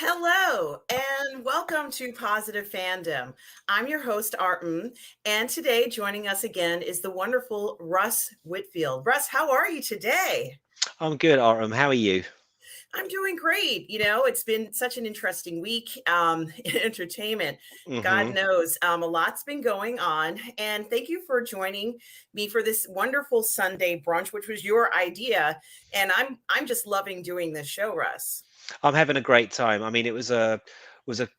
Hello and welcome to Positive Fandom. I'm your host, Mmmm, and today joining us again is the wonderful Russ Whitfield. Russ, how are you today? I'm good, Aram. How are you? I'm doing great. It's been such an interesting week in entertainment. God hmm knows, a lot's been going on. And thank you for joining me for this wonderful Sunday brunch, which was your idea. And I'm just loving doing this show, Russ. I'm having a great time. I mean, it was a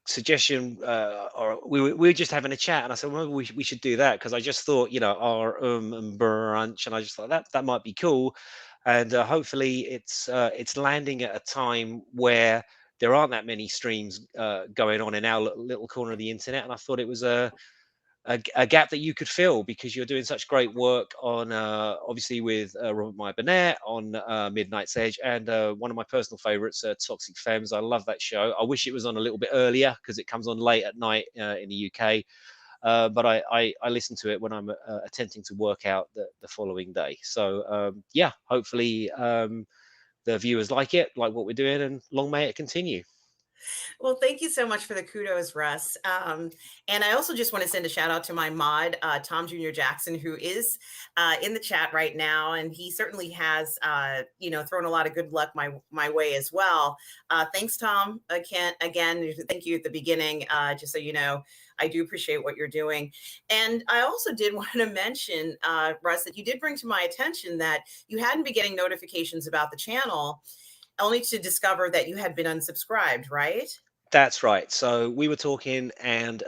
suggestion, or we were just having a chat, and I said, well, we should do that because I just thought, our and brunch, and I just thought that might be cool, and hopefully it's landing at a time where there aren't that many streams going on in our little corner of the internet, and I thought it was a gap that you could fill because you're doing such great work on obviously with Robert Meyer Burnett on Midnight's Edge and one of my personal favorites, Toxic Femmes. I love that show. I wish it was on a little bit earlier because it comes on late at night in the UK. But I listen to it when I'm attempting to work out the following day. So yeah, hopefully the viewers like what we're doing, and long may it continue. Well, thank you so much for the kudos, Russ. And I also just want to send a shout out to my mod, Tom Jr. Jackson, who is in the chat right now, and he certainly has, thrown a lot of good luck my way as well. Thanks, Tom. Again, thank you at the beginning. Just so you know, I do appreciate what you're doing. And I also did want to mention, Russ, that you did bring to my attention that you hadn't been getting notifications about the channel only to discover that you had been unsubscribed, right? That's right. So we were talking, and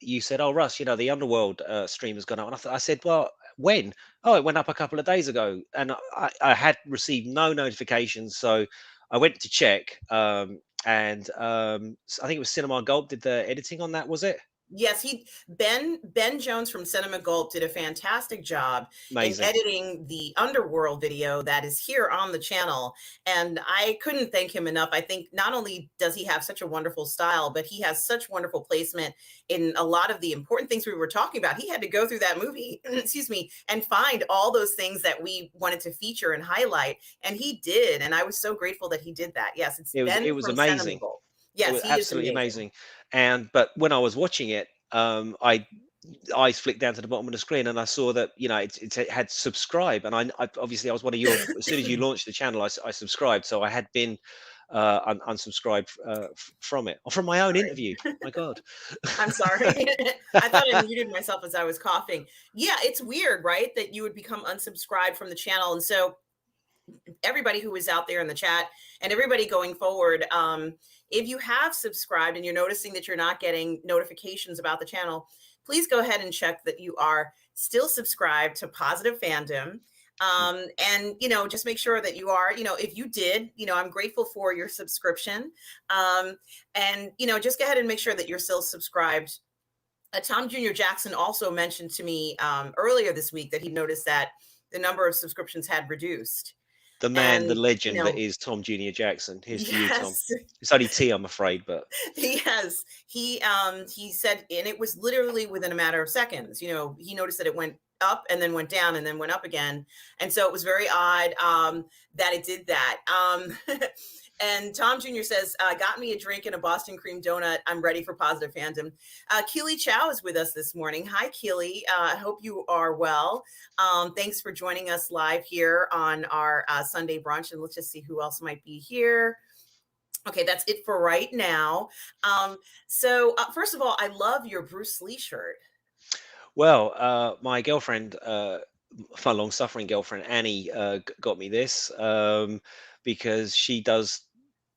you said, "Oh, Russ, the Underworld stream has gone up." And I said, "Well, when?" "Oh, it went up a couple of days ago," and I had received no notifications. So I went to check, and I think it was Cinema Gulp did the editing on that. Was it Yes, Ben Jones from Cinema Gulp did a fantastic job in amazing? editing the Underworld video that is here on the channel, and I couldn't thank him enough. I think not only does he have such a wonderful style, but he has such wonderful placement in a lot of the important things we were talking about. He had to go through that movie, excuse me, and find all those things that we wanted to feature and highlight, and he did, and I was so grateful that he did that. Yes, it's It Ben was from Cinema amazing. Gulp. It Yes, was he is absolutely amazing. amazing. And but when I was watching it, I eyes flicked down to the bottom of the screen, and I saw that it had subscribe, and I obviously I was one of your, as soon as you launched the channel, I subscribed, so I had been unsubscribed from it, or from my own Sorry. interview. My God. I'm sorry. I thought I muted myself as I was coughing. Yeah, it's weird, right? That you would become unsubscribed from the channel. And so everybody who is out there in the chat and everybody going forward, if you have subscribed and you're noticing that you're not getting notifications about the channel, please go ahead and check that you are still subscribed to Positive Fandom. And just make sure that you are, if you did, I'm grateful for your subscription. And just go ahead and make sure that you're still subscribed. Tom Jr. Jackson also mentioned to me earlier this week that he noticed that the number of subscriptions had reduced. The man, the And, legend that is Tom Jr. Jackson. Here's to you, Tom. yes, It's only T, I'm afraid, but yes, he said, and it was literally within a matter of seconds. He noticed that it went up and then went down and then went up again, and so it was very odd that it did that. And Tom Jr. says, "Got me a drink and a Boston cream donut. I'm ready for Positive Fandom." Keely Chow is with us this morning. Hi, Keely. I hope you are well. Thanks for joining us live here on our Sunday brunch. And let's just see who else might be here. Okay, that's it for right now. So first of all, I love your Bruce Lee shirt. well, my girlfriend, my long-suffering girlfriend Annie, got me this because she does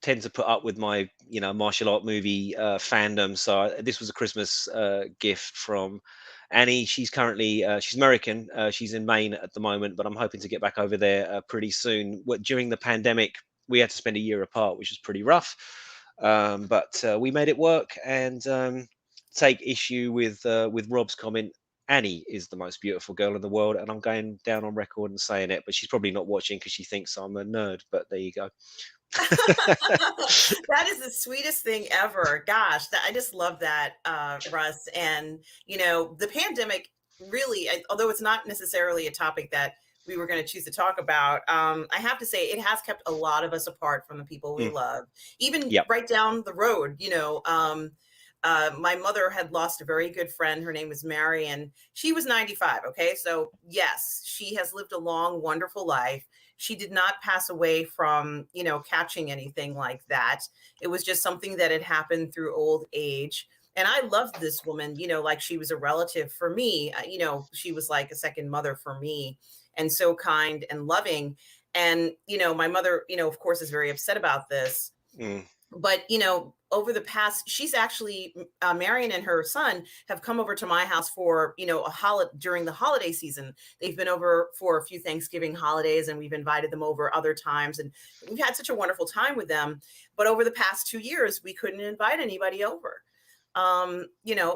tend to put up with my, martial art movie fandom. So this was a Christmas gift from Annie. She's currently she's American. She's in Maine at the moment, but I'm hoping to get back over there pretty soon. During the pandemic, we had to spend a year apart, which was pretty rough. But we made it work, and take issue with Rob's comment. Annie is the most beautiful girl in the world, and I'm going down on record and saying it, but she's probably not watching because she thinks I'm a nerd. But there you go. That is the sweetest thing ever. Gosh, I just love that, Russ. And the pandemic really, although it's not necessarily a topic that we were going to choose to talk about. I have to say, it has kept a lot of us apart from the people we Mm. love, even Yep. right down the road. My mother had lost a very good friend. Her name was Mary, and she was 95. Okay. So, yes, she has lived a long, wonderful life. She did not pass away from, catching anything like that. It was just something that had happened through old age. And I loved this woman, like she was a relative for me. She was like a second mother for me, and so kind and loving. And, my mother, of course, is very upset about this. Mm. But, over the past, she's actually, Marion and her son have come over to my house for, a holiday during the holiday season. They've been over for a few Thanksgiving holidays, and we've invited them over other times. And we've had such a wonderful time with them. But over the past 2 years, we couldn't invite anybody over.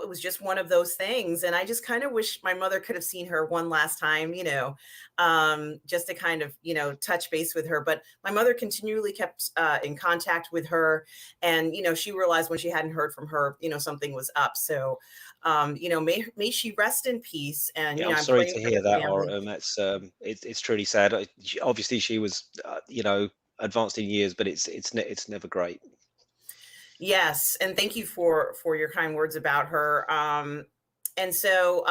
It was just one of those things. And I just kind of wish my mother could have seen her one last time, just to kind of, touch base with her. But my mother continually kept in contact with her. And, she realized when she hadn't heard from her, something was up. So, may she rest in peace. And, Yeah, I'm I'm sorry praying to for hear the that, or family. that's it's truly sad. Obviously, she was advanced in years, but it's never great. Yes, and thank you for your kind words about her. And so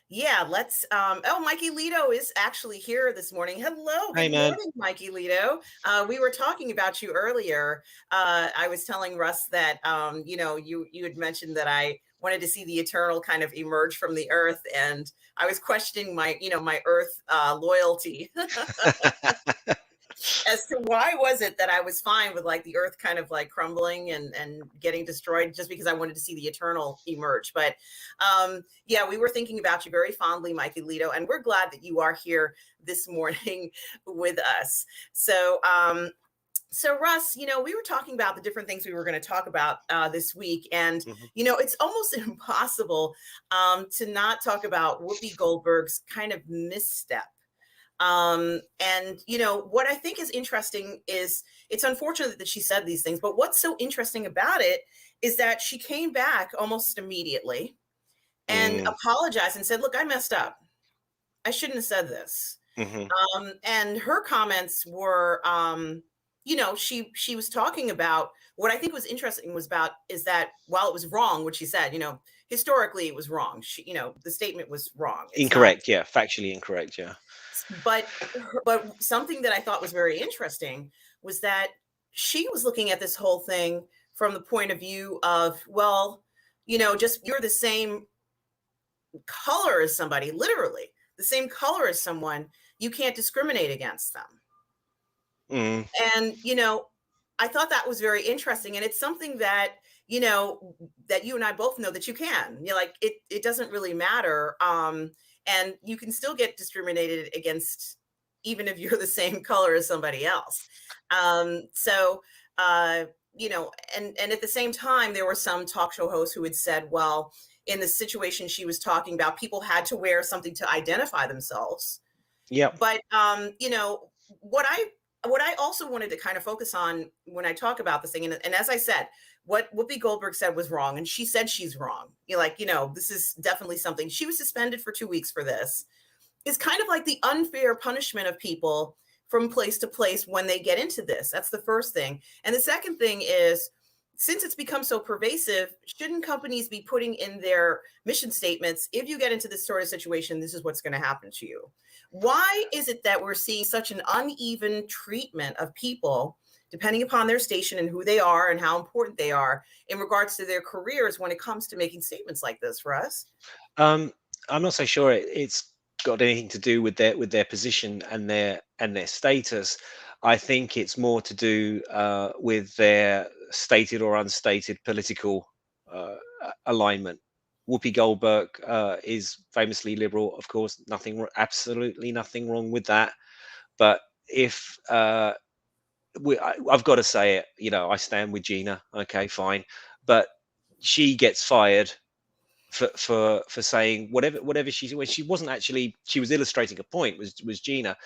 yeah, let's oh, Mikey Lito is actually here this morning. Hello, Hey, good man. morning, Mikey Lito. We were talking about you earlier. I was telling Russ that you had mentioned that I wanted to see the Eternal kind of emerge from the earth, and I was questioning my earth loyalty. As to why was it that I was fine with like the earth kind of like crumbling and getting destroyed just because I wanted to see the Eternal emerge. But yeah, we were thinking about you very fondly, Mikey Lito, and we're glad that you are here this morning with us. So Russ, we were talking about the different things we were going to talk about this week, and Mhm. it's almost impossible to not talk about Whoopi Goldberg's kind of misstep. And what I think is interesting is it's unfortunate that she said these things, but what's so interesting about it is that she came back almost immediately and Mm. apologized and said, look, I messed up. I shouldn't have said this. Mhm. And her comments were, she was talking about what I think was interesting is that while it was wrong, what she said, historically it was wrong. The statement was wrong. It's not. Incorrect. Yeah, factually incorrect. Yeah. But something that I thought was very interesting was that she was looking at this whole thing from the point of view of, well, just you're the same color as somebody, literally the same color as someone, you can't discriminate against them. Mm. And I thought that was very interesting, and it's something that that you and I both know that you can. Like it doesn't really matter, and you can still get discriminated against even if you're the same color as somebody else. So and at the same time, there were some talk show hosts who had said, well, in the situation she was talking about, people had to wear something to identify themselves. Yep. But what I also wanted to kind of focus on when I talk about this thing, and as I said, what Whoopi Goldberg said was wrong, and she said she's wrong. This is definitely something. She was suspended for 2 weeks for this. Is kind of like the unfair punishment of people from place to place when they get into this. That's the first thing. And the second thing is, since it's become so pervasive, shouldn't companies be putting in their mission statements, if you get into this sort of situation, this is what's going to happen to you? Why is it that we're seeing such an uneven treatment of people, depending upon their station and who they are and how important they are in regards to their careers when it comes to making statements like this, Russ? I'm not so sure it's got anything to do with their position and their status. I think it's more to do with their stated or unstated political alignment. Whoopi Goldberg is famously liberal, of course. Absolutely nothing wrong with that. But if I've got to say it, I stand with Gina. Okay, fine, but she gets fired for saying whatever when she wasn't actually, she was illustrating a point, was Gina.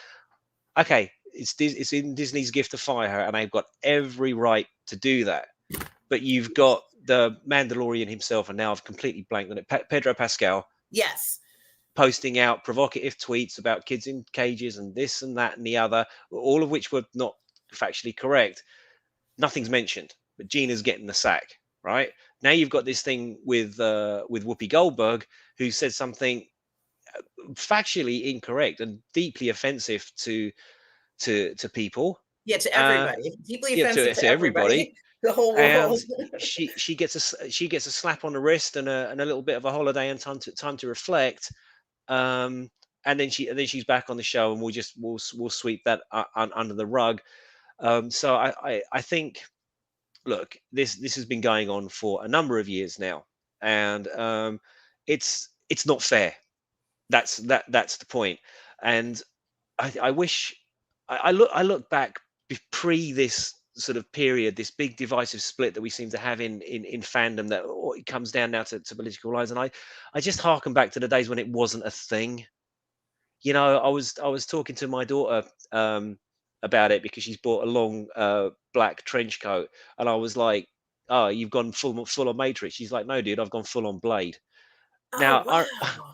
Okay, it's in Disney's gift to fire her, and they've got every right to do that. But you've got the Mandalorian himself, and now I've completely blanked on it, Pedro Pascal. Yes. posting out provocative tweets about kids in cages and this and that and the other, all of which were not factually correct. Nothing's mentioned, but Gina's getting the sack. Right now, you've got this thing with Whoopi Goldberg, who said something factually incorrect and deeply offensive to people. Yeah, to Uh, everybody. Deeply yeah, offensive to to everybody. everybody, the whole And world. she gets a slap on the wrist and a little bit of a holiday and time to reflect. Um, and then she's back on the show, and we'll sweep that under the rug. So I think, look, this has been going on for a number of years now, and it's not fair. That's the point. And I wish I look back pre this sort of period, this big divisive split that we seem to have in fandom, that it comes down now to political lines, and I just harken back to the days when it wasn't a thing. I was talking to my daughter about it, because she's bought a long black trench coat, and I was like, "Oh, you've gone full on Matrix." She's like, "No, dude, I've gone full on Blade." Oh, Now, wow.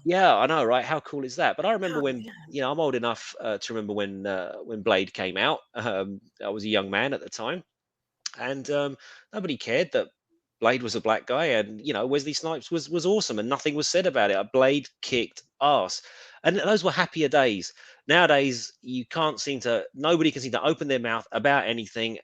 yeah, I know, right? How cool is that? But I remember Oh, when, man. I'm old enough to remember when Blade came out. I was a young man at the time, and nobody cared that Blade was a black guy, and Wesley Snipes was awesome, and nothing was said about it. Blade kicked ass, and those were happier days. Nowadays, nobody can seem to open their mouth about anything,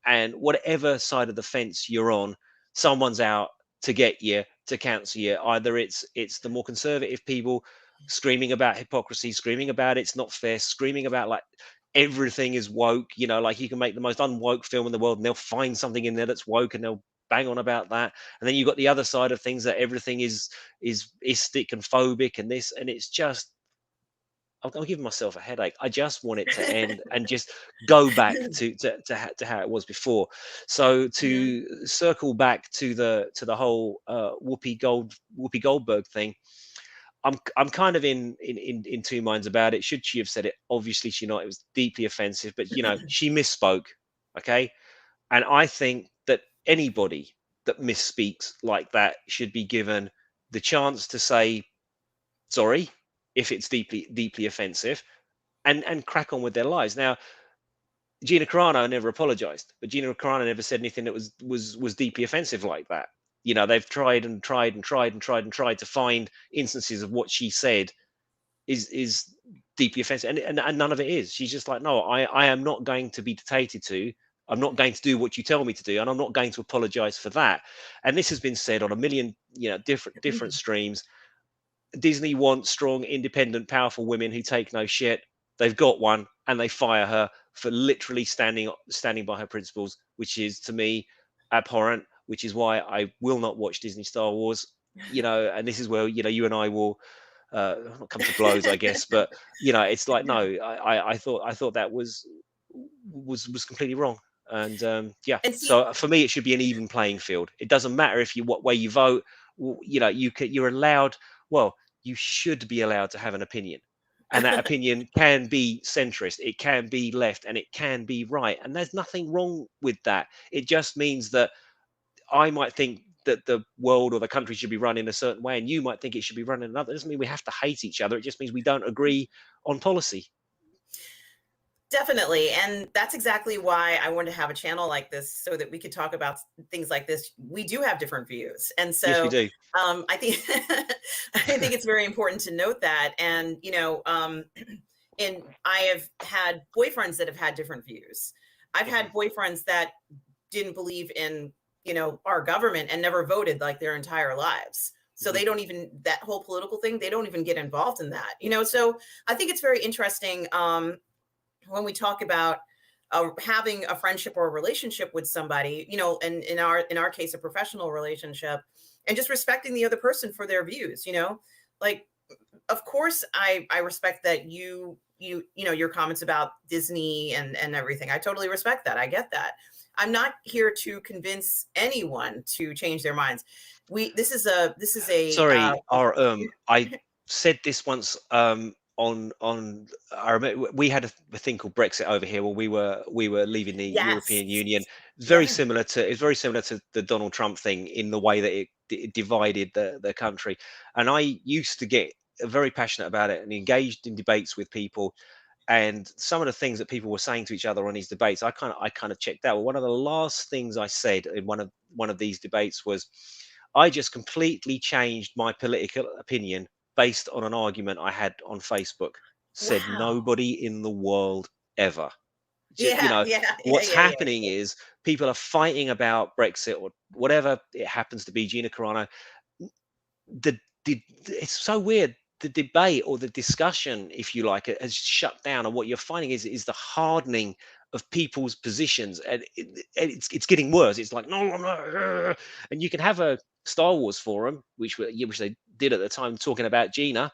and whatever side of the fence you're on, someone's out to get you, to cancel you. Either it's the more conservative people screaming about hypocrisy, screaming about it's not fair, screaming about like everything is woke. Like, you can make the most unwoke film in the world, and they'll find something in there that's woke, and they'll bang on about that. And then you've got the other side of things, that everything is istic and phobic, and this, and it's just, I'm giving myself a headache. I just want it to end and just go back to how it was before. So, Mhm. to circle back to the whole Whoopi Goldberg thing, I'm kind of in two minds about it. Should she have said it? Obviously, she not. It was deeply offensive, but she misspoke. Okay, and I think that anybody that misspeaks like that should be given the chance to say sorry if it's deeply offensive, and crack on with their lives. Now, Gina Carano never apologized, but Gina Carano never said anything that was deeply offensive like that. They've tried and tried and tried and tried and tried to find instances of what she said is deeply offensive, and none of it is. She's just like, no, I am not going to be dictated to. I'm not going to do what you tell me to do, and I'm not going to apologize for that. And this has been said on a million different streams. Disney wants strong, independent, powerful women who take no shit. They've got one, and they fire her for literally standing by her principles, which is, to me, abhorrent. Which is why I will not watch Disney Star Wars. And this is where you and I will not come to blows, I guess. But it's like, no, I thought that was completely wrong. And yeah, And see, so for me, it should be an even playing field. It doesn't matter what way you vote. You're allowed. Well, you should be allowed to have an opinion, and that opinion can be centrist, it can be left, and it can be right. And there's nothing wrong with that. It just means that I might think that the world or the country should be run in a certain way, and you might think it should be run in another. It doesn't mean we have to hate each other. It just means we don't agree on policy. definitely. And that's exactly why I wanted to have a channel like this, so that we could talk about things like this. We do have different views. And Yes, we so do. I think I think it's very important to note that. And and I have had boyfriends that have had different views. I've had boyfriends that didn't believe in, our government, and never voted like their entire lives. So Mhm. they don't even, that whole political thing, they don't even get involved in that. So I think it's very interesting when we talk about having a friendship or a relationship with somebody, and in our case, a professional relationship, and just respecting the other person for their views. Like, of course, I respect that your comments about Disney and everything. I totally respect that. I get that. I'm not here to convince anyone to change their minds. This is a Sorry, I said this once on I remember we had a thing called Brexit over here, where we were leaving the yes, European Union. yeah, It's very similar to the Donald Trump thing, in the way that it divided the country. And I used to get very passionate about it and engaged in debates with people. And some of the things that people were saying to each other on these debates, I kind of checked out. Well, one of the last things I said in one of these debates was, I just completely changed my political opinion based on an argument I had on Facebook. Said Wow. nobody in the world ever. Yeah, yeah, yeah, What's yeah, yeah. happening is people are fighting about Brexit or whatever it happens to be. Gina Carano, the it's so weird. The debate or the discussion, if you like, it has shut down, and what you're finding is the hardening of people's positions, and it's getting worse. It's like, no, I'm not, and you can have a Star Wars forum, which they did at the time, talking about Gina,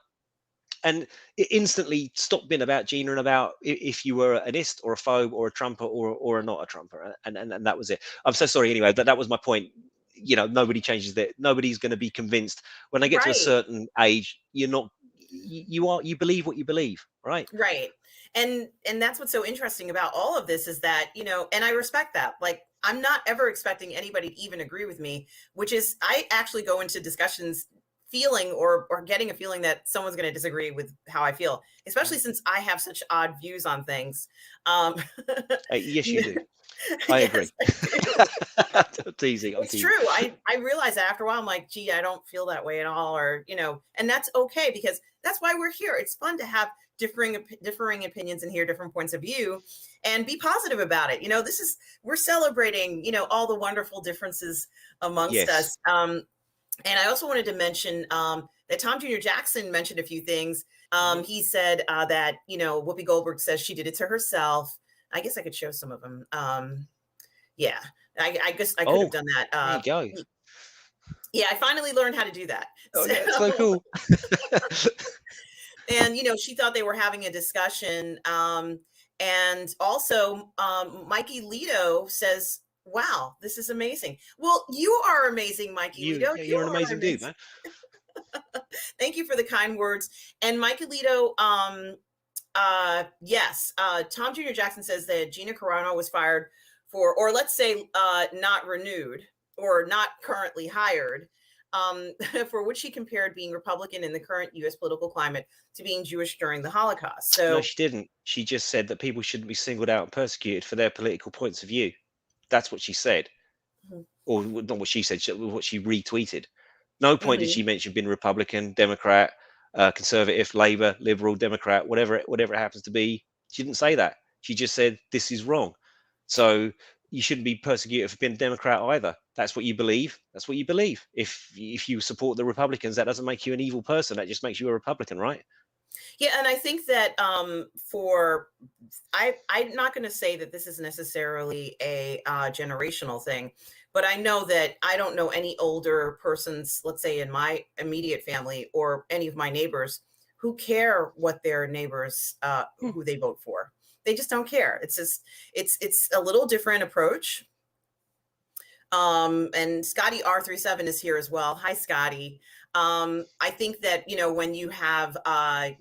and it instantly stopped being about Gina and about if you were an ist or a phobe or a Trumper or a not a Trumper, and that was it. I'm so sorry anyway, but that was my point. Nobody changes that. Nobody's going to be convinced when they get to a Right. certain age. You're not. You believe what you believe, right? Right. And that's what's so interesting about all of this is that, and I respect that. Like, I'm not ever expecting anybody to even agree with me, which is, I actually go into discussions feeling or getting a feeling that someone's going to disagree with how I feel, especially since I have such odd views on things. Um Yes, you do. I agree. yes, I do. I'm teasing. I'm It's teasing. true. I realize that after a while, I'm like, gee, I don't feel that way at all, or and that's okay because that's why we're here. It's fun to have differing opinions and hear different points of view, and be positive about it. We're celebrating, all the wonderful differences amongst Yes. us. And I also wanted to mention that Tom Jr. Jackson mentioned a few things. Mhm. He said that Whoopi Goldberg says she did it to herself. I guess I could show some of them. Yeah, I guess I could have Oh, done that. there you go. Yeah, I finally learned how to do that. Oh, So, yeah, so cool. and she thought they were having a discussion. And also, Mikey Lito says, "Wow, this is amazing." Well, you are amazing, Mikey Lito. You You're an are amazing dude, amazing. man. Thank you for the kind words. And Mikey Lito, yes, Tom Jr. Jackson says that Gina Carano was fired for, or let's say, not renewed or not currently hired, for which he compared being Republican in the current U.S. political climate to being Jewish during the Holocaust. No, So, she didn't. She just said that people shouldn't be singled out and persecuted for their political points of view. That's what she said, mhm, or not what she said. What she retweeted. No point did mhm. she mention being Republican, Democrat, Conservative, Labour, Liberal, Democrat, whatever it happens to be. She didn't say that. She just said this is wrong. So you shouldn't be persecuted for being a Democrat either. That's what you believe. That's what you believe. If you support the Republicans, that doesn't make you an evil person. That just makes you a Republican, right? Yeah, and I think that I'm not going to say that this is necessarily a generational thing, but I know that I don't know any older persons, let's say in my immediate family or any of my neighbors, who care what their neighbors Hmm. who they vote for. They just don't care. It's just it's a little different approach. And Scotty R37 is here as well. Hi, Scotty. I think that, when you have, that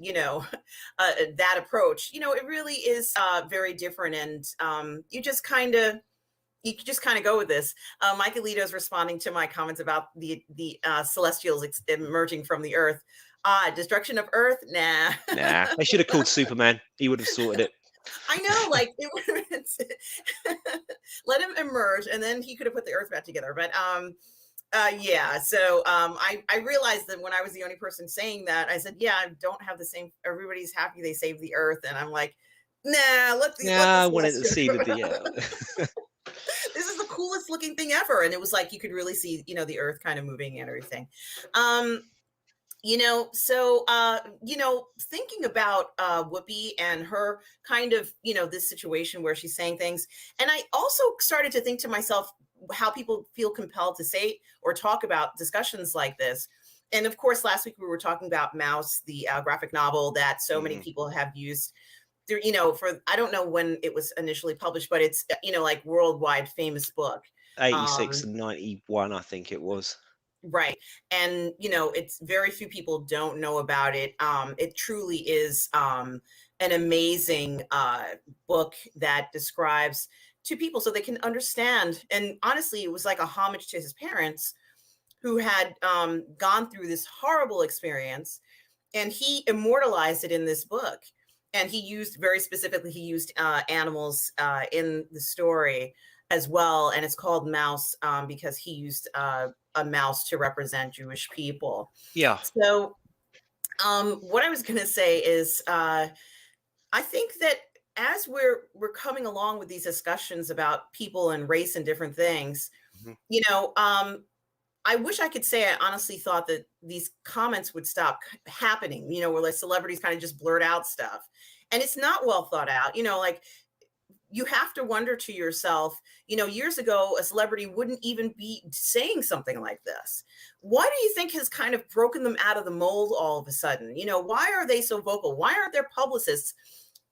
approach, it really is very different. And you just kind of go with this. Mike Alito is responding to my comments about the celestials emerging from the earth. Destruction of Earth? Nah. Nah, they should have called Superman. He would have sorted it. I know, like let him emerge, and then he could have put the Earth back together. But yeah. So I realized that when I was the only person saying that, I said, yeah, I don't have the same. Everybody's happy they saved the Earth, and I'm like, nah, let Yeah, I this wanted to see the yeah. This is the coolest looking thing ever, and it was like you could really see, the Earth kind of moving and everything. Um, so thinking about Whoopi and her kind of, this situation where she's saying things, and I also started to think to myself how people feel compelled to say or talk about discussions like this. And of course, last week we were talking about Mouse, the graphic novel that so many Mhm. people have used through, for, I don't know when it was initially published, but it's, like worldwide famous book. 86 Um, and 91, I think it was. Right. And, it's very few people don't know about it. It truly is an amazing book that describes to people so they can understand. And honestly, it was like a homage to his parents who had gone through this horrible experience. and he immortalized it in this book. And he used, very specifically, he used animals in the story as well. And it's called Mouse because he used a mouse to represent Jewish people. Yeah. So what I was going to say is I think that as we're coming along with these discussions about people and race and different things, Mhm. you know, I wish I could say I honestly thought that these comments would stop happening, you know, where like celebrities kind of just blurt out stuff. And it's not well thought out, you know, like you have to wonder to yourself, you know, years ago, a celebrity wouldn't even be saying something like this. What do you think has kind of broken them out of the mold all of a sudden? You know, why are they so vocal? Why aren't there publicists,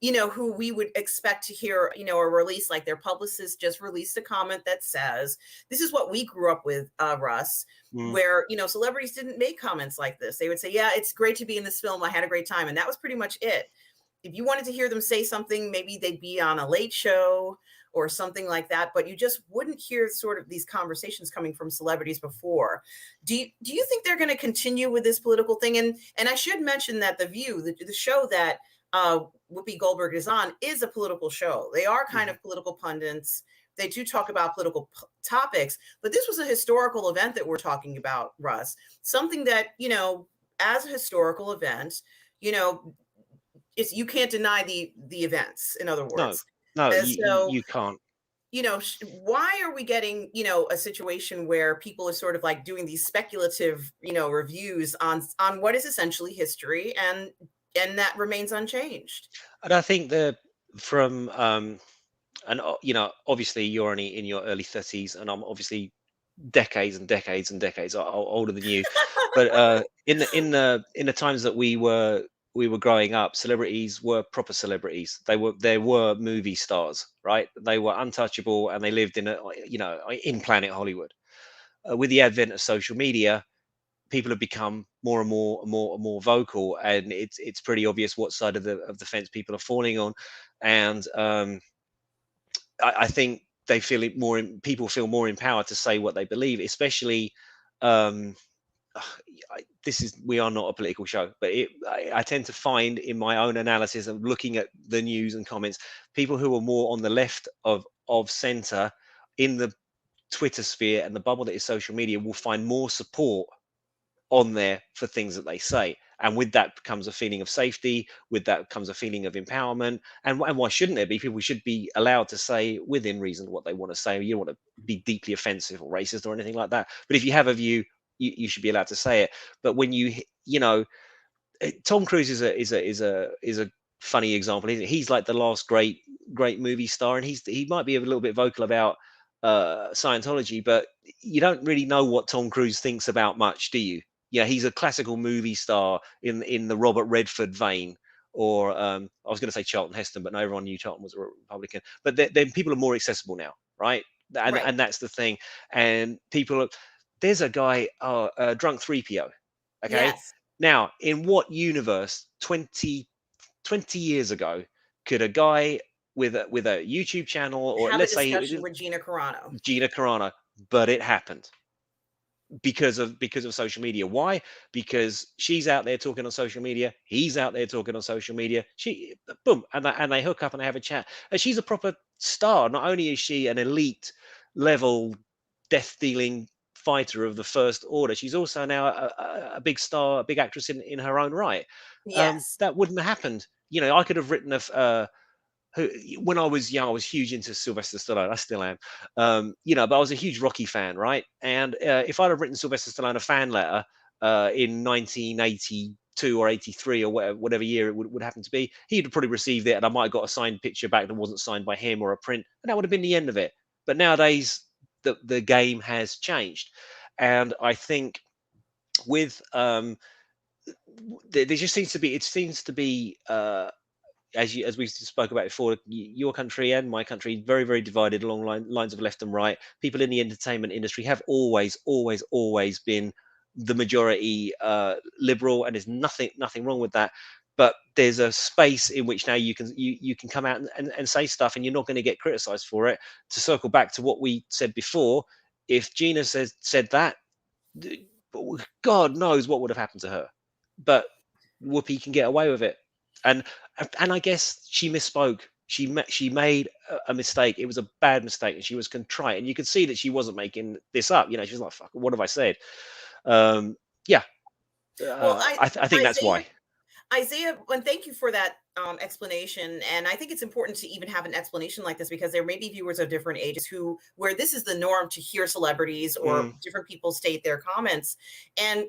you know, who we would expect to hear, you know, a release like their publicist just released a comment that says, this is what we grew up with, Russ, Mm. where, you know, celebrities didn't make comments like this. They would say, yeah, it's great to be in this film. I had a great time. And that was pretty much it. If you wanted to hear them say something, maybe they'd be on a late show or something like that, but you just wouldn't hear sort of these conversations coming from celebrities before. Do you think they're going to continue with this political thing? And I should mention that The View, the show that Whoopi Goldberg is on, is a political show. They are kind Mhm. of political pundits. They do talk about political topics, but this was a historical event that we're talking about, Russ. Something that, you know, as a historical event, you know, it's, you can't deny the events, in other No, words. no, And so, you can't. you know, why are we getting, you know, a situation where people are sort of like doing these speculative, you know, reviews on what is essentially history, and that remains unchanged? And I think the from and you know, obviously you're only in your early 30s, and I'm obviously decades and decades and decades older than you. But in the times that we were growing up, celebrities were proper celebrities. They were movie stars, right? They were untouchable, and they lived in a, you know, in Planet Hollywood. With the advent of social media, people have become more and more and more and more vocal, and it's pretty obvious what side of the fence people are falling on. And I think they feel it more. People feel more empowered to say what they believe, especially. Um, this is, we are not a political show, but I tend to find in my own analysis of looking at the news and comments, people who are more on the left of center in the Twitter sphere and the bubble that is social media will find more support on there for things that they say. And with that comes a feeling of safety. With that comes a feeling of empowerment. And why shouldn't there be? People should be allowed to say within reason what they want to say. You don't want to be deeply offensive or racist or anything like that. But if you have a view, you should be allowed to say it. But when you know, Tom Cruise is a funny example. He's like the last great movie star, and he might be a little bit vocal about Scientology, but you don't really know what Tom Cruise thinks about much, do you? Yeah, he's a classical movie star in the Robert Redford vein, or I was going to say Charlton Heston, but no, everyone knew Charlton was a Republican. But then people are more accessible now, right? Right. And that's the thing. And people, there's a guy, Drunk 3PO. Okay, Yes. now in what universe 20 years ago could a guy with a YouTube channel, or Have a let's say discussion with Gina Carano. Gina Carano, but it happened because of social media. Why? Because she's out there talking on social media, he's out there talking on social media, she boom, and they hook up and they have a chat, and she's a proper star. Not only is she an elite level death dealing fighter of the first order, she's also now a big star, a big actress in her own right. Yes. That wouldn't have happened. You know, I could have written who, when I was young, I was huge into Sylvester Stallone. I still am, you know, but I was a huge Rocky fan, right? And if I'd have written Sylvester Stallone a fan letter in 1982 or 83 or whatever year it would happen to be, he'd have probably received it, and I might have got a signed picture back that wasn't signed by him or a print, and that would have been the end of it. But nowadays, the game has changed, and I think with there just seems to be, it seems to be as we spoke about before, your country and my country very divided along lines of left and right. People in the entertainment industry have always been the majority liberal, and there's nothing wrong with that. But there's a space in which now you can come out and say stuff, and you're not going to get criticized for it. To circle back to what we said before, if Gina said that, God knows what would have happened to her. But Whoopi can get away with it. And I guess she misspoke. She made a mistake. It was a bad mistake, and she was contrite. And you could see that she wasn't making this up. You know, she was like, "Fuck, what have I said?" Yeah, Well, I think that's why. Isaiah, and thank you for that explanation. And I think it's important to even have an explanation like this because there may be viewers of different ages where this is the norm to hear celebrities or different people state their comments. And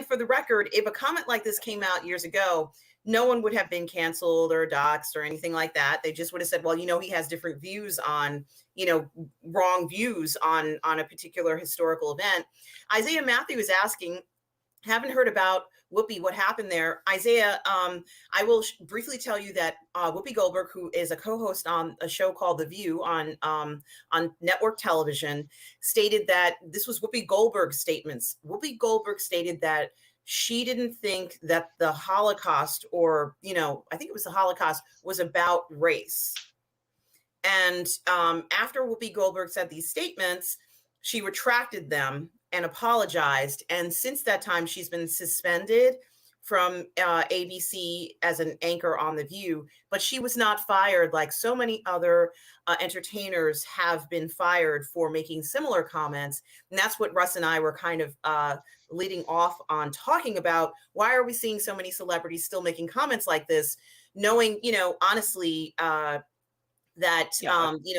for the record, if a comment like this came out years ago, no one would have been canceled or doxxed or anything like that. They just would have said, well, he has different views on, wrong views on a particular historical event. Isaiah Matthew is asking, haven't heard about Whoopi, what happened there? Isaiah, I will briefly tell you that Whoopi Goldberg, who is a co-host on a show called The View on network television, stated that this was Whoopi Goldberg's statements. Whoopi Goldberg stated that she didn't think that the Holocaust or, I think it was the Holocaust was about race. And after Whoopi Goldberg said these statements, she retracted them and apologized. And since that time, she's been suspended from ABC as an anchor on The View, but she was not fired like so many other entertainers have been fired for making similar comments. And that's what Russ and I were kind of leading off on talking about. Why are we seeing so many celebrities still making comments like this, knowing, honestly, that,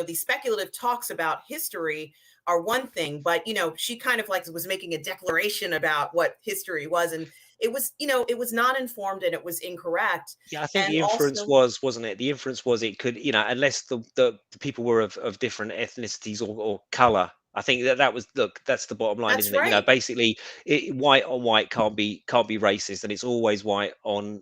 these speculative talks about history are one thing, but, she kind of like was making a declaration about what history was. And it was, it was not informed and it was incorrect. Yeah, I think And the inference also, wasn't it? The inference was it could, unless the people were of different ethnicities or color. I think that was, look, that's the bottom line, that's isn't it? right. Basically, white on white can't be racist, and it's always white on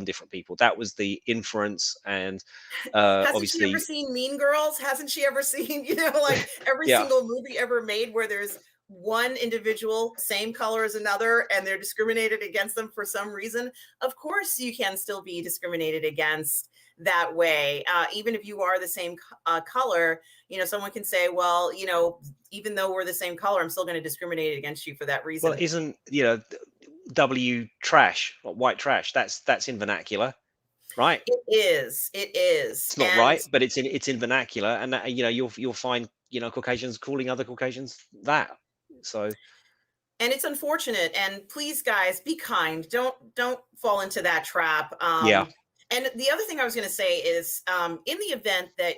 different people. That was the inference, and Hasn't she ever obviously, seen Mean Girls? Hasn't she ever seen, like every yeah, single movie ever made where there's one individual, same color as another, and they're discriminated against them for some reason? Of course, you can still be discriminated against that way. Even if you are the same color, someone can say, well, even though we're the same color, I'm still going to discriminate against you for that reason. well, isn't W trash, or white trash? That's in vernacular, right? It is. It is. It's not And right, but it's in vernacular, and that, you'll find Caucasians calling other Caucasians that. So and it's unfortunate. And please, guys, be kind. Don't fall into that trap. yeah, And the other thing I was going to say is, in the event that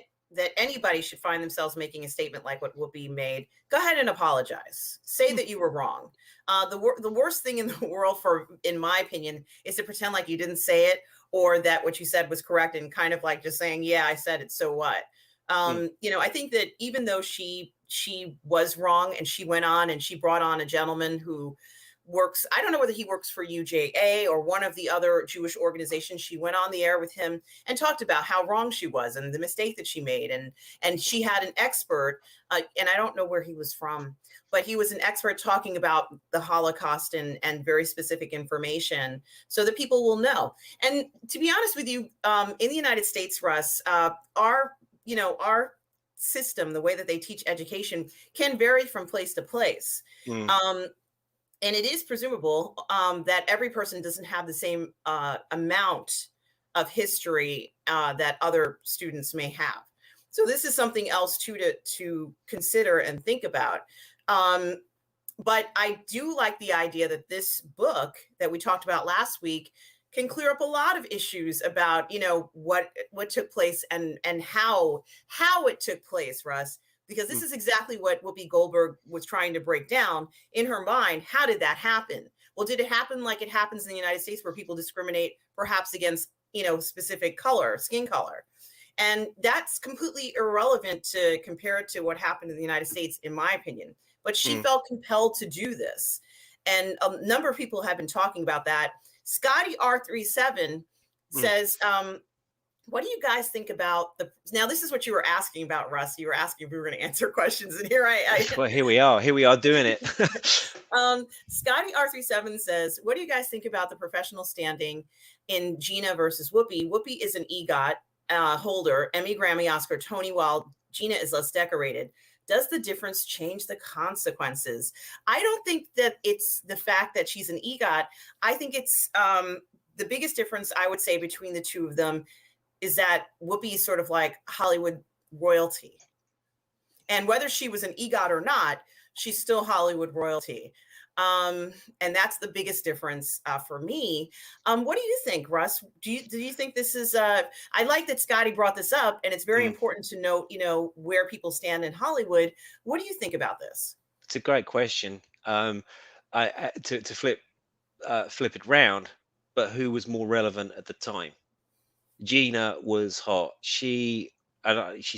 anybody should find themselves making a statement like what Whoopi made, go ahead and apologize. Say that you were wrong. The worst thing in the world, in my opinion, is to pretend like you didn't say it or that what you said was correct and kind of like just saying, yeah, I said it, so what? I think that even though she was wrong and she went on and she brought on a gentleman who works, I don't know whether he works for UJA or one of the other Jewish organizations. She went on the air with him and talked about how wrong she was and the mistake that she made. And she had an expert, and I don't know where he was from, but he was an expert talking about the Holocaust and very specific information so that people will know. And to be honest with you, in the United States, Russ, our system, the way that they teach education, can vary from place to place. And it is presumable that every person doesn't have the same amount of history that other students may have. So this is something else to consider and think about. But I do like the idea that this book that we talked about last week can clear up a lot of issues about, what took place and how it took place, Russ. Because this is exactly what Whoopi Goldberg was trying to break down in her mind. How did that happen? Well, did it happen like it happens in the United States where people discriminate perhaps against, specific skin color? And that's completely irrelevant to compare it to what happened in the United States, in my opinion. But she felt compelled to do this. And a number of people have been talking about that. Scotty R37 says, what do you guys think about now this is what you were asking about, Russ. You were asking if we were going to answer questions, and here well, here we are doing it. Scotty R37 says, what do you guys think about the professional standing in Gina versus Whoopi? Whoopi is an EGOT holder, Emmy, Grammy, Oscar, Tony, while Gina is less decorated. Does the difference change the consequences? I don't think that it's the fact that she's an EGOT. I think it's the biggest difference I would say between the two of them is that Whoopi is sort of like Hollywood royalty. And whether she was an EGOT or not, she's still Hollywood royalty. And that's the biggest difference for me. What do you think, Russ? Do you think this is? I like that Scotty brought this up, and it's very important to note, where people stand in Hollywood. What do you think about this? It's a great question. To flip it round, but who was more relevant at the time? Gina was hot. She's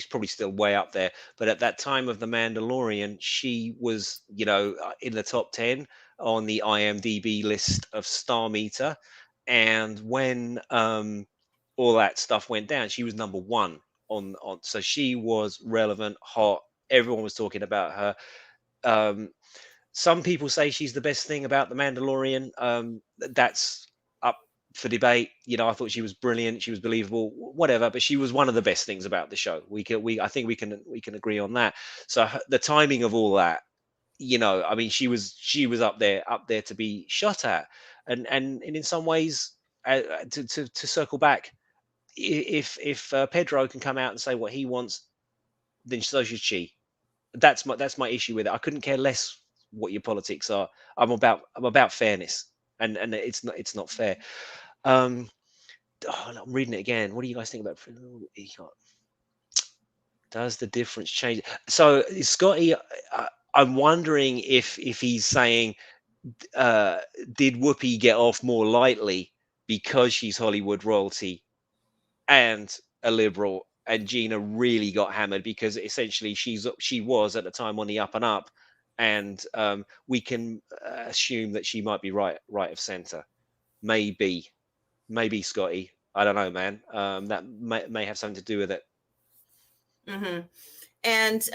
probably still way up there, but at that time of The Mandalorian, she was, in the top 10 on the IMDb list of Star Meter. And when all that stuff went down, she was number one on. So she was relevant, hot. Everyone was talking about her. Some people say she's the best thing about The Mandalorian. That's up for debate. I thought she was brilliant. She was believable, whatever. But she was one of the best things about the show. I think we can agree on that. So the timing of all that, I mean, she was up there to be shot at, and in some ways, to circle back, if Pedro can come out and say what he wants, then so should she. That's my issue with it. I couldn't care less what your politics are. I'm about fairness, and it's not fair. I'm reading it again. What do you guys think about? Does the difference change? So Scotty, I'm wondering if he's saying, did Whoopi get off more lightly because she's Hollywood royalty and a liberal, and Gina really got hammered because essentially she was at the time on the up and up, and we can assume that she might be right of center. Maybe Scotty. I don't know, man. That may have something to do with it. And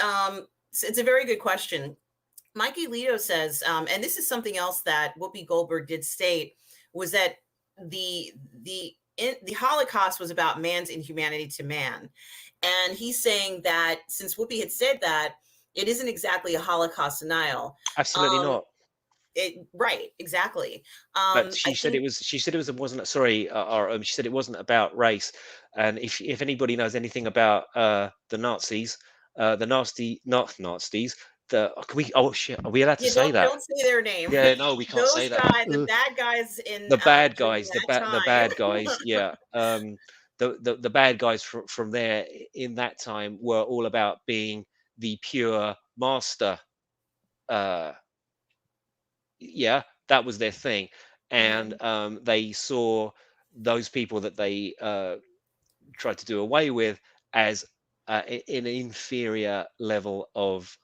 it's a very good question. Mikey Lito says, and this is something else that Whoopi Goldberg did state, was that the Holocaust was about man's inhumanity to man. And he's saying that since Whoopi had said that, it isn't exactly a Holocaust denial. Absolutely not. Right, exactly. But she said it was. She said it wasn't. Sorry, she said it wasn't about race. And if anybody knows anything about the Nazis, the not Nazis. Can we? Oh shit! Are we allowed to say that? Don't say their name. Yeah, no, we can't say that. The bad guys in the bad guys, the bad guys. Yeah. The bad guys from there in that time were all about being the pure master. Yeah, that was their thing, and they saw those people that they tried to do away with as an inferior level of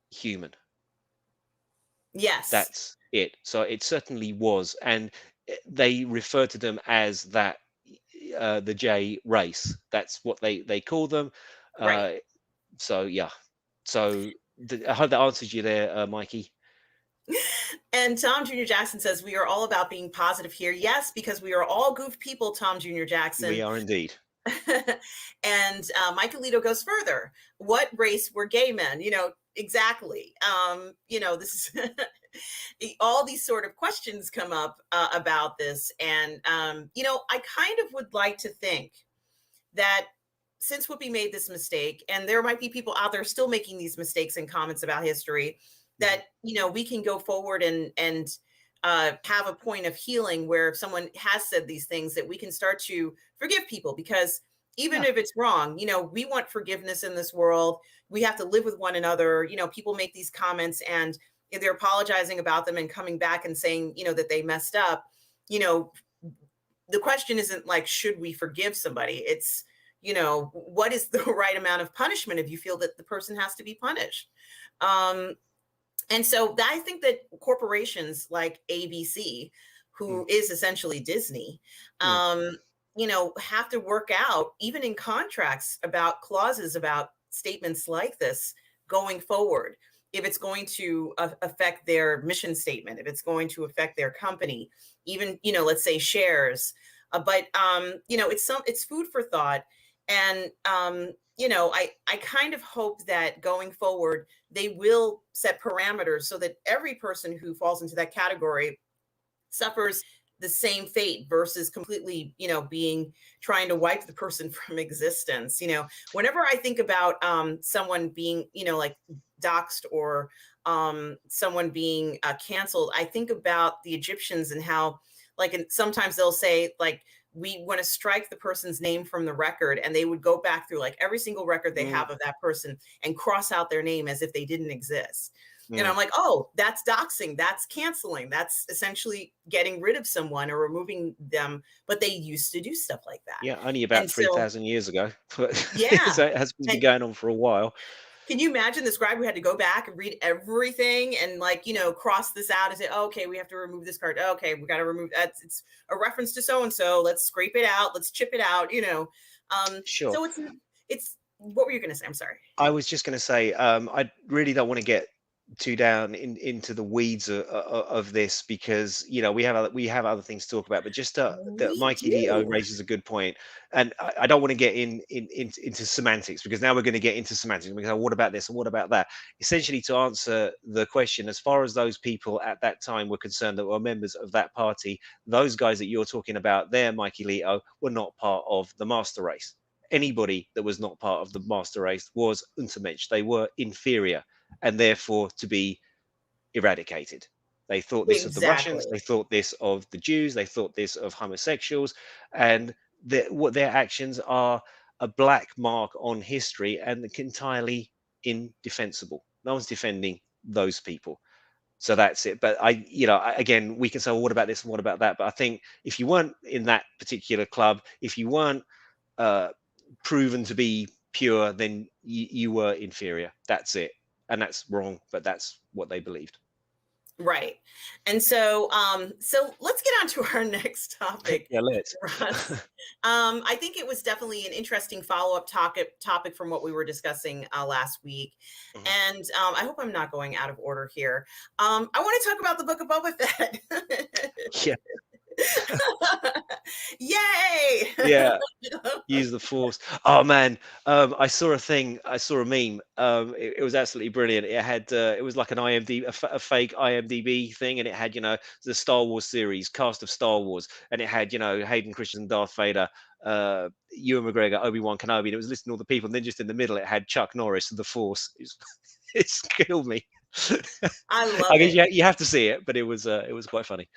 human. Yes, that's it. So it certainly was, and they refer to them as that the J race. That's what they call them. Right. So yeah. So I hope that answers you there, Mikey. And Tom Jr. Jackson says, we are all about being positive here. Yes, because we are all goof people, Tom Jr. Jackson. We are indeed. And Michael Lito goes further. What race were gay men? Exactly. This is all these sort of questions come up about this. And, I kind of would like to think that since Whoopi made this mistake, and there might be people out there still making these mistakes in comments about history, that, we can go forward and have a point of healing where if someone has said these things, that we can start to forgive people, because even if it's wrong, we want forgiveness in this world. We have to live with one another. People make these comments and if they're apologizing about them and coming back and saying, that they messed up, the question isn't like, should we forgive somebody? It's, what is the right amount of punishment if you feel that the person has to be punished? And so I think that corporations like ABC, who is essentially Disney, have to work out, even in contracts, about clauses about statements like this going forward. If it's going to affect their mission statement, if it's going to affect their company, even, let's say shares. But it's food for thought. And, I kind of hope that going forward, they will set parameters so that every person who falls into that category suffers the same fate versus completely, trying to wipe the person from existence. Whenever I think about someone being, like doxxed or someone being canceled, I think about the Egyptians and how, like, and sometimes they'll say, like, we want to strike the person's name from the record, and they would go back through like every single record they have of that person and cross out their name as if they didn't exist. And I'm like, oh, that's doxing, that's canceling, that's essentially getting rid of someone or removing them. But they used to do stuff like that. Yeah, only about And so, 3,000 years ago. But yeah. so it has been And going on for a while. can you imagine the scribe who had to go back and read everything and, like, cross this out and say, oh, okay, we have to remove this card. Okay, we got to remove that. It's a reference to so-and-so. Let's scrape it out. Let's chip it out, Sure. So it's, what were you going to say? I'm sorry. I was just going to say, I really don't want to get too down into the weeds of this, because we have other things to talk about. But just that We Mikey Leo do. raises a good point, and I don't want to get into semantics, because now we're going to get into semantics. We go, what about this and what about that? Essentially, to answer the question, as far as those people at that time were concerned that were members of that party, those guys that you're talking about there, Mikey Leo, were not part of the master race. Anybody that was not part of the master race was Untermensch. They were inferior and therefore to be eradicated. They thought this of the Russians, Exactly. they thought this of the Jews, they thought this of homosexuals, and what their actions are a black mark on history and entirely indefensible. No one's defending those people. So that's it. But again, we can say, well, what about this and what about that? But I think if you weren't in that particular club, if you weren't proven to be pure, then you were inferior. That's it. And that's wrong, but that's what they believed. Right. And so let's get on to our next topic. Yeah, let's. Russ. I think it was definitely an interesting follow-up topic from what we were discussing last week. Mhm. And I hope I'm not going out of order here. I want to talk about the Book of Boba Fett. Yeah. Yay! Yeah. Use the force. Oh man, I saw a meme. It was absolutely brilliant. It had it was like an IMDb, a fake IMDb thing, and it had the Star Wars series cast of Star Wars, and it had Hayden Christensen, Darth Vader, Ewan McGregor, Obi-Wan Kenobi, and it was listing all the people, and then just in the middle it had Chuck Norris and the Force. It's killed me. I love I guess it. you have to see it, but it was quite funny.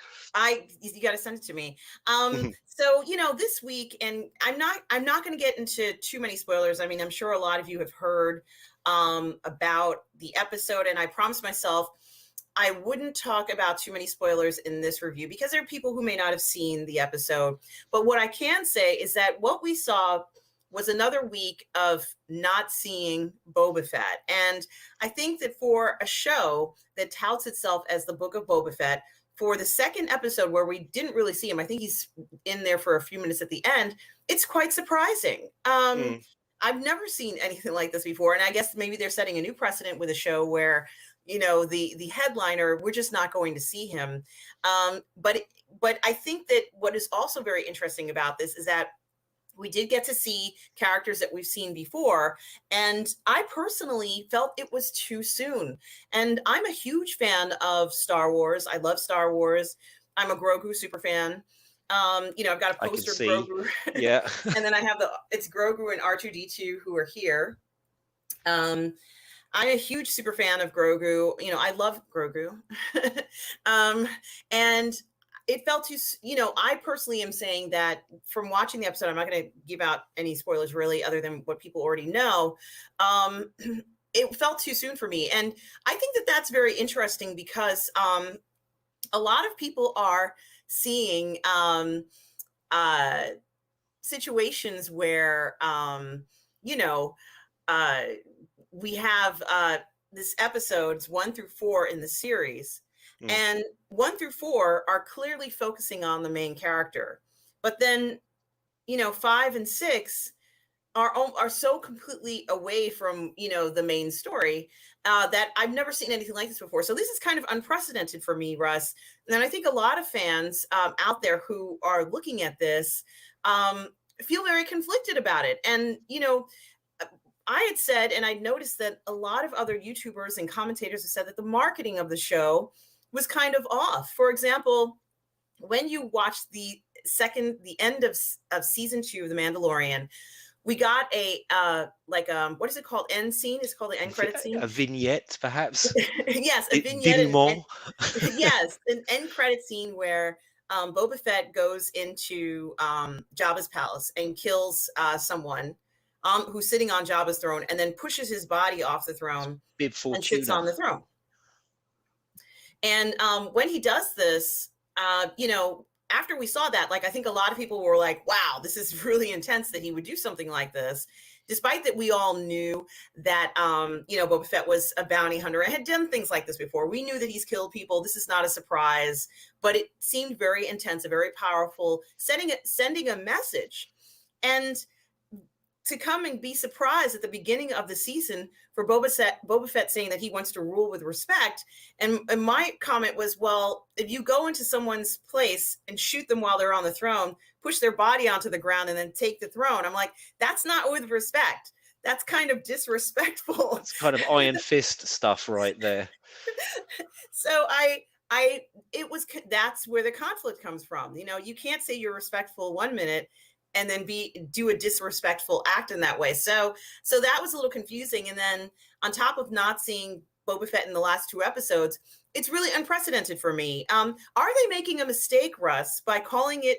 You got to send it to me. Mhm. So this week, and I'm not going to get into too many spoilers. I mean, I'm sure a lot of you have heard about the episode, and I promised myself I wouldn't talk about too many spoilers in this review because there are people who may not have seen the episode. But what I can say is that what we saw was another week of not seeing Boba Fett. And I think that for a show that touts itself as the Book of Boba Fett, for the second episode where we didn't really see him, I think he's in there for a few minutes at the end, it's quite surprising. I've never seen anything like this before. And I guess maybe they're setting a new precedent with a show where, the headliner, we're just not going to see him. But I think that what is also very interesting about this is that we did get to see characters that we've seen before. And I personally felt it was too soon. And I'm a huge fan of Star Wars. I love Star Wars. I'm a Grogu super fan. I've got a I can poster of see. Grogu. Yeah. And then I have it's Grogu and R2-D2 who are here. I'm a huge super fan of Grogu. I love Grogu. And it felt too, I personally am saying that from watching the episode, I'm not going to give out any spoilers really, other than what people already know. It felt too soon for me. And I think that that's very interesting because a lot of people are seeing situations where, we have this episodes 1 through 4 in the series. And 1 through 4 are clearly focusing on the main character. But then, 5 and 6 are so completely away from, the main story that I've never seen anything like this before. So this is kind of unprecedented for me, Russ. And I think a lot of fans out there who are looking at this feel very conflicted about it. And, I had said, and I noticed that a lot of other YouTubers and commentators have said that the marketing of the show was kind of off. For example, when you watch the end of season 2 of The Mandalorian, we got a what is it called? End scene. It's called the end credit scene. A vignette, perhaps. Yes, a vignette and Denouement. yes, an end credit scene where Boba Fett goes into Jabba's palace and kills someone who's sitting on Jabba's throne, and then pushes his body off the throne Bib and sits Fortuna. on the throne. And when he does this, after we saw that, like, I think a lot of people were like, wow, this is really intense that he would do something like this, despite that we all knew that, Boba Fett was a bounty hunter and had done things like this before. We knew that he's killed people. This is not a surprise, but it seemed very intense, very powerful, sending a message. And to come and be surprised at the beginning of the season for Boba Fett saying that he wants to rule with respect. And my comment was, well, if you go into someone's place and shoot them while they're on the throne, push their body onto the ground, and then take the throne, I'm like, that's not with respect. That's kind of disrespectful. It's kind of Iron Fist stuff right there. So that's where the conflict comes from. You can't say you're respectful 1 minute and then do a disrespectful act in that way. So that was a little confusing. And then on top of not seeing Boba Fett in the last 2 episodes, it's really unprecedented for me. Are they making a mistake, Russ, by calling it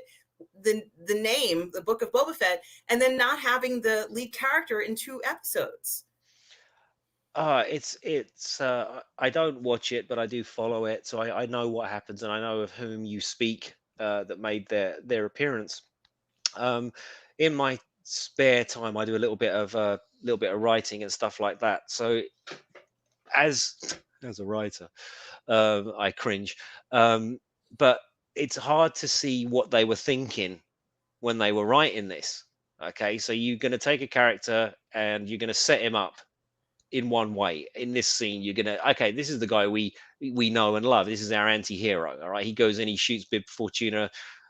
the name, the Book of Boba Fett, and then not having the lead character in 2 episodes? It's I don't watch it, but I do follow it, so I know what happens, and I know of whom you speak that made their appearance. In my spare time, I do a little bit of writing and stuff like that. So as a writer, I cringe, but it's hard to see what they were thinking when they were writing this. Okay, so you're going to take a character and you're going to set him up in one way. In this scene, you're gonna, okay, this is the guy we know and love. This is our anti-hero. All right, he goes in, he shoots Bib Fortuna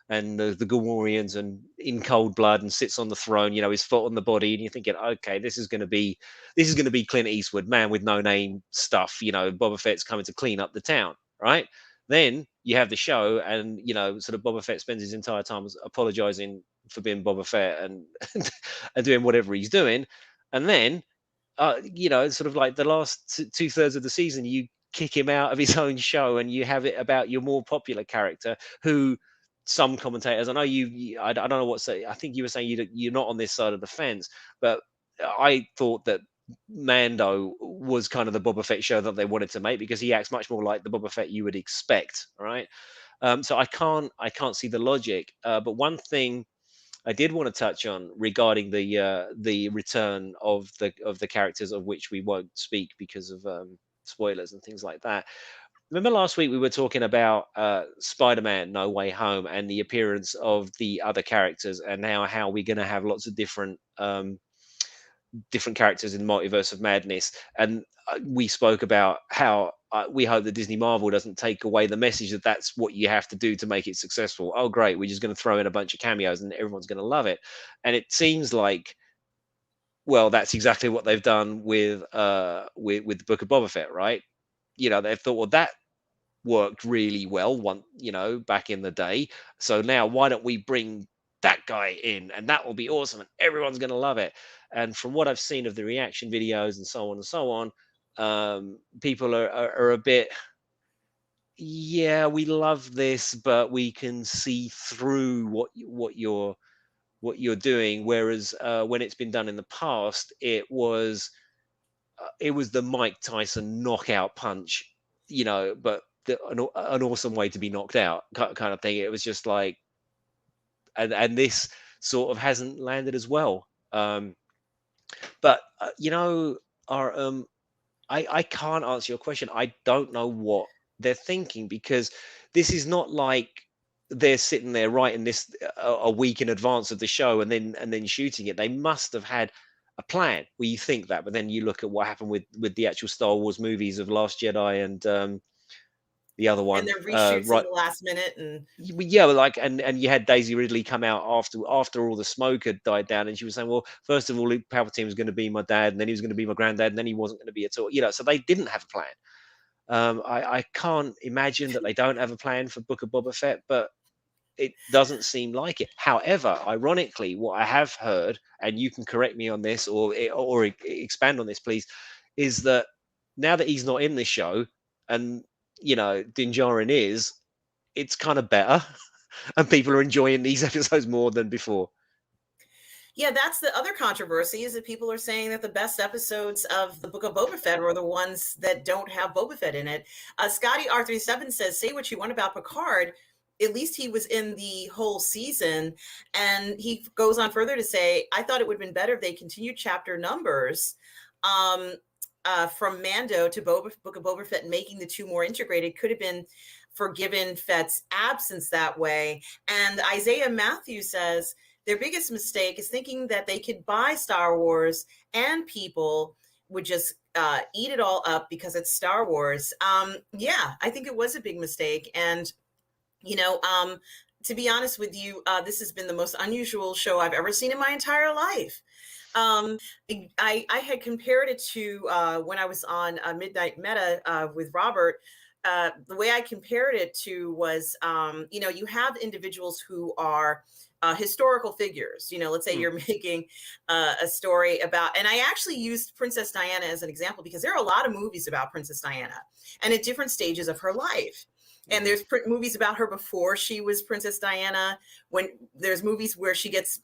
and the Gamorreans, and in cold blood, and sits on the throne, his foot on the body, and you're thinking, okay, this is going to be Clint Eastwood, Man with No Name stuff. Boba Fett's coming to clean up the town, right? Then you have the show, and sort of Boba Fett spends his entire time apologizing for being Boba Fett and and doing whatever he's doing, and then sort of like the last 2/3 of the season, you kick him out of his own show, and you have it about your more popular character, who some commentators, I know I don't know what say. I think you were saying you're not on this side of the fence, but I thought that Mando was kind of the Boba Fett show that they wanted to make, because he acts much more like the Boba Fett you would expect, right? So I can't see the logic. But one thing I did want to touch on regarding the return of the characters, of which we won't speak because of spoilers and things like that. Remember last week we were talking about Spider-Man No Way Home and the appearance of the other characters, and now how we're going to have lots of different characters in the Multiverse of Madness. And we spoke about how we hope that Disney Marvel doesn't take away the message that that's what you have to do to make it successful. Oh, great, we're just going to throw in a bunch of cameos and everyone's going to love it. And it seems like, well, that's exactly what they've done with the Book of Boba Fett, right? They've thought, well, that worked really well back in the day. So now why don't we bring that guy in, and that will be awesome, and everyone's going to love it. And from what I've seen of the reaction videos and so on and so on, people are a bit, yeah, we love this, but we can see through what you're doing. Whereas when it's been done in the past, it was the Mike Tyson knockout punch, but an awesome way to be knocked out kind of thing. It was just like, and this sort of hasn't landed as well. But our I can't answer your question. I don't know what they're thinking, because this is not like they're sitting there writing this a week in advance of the show and then shooting it. They must have had a plan. Well, you think that, but then you look at what happened with the actual Star Wars movies of Last Jedi and the other one, and their reshoots right? in the last minute, and Yeah, like, and you had Daisy Ridley come out after all the smoke had died down, and she was saying, well, first of all, Luke Palpatine was going to be my dad, and then he was going to be my granddad, and then he wasn't going to be at all. So they didn't have a plan. I can't imagine that they don't have a plan for Book of Boba Fett, but it doesn't seem like it. However, ironically, what I have heard, and you can correct me on this or expand on this, please, is that now that he's not in this show, and Din Djarin is, it's kind of better, and people are enjoying these episodes more than before. Yeah, that's the other controversy, is that people are saying that the best episodes of the Book of Boba Fett are the ones that don't have Boba Fett in it. Scotty R37 says, say what you want about Picard, at least he was in the whole season. And he goes on further to say, I thought it would have been better if they continued chapter numbers from Mando to Book of Boba Fett, and making the two more integrated could have been forgiven Fett's absence that way. And Isaiah Matthews says, their biggest mistake is thinking that they could buy Star Wars and people would just eat it all up because it's Star Wars. Yeah, I think it was a big mistake. And, to be honest with you, this has been the most unusual show I've ever seen in my entire life. I had compared it to when I was on Midnight Meta with Robert. The way I compared it to was, you have individuals who are historical figures. Let's say you're making a story about, and I actually used Princess Diana as an example because there are a lot of movies about Princess Diana and at different stages of her life. And there's movies about her before she was Princess Diana, when there's movies where she gets,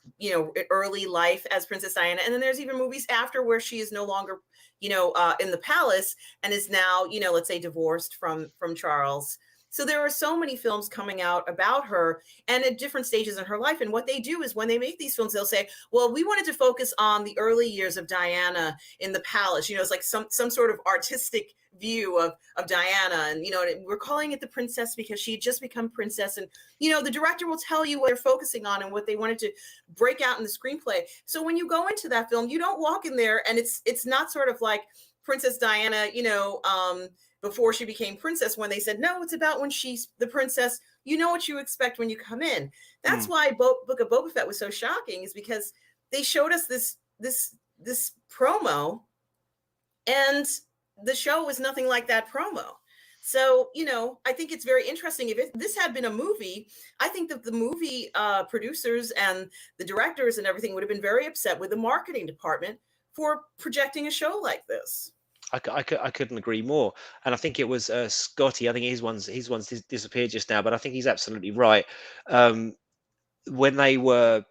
early life as Princess Diana. And then there's even movies after where she is no longer, in the palace and is now, let's say divorced from Charles. So there are so many films coming out about her and at different stages in her life. And what they do is when they make these films, they'll say, well, we wanted to focus on the early years of Diana in the palace. It's like some sort of artistic view of Diana. And, we're calling it the princess because she had just become princess. And, the director will tell you what they're focusing on and what they wanted to break out in the screenplay. So when you go into that film, you don't walk in there and it's not sort of like Princess Diana, before she became princess, when they said, no, it's about when she's the princess. You know what you expect when you come in. That's why Book of Boba Fett was so shocking, is because they showed us this promo and the show was nothing like that promo. So, I think it's very interesting. If this had been a movie, I think that the movie producers and the directors and everything would have been very upset with the marketing department for projecting a show like this. I couldn't agree more. And I think it was Scotty. I think his one's disappeared just now, but I think he's absolutely right. When they were,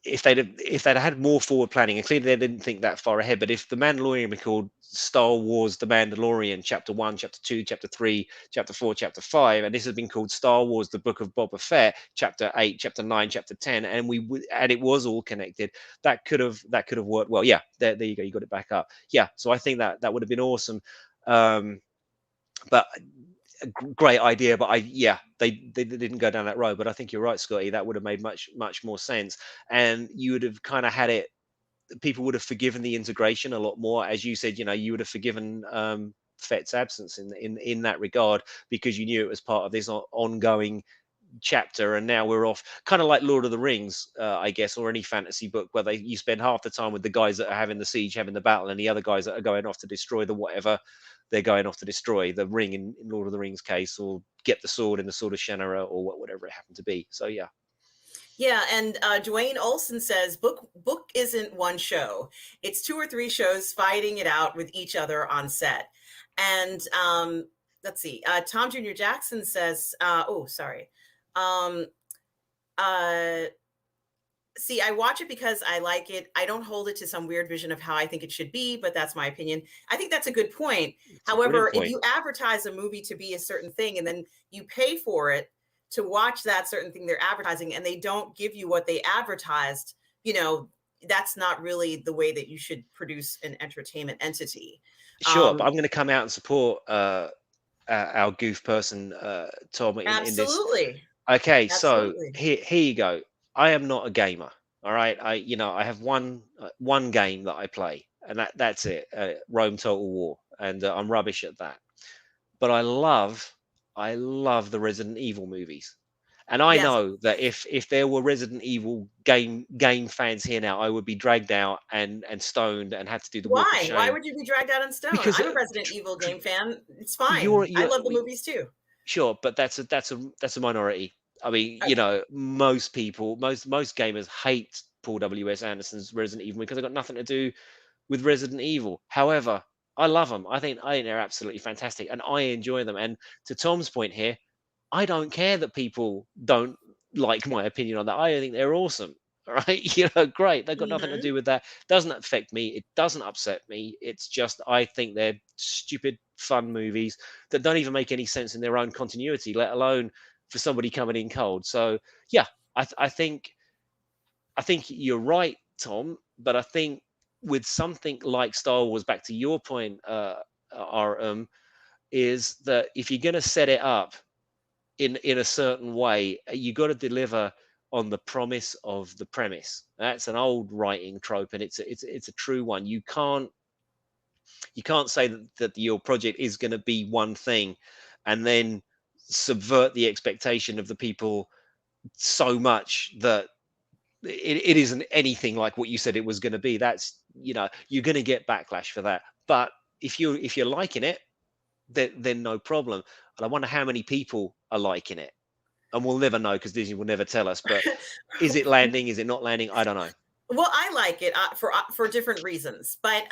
if they'd had more forward planning, and clearly they didn't think that far ahead. But if the Mandalorian were called Star Wars: The Mandalorian, Chapter 1, Chapter 2, Chapter 3, Chapter 4, Chapter 5, and this has been called Star Wars: The Book of Boba Fett, Chapter 8, Chapter 9, Chapter 10, and it was all connected, that could have worked well. Yeah, there you go, you got it back up. Yeah, so I think that would have been awesome. But a great idea, but they didn't go down that road. But I think you're right, Scotty. That would have made much more sense, and you would have kind of had it. People would have forgiven the integration a lot more, as you said. You would have forgiven Fett's absence in that regard, because you knew it was part of this ongoing chapter. And now we're off, kind of like Lord of the Rings, I guess, or any fantasy book, where you spend half the time with the guys that are having the siege, having the battle, and the other guys that are going off to destroy the whatever they're going off to destroy, the ring in Lord of the Rings case, or get the sword in the Sword of Shannara, or whatever it happened to be. So yeah. Yeah, and Dwayne Olson says book isn't one show. It's 2 or 3 shows fighting it out with each other on set. And let's see. Tom Jr. Jackson says, see, I watch it because I like it. I don't hold it to some weird vision of how I think it should be, but that's my opinion. I think that's a good point. However, if you advertise a movie to be a certain thing and then you pay for it to watch that certain thing they're advertising, and they don't give you what they advertised, that's not really the way that you should produce an entertainment entity. Sure, but I'm going to come out and support our goof person, Tom. Absolutely. Okay, absolutely. So here you go. I am not a gamer. All right, I have one game that I play, and that's it. Rome Total War, and I'm rubbish at that. But I love the Resident Evil movies, and I know that if there were Resident Evil game fans here now, I would be dragged out and stoned and had to do the walk of shame. Why would you be dragged out and stoned? Because I'm a Resident Evil game fan. It's fine. I love the movies too. Sure, but that's a minority. I mean, I, most people, most gamers hate Paul W.S. Anderson's Resident Evil because they got nothing to do with Resident Evil. However, I love them. I think they're absolutely fantastic, and I enjoy them. And to Tom's point here, I don't care that people don't like my opinion on that. I think they're awesome. All right, great. They've got nothing to mhm. do with that. Doesn't affect me. It doesn't upset me. It's just I think they're stupid, fun movies that don't even make any sense in their own continuity, let alone for somebody coming in cold. So yeah, I think you're right, Tom. But I think with something like Star Wars, back to your point, RM, is that if you're going to set it up in a certain way, you got to deliver on the promise of the premise. That's an old writing trope, and it's a true one. You can't say that your project is going to be one thing, and then subvert the expectation of the people so much that it isn't anything like what you said it was going to be. That's you're going to get backlash for that. But if you're liking it, then no problem. And I wonder how many people are liking it, and we'll never know because Disney will never tell us. But is it landing? Is it not landing? I don't know. Well, I like it for different reasons. But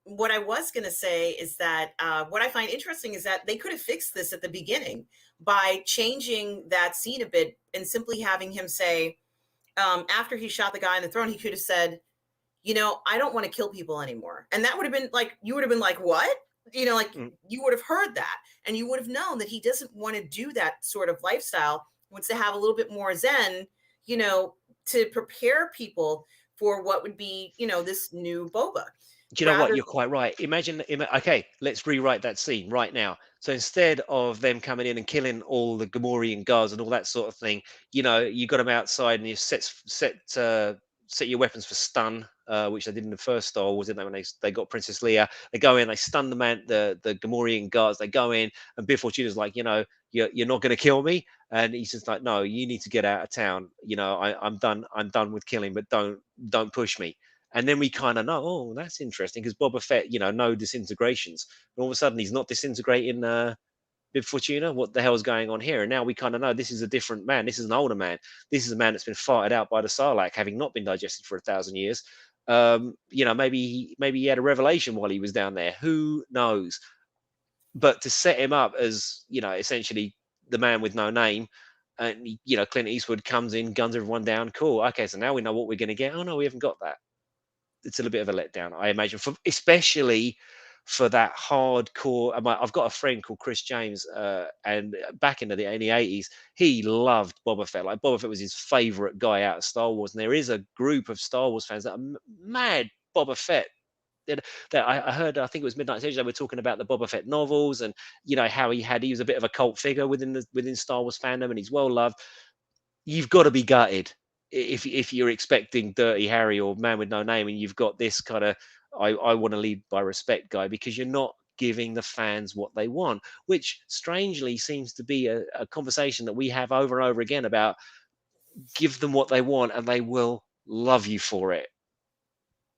what I was going to say is that what I find interesting is that they could have fixed this at the beginning by changing that scene a bit and simply having him say, after he shot the guy in the throne, he could have said, I don't want to kill people anymore. And that would have been like, you would have been like, what? Like Mm. you would have heard that and you would have known that he doesn't want to do that sort of lifestyle. He wants to have a little bit more Zen, to prepare people for what would be, this new boba. Do you know what? Rather, You're quite right. Okay, let's rewrite that scene right now. So instead of them coming in and killing all the Gamorrean guards and all that sort of thing, you got them outside and you set your weapons for stun, which they did in the first Star Wars, didn't they? When they got Princess Leia, they go in, they stun the Gamorrean guards. They go in, and Biff Fortuna's like, you're not going to kill me, and he's just like, no, you need to get out of town. I'm done. I'm done with killing, but don't push me. And then we kind of know, oh, that's interesting because Boba Fett, no disintegrations. And all of a sudden, he's not disintegrating Bib Fortuna. What the hell's going on here? And now we kind of know this is a different man. This is an older man. This is a man that's been farted out by the Sarlacc, having not been digested for 1,000 years. Maybe he had a revelation while he was down there. Who knows? But to set him up as, essentially the man with no name, and Clint Eastwood comes in, guns everyone down. Cool. Okay, so now we know what we're going to get. Oh no, we haven't got that. It's a little bit of a letdown, I imagine, especially for that hardcore. I've got a friend called Chris James, and back in the 80s, he loved Boba Fett. Like Boba Fett was his favorite guy out of Star Wars, and there is a group of Star Wars fans that are mad Boba Fett. That I heard, I think it was Midnight Stage, they were talking about the Boba Fett novels and how he was a bit of a cult figure within Star Wars fandom, and he's well loved. You've got to be gutted if you're expecting Dirty Harry or Man with No Name, and you've got this kind of I want to lead by respect guy, because you're not giving the fans what they want, which strangely seems to be a conversation that we have over and over again about give them what they want and they will love you for it.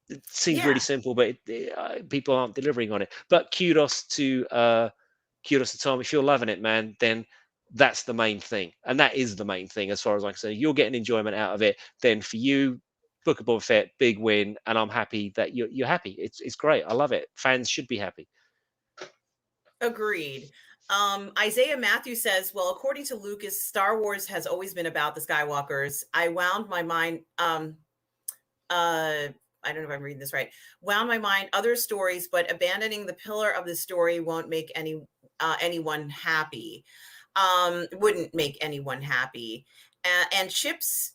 It seems really yeah. simple, but people aren't delivering on it. But kudos to Tom. If you're loving it, man, then that's the main thing, and that is the main thing as far as I can say. You're getting enjoyment out of it. Then for you, Book of Boba Fett, big win, and I'm happy that you're happy. It's great. I love it. Fans should be happy. Agreed. Isaiah Matthews says, well, according to Lucas, Star Wars has always been about the Skywalkers. I wound my mind, I don't know if I'm reading this right. Wound my mind other stories, but abandoning the pillar of the story won't make anyone happy. Wouldn't make anyone happy. And Chips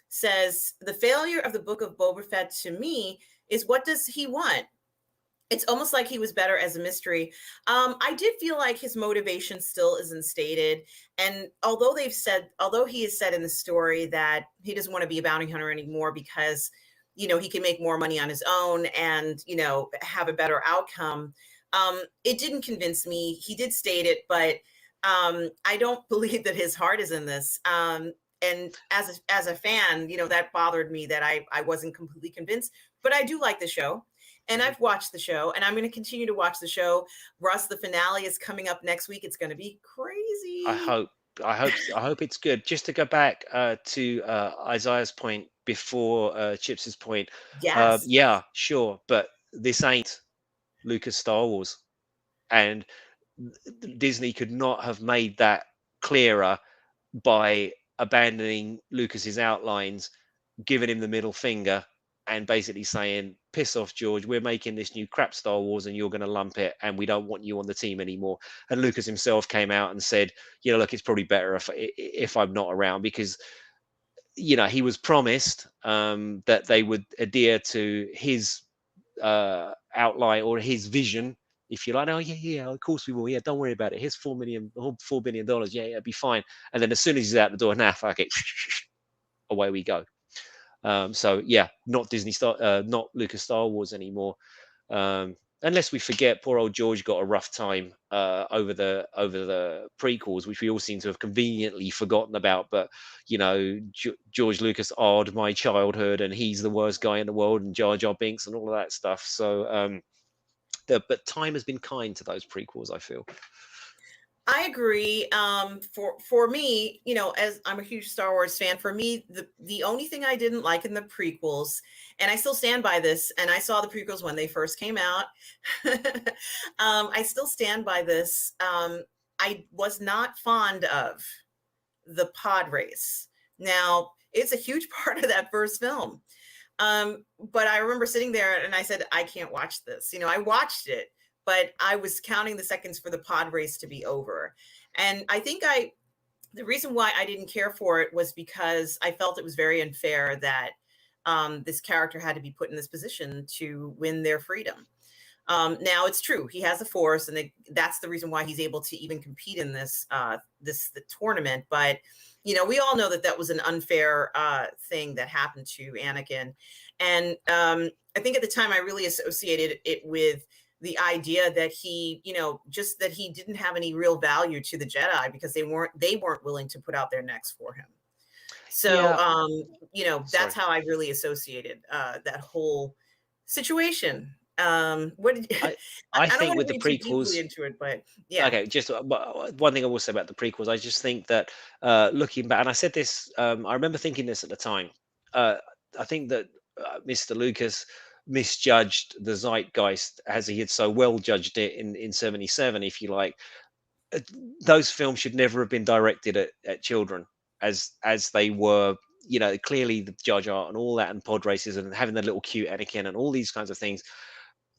says the failure of the Book of Boba Fett to me is, what does he want? It's almost like he was better as a mystery. I did feel like his motivation still isn't stated. And although he has said in the story that he doesn't want to be a bounty hunter anymore because, he can make more money on his own and, have a better outcome. It didn't convince me. He did state it, but I don't believe that his heart is in this. And as a fan, that bothered me that I wasn't completely convinced, but I do like the show. And I've watched the show, and I'm going to continue to watch the show. Russ, the finale is coming up next week. It's going to be crazy. I hope I hope it's good. Just to go back to Isaiah's point before Chips's point. Yes. Yeah, sure, but this ain't Lucas Star Wars, and Disney could not have made that clearer by abandoning Lucas's outlines, giving him the middle finger, and basically saying, "Piss off, George. We're making this new crap Star Wars, and you're going to lump it, and we don't want you on the team anymore." And Lucas himself came out and said, "You know, look, it's probably better if I'm not around," because he was promised that they would adhere to his outline or his vision, if you like. Oh yeah, yeah, of course we will. Yeah, don't worry about it. Here's $4 billion. Yeah, it'll be fine. And then as soon as he's out the door, nah, fuck it, away we go. So yeah, not Lucas Star Wars anymore. Unless we forget, poor old George got a rough time over the prequels, which we all seem to have conveniently forgotten about. But George Lucas arred my childhood, and he's the worst guy in the world, and Jar Jar Binks, and all of that stuff. So, but time has been kind to those prequels, I feel. I agree. For me, as I'm a huge Star Wars fan, for me, the only thing I didn't like in the prequels, and I still stand by this, and I saw the prequels when they first came out. I still stand by this. I was not fond of the pod race. Now, it's a huge part of that first film. But I remember sitting there and I said, I can't watch this. I watched it, but I was counting the seconds for the pod race to be over. And I think the reason why I didn't care for it was because I felt it was very unfair that this character had to be put in this position to win their freedom. Now it's true, he has a force, and that's the reason why he's able to even compete in the tournament. But we all know that was an unfair thing that happened to Anakin, and I think at the time I really associated it with the idea that he, just that he didn't have any real value to the Jedi because they weren't willing to put out their necks for him. So, that's how I really associated that whole situation. What did you, I don't think want with to the get too prequels, deeply into it, but yeah. okay, just one thing I will say about the prequels. I just think that looking back, and I said this, I remember thinking this at the time. I think that Mr. Lucas misjudged the zeitgeist as he had so well judged it in '77, if you like. Those films should never have been directed at children as they were. Clearly the Jar Jar and all that, and pod races, and having the little cute Anakin, and all these kinds of things.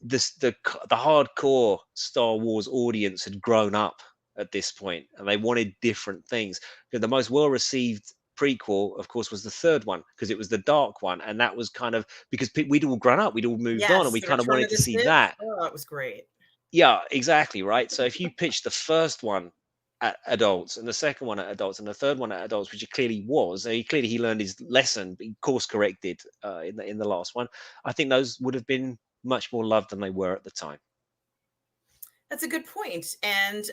The hardcore Star Wars audience had grown up at this point, and they wanted different things. The most well received prequel, of course, was the third one, because it was the dark one, and that was kind of because we'd all grown up, we'd all moved on, and Yes, we the kind of Return wanted of to the see Sith. that. Oh, it was great. Yeah, exactly, right. So if you pitch the first one at adults, and the second one at adults, and the third one at adults, which it clearly was, he learned his lesson, he course corrected in the last one. I think those would have been much more loved than they were at the time. That's a good point. And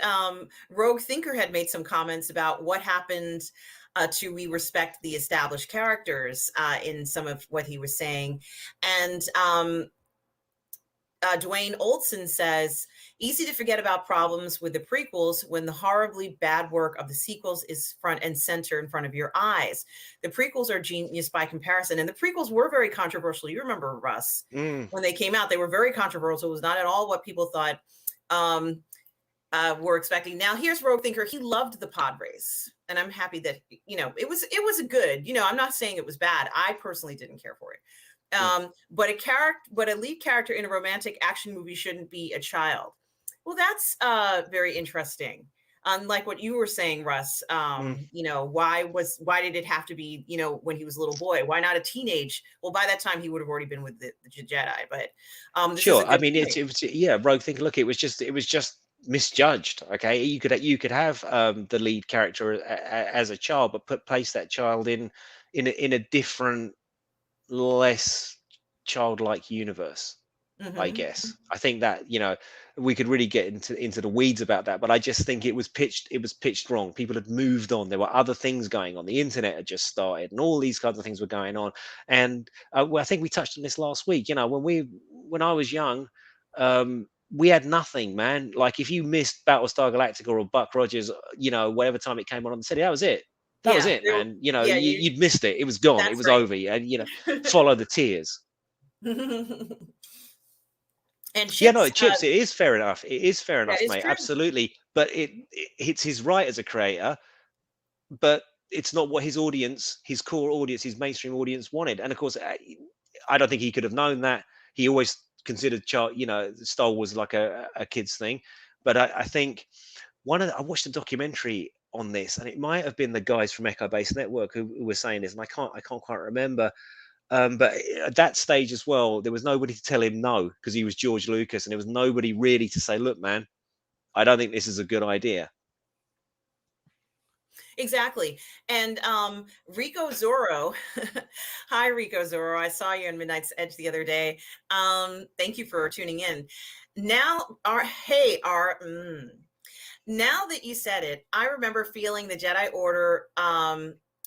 Rogue Thinker had made some comments about what happened to we respect the established characters in some of what he was saying. And Dwayne Olson says, easy to forget about problems with the prequels when the horribly bad work of the sequels is front and center in front of your eyes. The prequels are genius by comparison. And the prequels were very controversial. You remember, Russ, when they came out, they were very controversial. It was not at all what people thought were expecting. Now here's Rogue Thinker. He loved the pod race, and I'm happy that it was a good. I'm not saying it was bad. I personally didn't care for it. But a lead character in a romantic action movie shouldn't be a child. Well, that's very interesting. Unlike what you were saying, Russ, why did it have to be, when he was a little boy? Why not a teenage? Well, by that time he would have already been with the Jedi. But Sure, I mean it was Rogue Thinker. Look, it was just misjudged. Okay, you could have the lead character as a child, but place that child in a different, less childlike universe. I guess I think that we could really get into the weeds about that, but I just think it was pitched wrong. People had moved on. There were other things going on. The internet had just started, and all these kinds of things were going on. And I think we touched on this last week. When I was young, we had nothing, man. Like if you missed Battlestar Galactica or Buck Rogers, whatever time it came on the city, that was it. That was Yeah, it, man. yeah, You'd missed it. It was gone. It that's was over. And follow the tears. right. And Yeah, no, Chips, Chips. It is fair enough. It is fair that enough, is mate. true. Absolutely. But it's his right as a creator, but it's not what his core audience, his mainstream audience wanted. And of course, I don't think he could have known that. He always considered Star Wars like a kid's thing. But I think I watched a documentary on this, and it might have been the guys from Echo Base Network who were saying this, and I can't quite remember. But at that stage as well, there was nobody to tell him no, because he was George Lucas, and there was nobody really to say, look, man, I don't think this is a good idea. Exactly. And Rico Zorro, hi Rico Zorro. I saw you in Midnight's Edge the other day. Thank you for tuning in. Now, now that you said it, I remember feeling the Jedi Order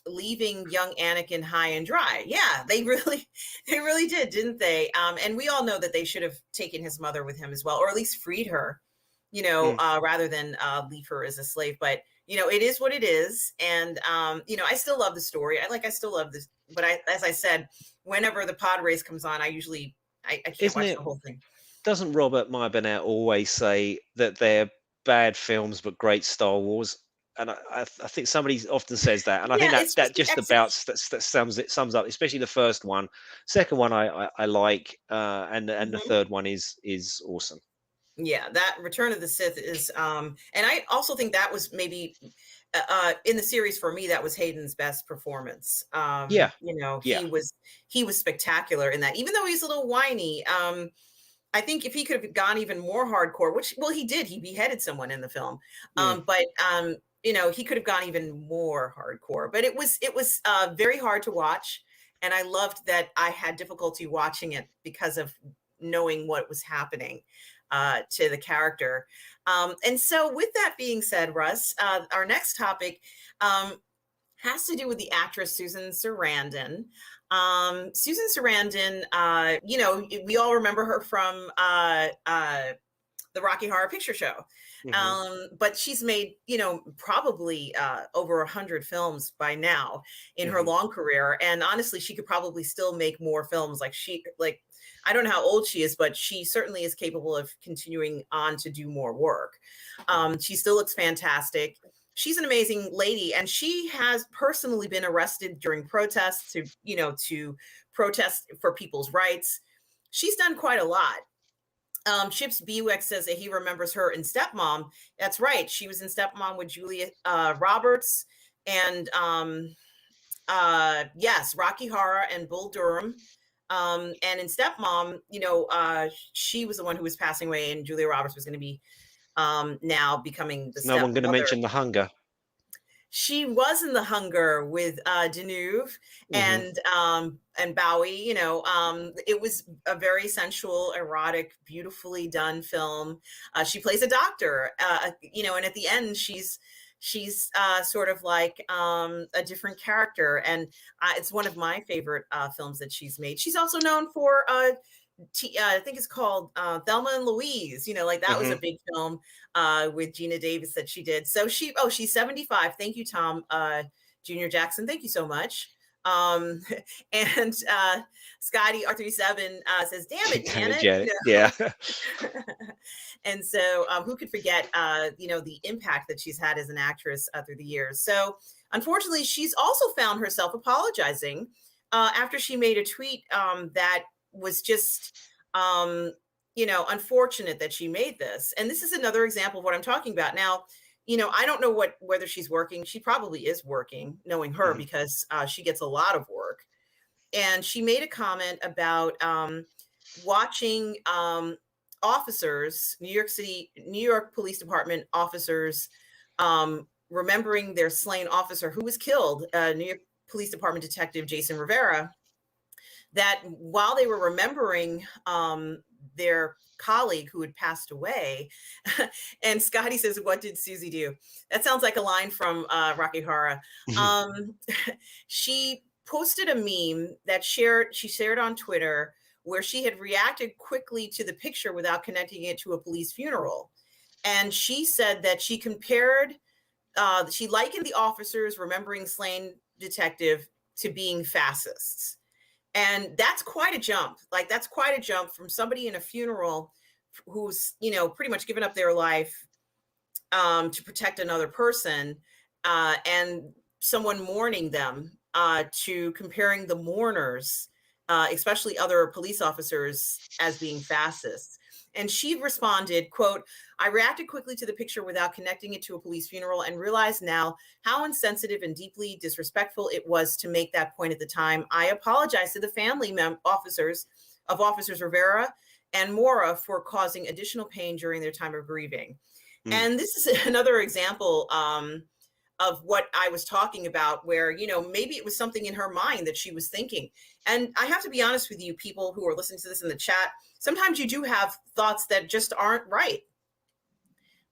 leaving young Anakin high and dry. Yeah, they really did, didn't they? And we all know that they should have taken his mother with him as well, or at least freed her, rather than leave her as a slave. But it is what it is. And I still love the story. I still love this. But as I said, whenever the pod race comes on, I can't Isn't watch it? the whole thing. Doesn't Robert Meyer Burnett always say that they're bad films but great Star Wars? And I think somebody often says that, and I think Yeah, it's just that the just about that sums up, especially the first one. Second one I like, and the Mhm. third one is awesome. Yeah, that Return of the Sith is and I also think that was maybe in the series for me, that was Hayden's best performance. Yeah, yeah. He was spectacular in that, even though he's a little whiny. I think if he could have gone even more hardcore, which he did, he beheaded someone in the film. Mm. But he could have gone even more hardcore. But it was very hard to watch, and I loved that I had difficulty watching it because of knowing what was happening to the character. And so, with that being said, Russ, our next topic has to do with the actress Susan Sarandon. Susan Sarandon, we all remember her from the Rocky Horror Picture Show. But she's made, probably over 100 films by now in her long career. And honestly, she could probably still make more films. I don't know how old she is, but she certainly is capable of continuing on to do more work. She still looks fantastic. She's an amazing lady, and she has personally been arrested during protests to protest for people's rights. She's done quite a lot. Chips Bewick says that he remembers her in Stepmom. That's right. She was in Stepmom with Julia Roberts, and yes, Rocky Horror and Bull Durham. And in Stepmom, she was the one who was passing away, and Julia Roberts was going to be now becoming the No one going to stepmother. mention The Hunger. She was in The Hunger with Deneuve and Bowie. It was a very sensual, erotic, beautifully done film. She plays a doctor, and at the end, she's sort of like a different character, and it's one of my favorite films that she's made. She's also known for I think it's called Thelma and Louise. That was a big film with Gina Davis that she did. So she's 75. Thank you, Tom Junior Jackson. Thank you so much. And Scotty R37 says, "Damn it, Janet." Yeah. And so who could forget the impact that she's had as an actress through the years. So unfortunately, she's also found herself apologizing after she made a tweet that was just unfortunate that she made this. And this is another example of what I'm talking about. Now, I don't know whether she's working. She probably is working, knowing her, because she gets a lot of work. And she made a comment about watching officers, New York Police Department officers, remembering their slain officer who was killed, New York Police Department Detective Jason Rivera, that while they were remembering their colleague who had passed away, and Scotty says, "What did Susie do?" That sounds like a line from Rocky Horror. She posted a meme that she shared on Twitter where she had reacted quickly to the picture without connecting it to a police funeral. And she said that she compared, she likened the officers remembering slain detective to being fascists. And that's quite a jump. Like, that's quite a jump from somebody in a funeral who's, pretty much given up their life to protect another person, and someone mourning them, to comparing the mourners, especially other police officers, as being fascists. And she responded, quote, "I reacted quickly to the picture without connecting it to a police funeral and realize now how insensitive and deeply disrespectful it was to make that point at the time. I apologize to the family officers of Officers Rivera and Mora for causing additional pain during their time of grieving." And this is another example of what I was talking about, where, maybe it was something in her mind that she was thinking. And I have to be honest with you, people who are listening to this in the chat, sometimes you do have thoughts that just aren't right,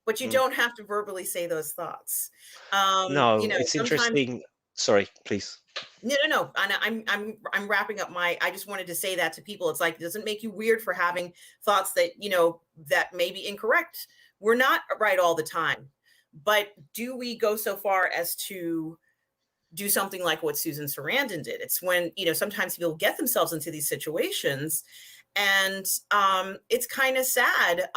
but you don't have to verbally say those thoughts. No, it's Sometimes. interesting. Sorry, please. No. And I'm wrapping up I just wanted to say that to people. It's like, it doesn't make you weird for having thoughts that, that may be incorrect. We're not right all the time, but do we go so far as to do something like what Susan Sarandon did? It's when, sometimes people get themselves into these situations, and it's kind of sad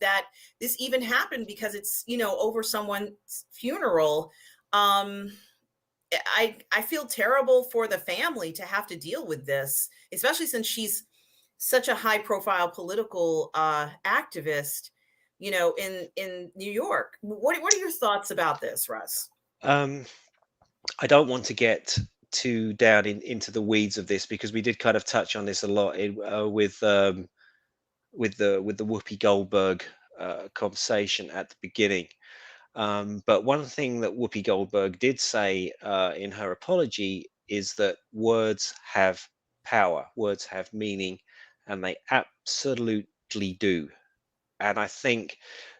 that this even happened, because it's, over someone's funeral. I feel terrible for the family to have to deal with this, especially since she's such a high profile political activist, in New York. What are your thoughts about this, Russ? Um, I don't want to get too down into the weeds of this, because we did kind of touch on this a lot with the Whoopi Goldberg conversation at the beginning. But one thing that Whoopi Goldberg did say in her apology is that words have power, words have meaning, and they absolutely do. And I think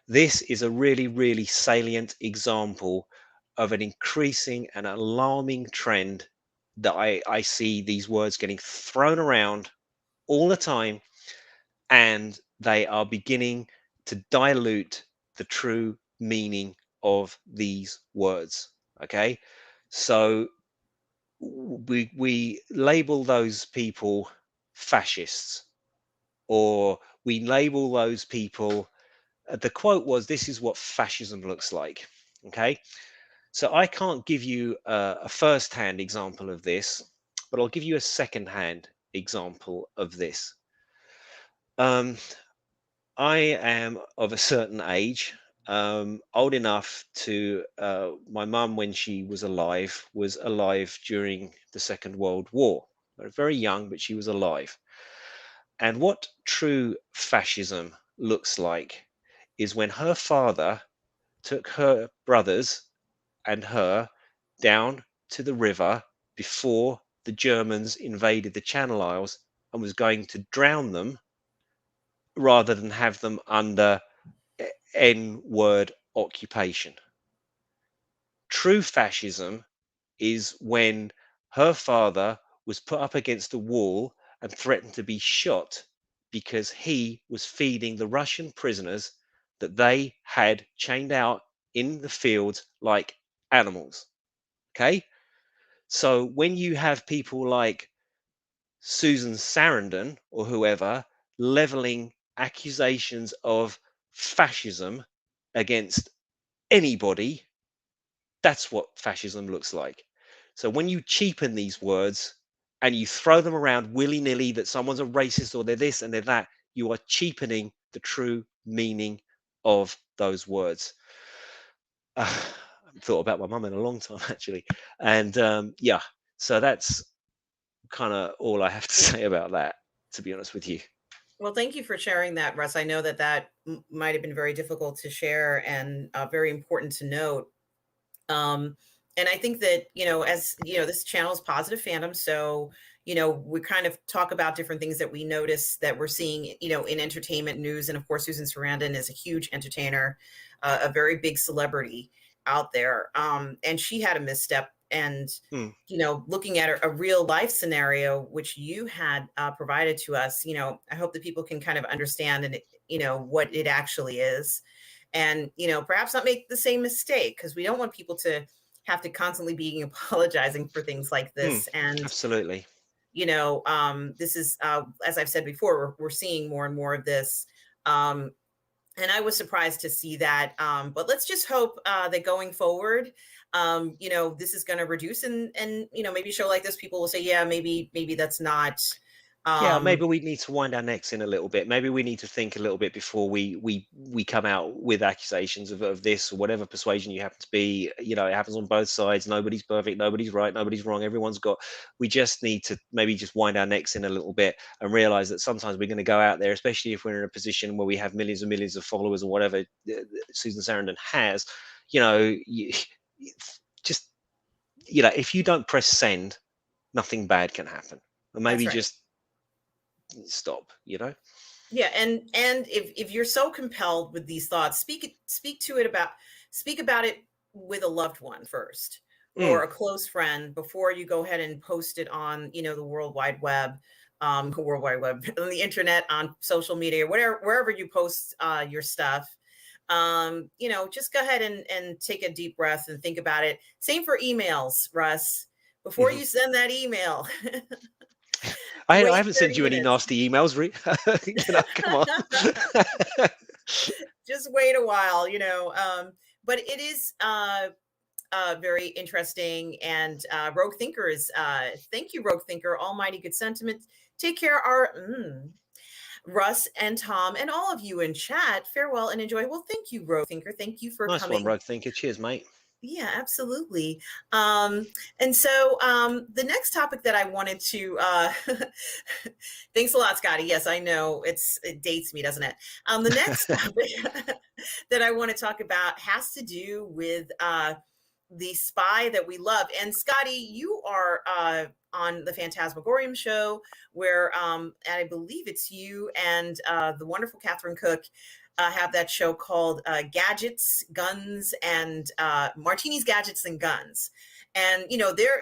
this is a really, really salient example of an increasing and alarming trend that I see these words getting thrown around all the time, and they are beginning to dilute the true meaning of these words. Okay. So we label those people fascists, or we label those people, the quote was, "This is what fascism looks like." Okay. So I can't give you a first-hand example of this, but I'll give you a second-hand example of this. um, I am of a certain age, old enough to, my mum, when she was alive during the Second World War. Very young, but she was alive. And what true fascism looks like is when her father took her brothers and her down to the river before the Germans invaded the Channel Isles, and was going to drown them rather than have them under N-word occupation. True fascism is when her father was put up against a wall and threatened to be shot because he was feeding the Russian prisoners that they had chained out in the fields like animals. Okay? So when you have people like Susan Sarandon or whoever leveling accusations of fascism against anybody, that's what fascism looks like. So when you cheapen these words and you throw them around willy-nilly, that someone's a racist or they're this and they're that, you are cheapening the true meaning of those words. I haven't thought about my mum in a long time, actually. And yeah, so that's kind of all I have to say about that, to be honest with you. Well, thank you for sharing that, Russ. I know that might have been very difficult to share, and very important to note. And I think that, as this channel is Positive Fandom. So, we kind of talk about different things that we notice that we're seeing, in entertainment news. And of course, Susan Sarandon is a huge entertainer, a very big celebrity out there. And she had a misstep and Mm. looking at a real life scenario which you had provided to us. I hope that people can kind of understand and what it actually is, and perhaps not make the same mistake, because we don't want people to have to constantly be apologizing for things like Mm. this. And Absolutely. this is, as I've said before, we're seeing more and more of this. Um, and I was surprised to see that. But let's just hope that going forward, this is going to reduce, and maybe a show like this, people will say, yeah, maybe that's not. Yeah, Um, maybe we need to wind our necks in a little bit. Maybe we need to think a little bit before we come out with accusations of this, or whatever persuasion you happen to be. It happens on both sides. Nobody's perfect. Nobody's right. Nobody's wrong. Everyone's got. We just need to maybe just wind our necks in a little bit and realize that sometimes we're going to go out there, especially if we're in a position where we have millions and millions of followers or whatever Susan Sarandon has. You, just if you don't press send, nothing bad can happen. Or that's maybe right. just stop. Yeah, and if you're so compelled with these thoughts, speak about it with a loved one first, Mm. or a close friend, before you go ahead and post it on the World Wide Web, World Wide Web, on the internet, on social media, wherever you post your stuff. Just go ahead and take a deep breath and think about it. Same for emails, Russ. Before Mhm. you send that email, I wait haven't sent 30 you any minutes. nasty emails, come on. Just wait a while, but it is very interesting. And Rogue Thinker is, thank you, Rogue Thinker. Almighty good sentiment. Take care, Russ and Tom, and all of you in chat. Farewell and enjoy. Well, thank you, Rogue Thinker. Thank you for Nice one, coming. Rogue Thinker. Cheers, mate. Yeah, absolutely. And so the next topic that I wanted to thanks a lot, Scotty. Yes, I know it dates me, doesn't it? The next topic that I want to talk about has to do with the spy that we love. And Scotty, you are on the Phantasmagorium show, where and I believe it's you and the wonderful Catherine Cook have that show called Gadgets, Guns, and Martinis, Gadgets, and Guns. And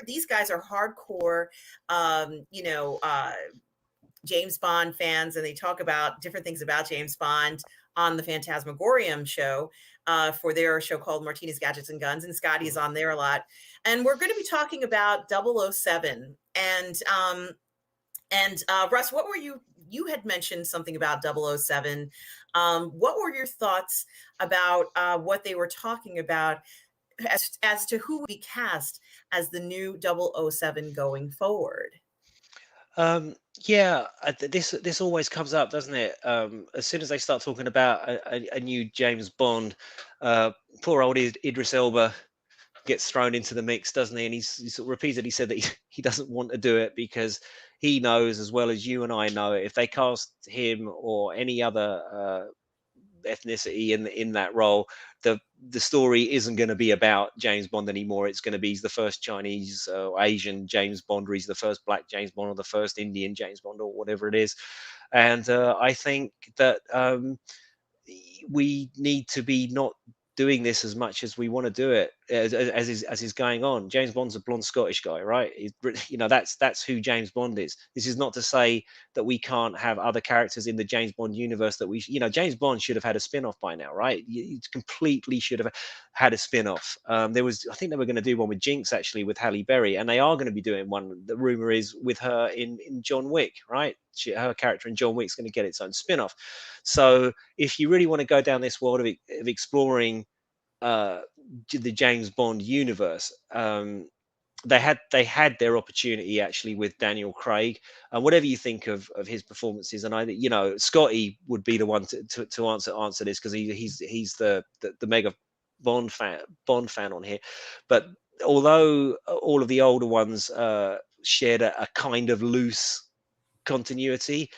these guys are hardcore, James Bond fans, and they talk about different things about James Bond on the Phantasmagorium show, for their show called Martinez, Gadgets, and Guns. And Scotty's on there a lot. And we're going to be talking about 007. And Russ, what were you had mentioned something about 007. What were your thoughts about what they were talking about as to who would be cast as the new 007 going forward? Um, yeah, this always comes up, doesn't it? As soon as they start talking about a new James Bond, uh, poor old Idris Elba gets thrown into the mix, doesn't he? And he sort of repeatedly said that he doesn't want to do it because he knows, as well as you and I know, if they cast him or any other ethnicity in that role, the story isn't going to be about James Bond anymore. It's going to be he's the first Chinese or Asian James Bond, or he's the first black James Bond, or the first Indian James Bond, or whatever it is. And I think that we need to be not doing this as much as we want to do it, as is going on. James Bond's a blonde Scottish guy, right? That's who James Bond is. This is not to say that we can't have other characters in the James Bond universe that James Bond should have had a spin-off by now, right? You completely should have had a spin-off. I think they were going to do one with Jinx, actually, with Halle Berry, and they are going to be doing one. The rumor is with her in John Wick, right? Her character in John Wick's going to get its own spin-off. So if you really want to go down this world of exploring uh, the James Bond universe, they had their opportunity, actually, with Daniel Craig. And whatever you think of his performances, and Scotty would be the one to answer this, because he's the mega Bond fan on here. But although all of the older ones shared a kind of loose continuity,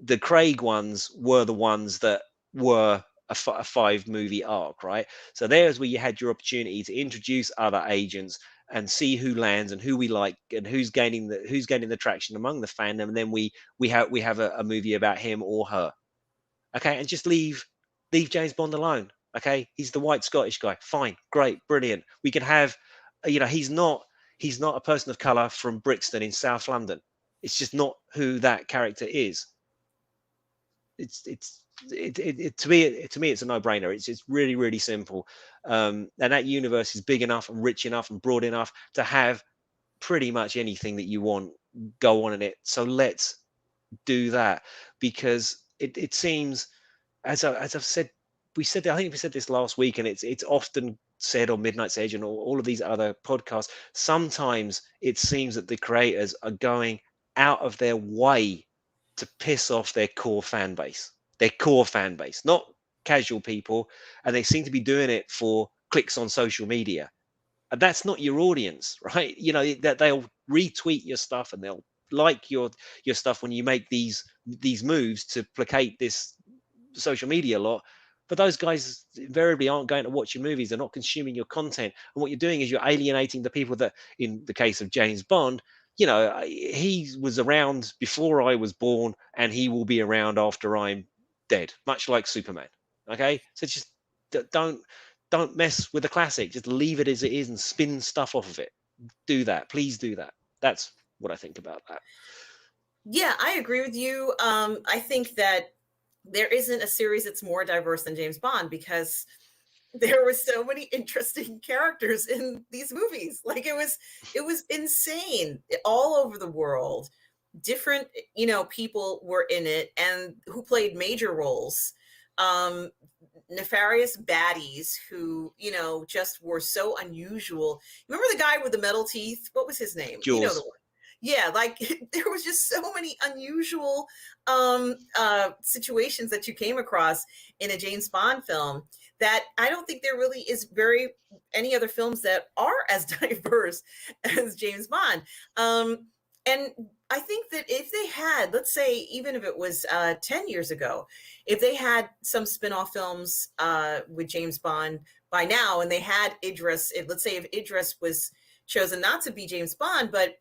the Craig ones were the ones that were a 5 movie arc, right? So there's where you had your opportunity to introduce other agents and see who lands and who we like and who's gaining the traction among the fandom, and then we have a movie about him or her. Okay, and just leave James Bond alone. Okay, he's the white Scottish guy. Fine, great, brilliant. We can have, he's not. He's not a person of color from Brixton in South London. It's just not who that character is. To me it's a no-brainer. It's really, really simple. And that universe is big enough and rich enough and broad enough to have pretty much anything that you want go on in it. So let's do that, because it seems, as I've said, I think we said this last week, and it's often said on Midnight's Edge and all of these other podcasts. Sometimes it seems that the creators are going out of their way to piss off their core fan base, not casual people, and they seem to be doing it for clicks on social media. And that's not your audience, right? You know, that they'll retweet your stuff and they'll like your stuff when you make these moves to placate this social media lot. But those guys invariably aren't going to watch your movies. They're not consuming your content. And what you're doing is you're alienating the people that, in the case of James Bond, you know, he was around before I was born, and he will be around after I'm dead, much like Superman. Okay, so just don't mess with the classic. Just leave it as it is and spin stuff off of it. Do that, please do that. That's what I think about that. Yeah, I agree with you. I think that there isn't a series that's more diverse than James Bond, because there were so many interesting characters in these movies. Like it was insane. All over the world, different, people were in it and who played major roles. Nefarious baddies who, just were so unusual. Remember the guy with the metal teeth? What was his name? Jaws. You know the one. Yeah, like there was just so many unusual situations that you came across in a James Bond film that I don't think there really is any other films that are as diverse as James Bond. And I think that if they had, let's say, even if it was 10 years ago, if they had some spin-off films with James Bond by now, and they had Idris, let's say if Idris was chosen not to be James Bond, but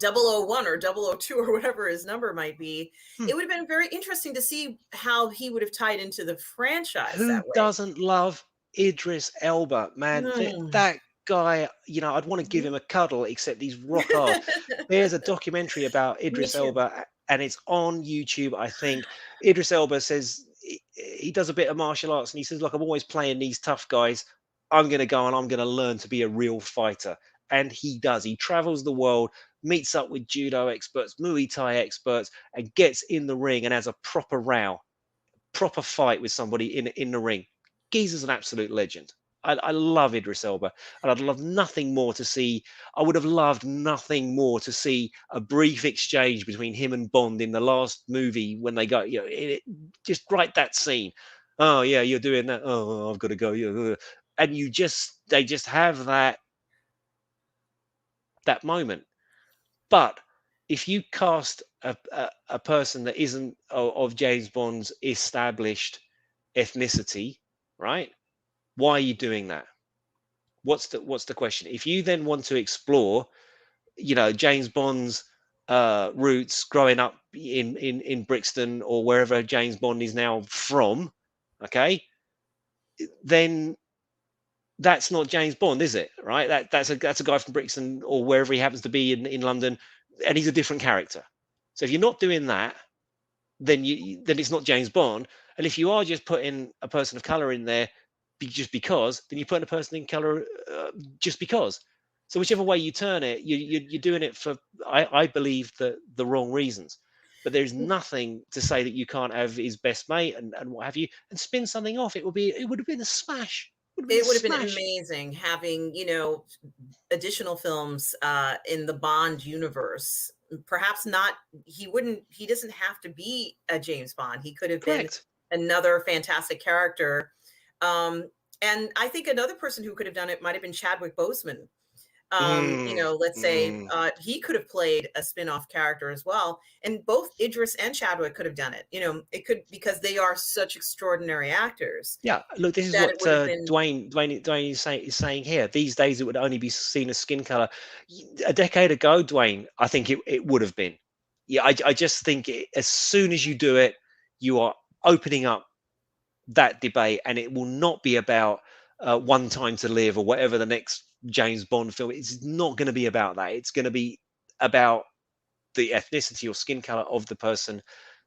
001 or 002 or whatever his number might be, it would have been very interesting to see how he would have tied into the franchise. Who doesn't love Idris Elba, man? That guy, I'd want to give him a cuddle, except he's rock hard. There's a documentary about Idris Elba, and it's on YouTube, I think. Idris Elba says he does a bit of martial arts, and he says, look, I'm always playing these tough guys. I'm going to go and I'm going to learn to be a real fighter. And he does. He travels the world, meets up with judo experts, Muay Thai experts, and gets in the ring and has a proper row, proper fight with somebody in the ring. Geezer's an absolute legend. I love Idris Elba, and I'd love nothing more to see. I would have loved nothing more to see a brief exchange between him and Bond in the last movie when they go, just write that scene. Oh yeah, you're doing that. Oh, I've got to go. And they just have that moment. But if you cast a person that isn't of James Bond's established ethnicity, right? Why are you doing that? What's the question? If you then want to explore, James Bond's roots growing up in Brixton or wherever James Bond is now from, okay, then that's not James Bond, is it? Right? That's a guy from Brixton or wherever he happens to be in London, and he's a different character. So if you're not doing that, then it's not James Bond. And if you are just putting a person of color in there just because, then you're putting a person in color just because. So whichever way you turn it, you're doing it for, I believe, the wrong reasons. But there's nothing to say that you can't have his best mate and what have you, and spin something off. It would have been a smash. It would have been amazing having, additional films in the Bond universe. Perhaps not, he doesn't have to be a James Bond. He could have been another fantastic character. And I think another person who could have done it might have been Chadwick Boseman. Let's say he could have played a spin-off character as well. And both Idris and Chadwick could have done it. It could, because they are such extraordinary actors. Yeah, look, this is what Dwayne is saying here. These days, it would only be seen as skin color. A decade ago, Dwayne, I think it would have been. Yeah, I just think as soon as you do it, you are opening up that debate, and it will not be about One Time to Live or whatever the next James Bond film. It's not going to be about that. It's going to be about the ethnicity or skin color of the person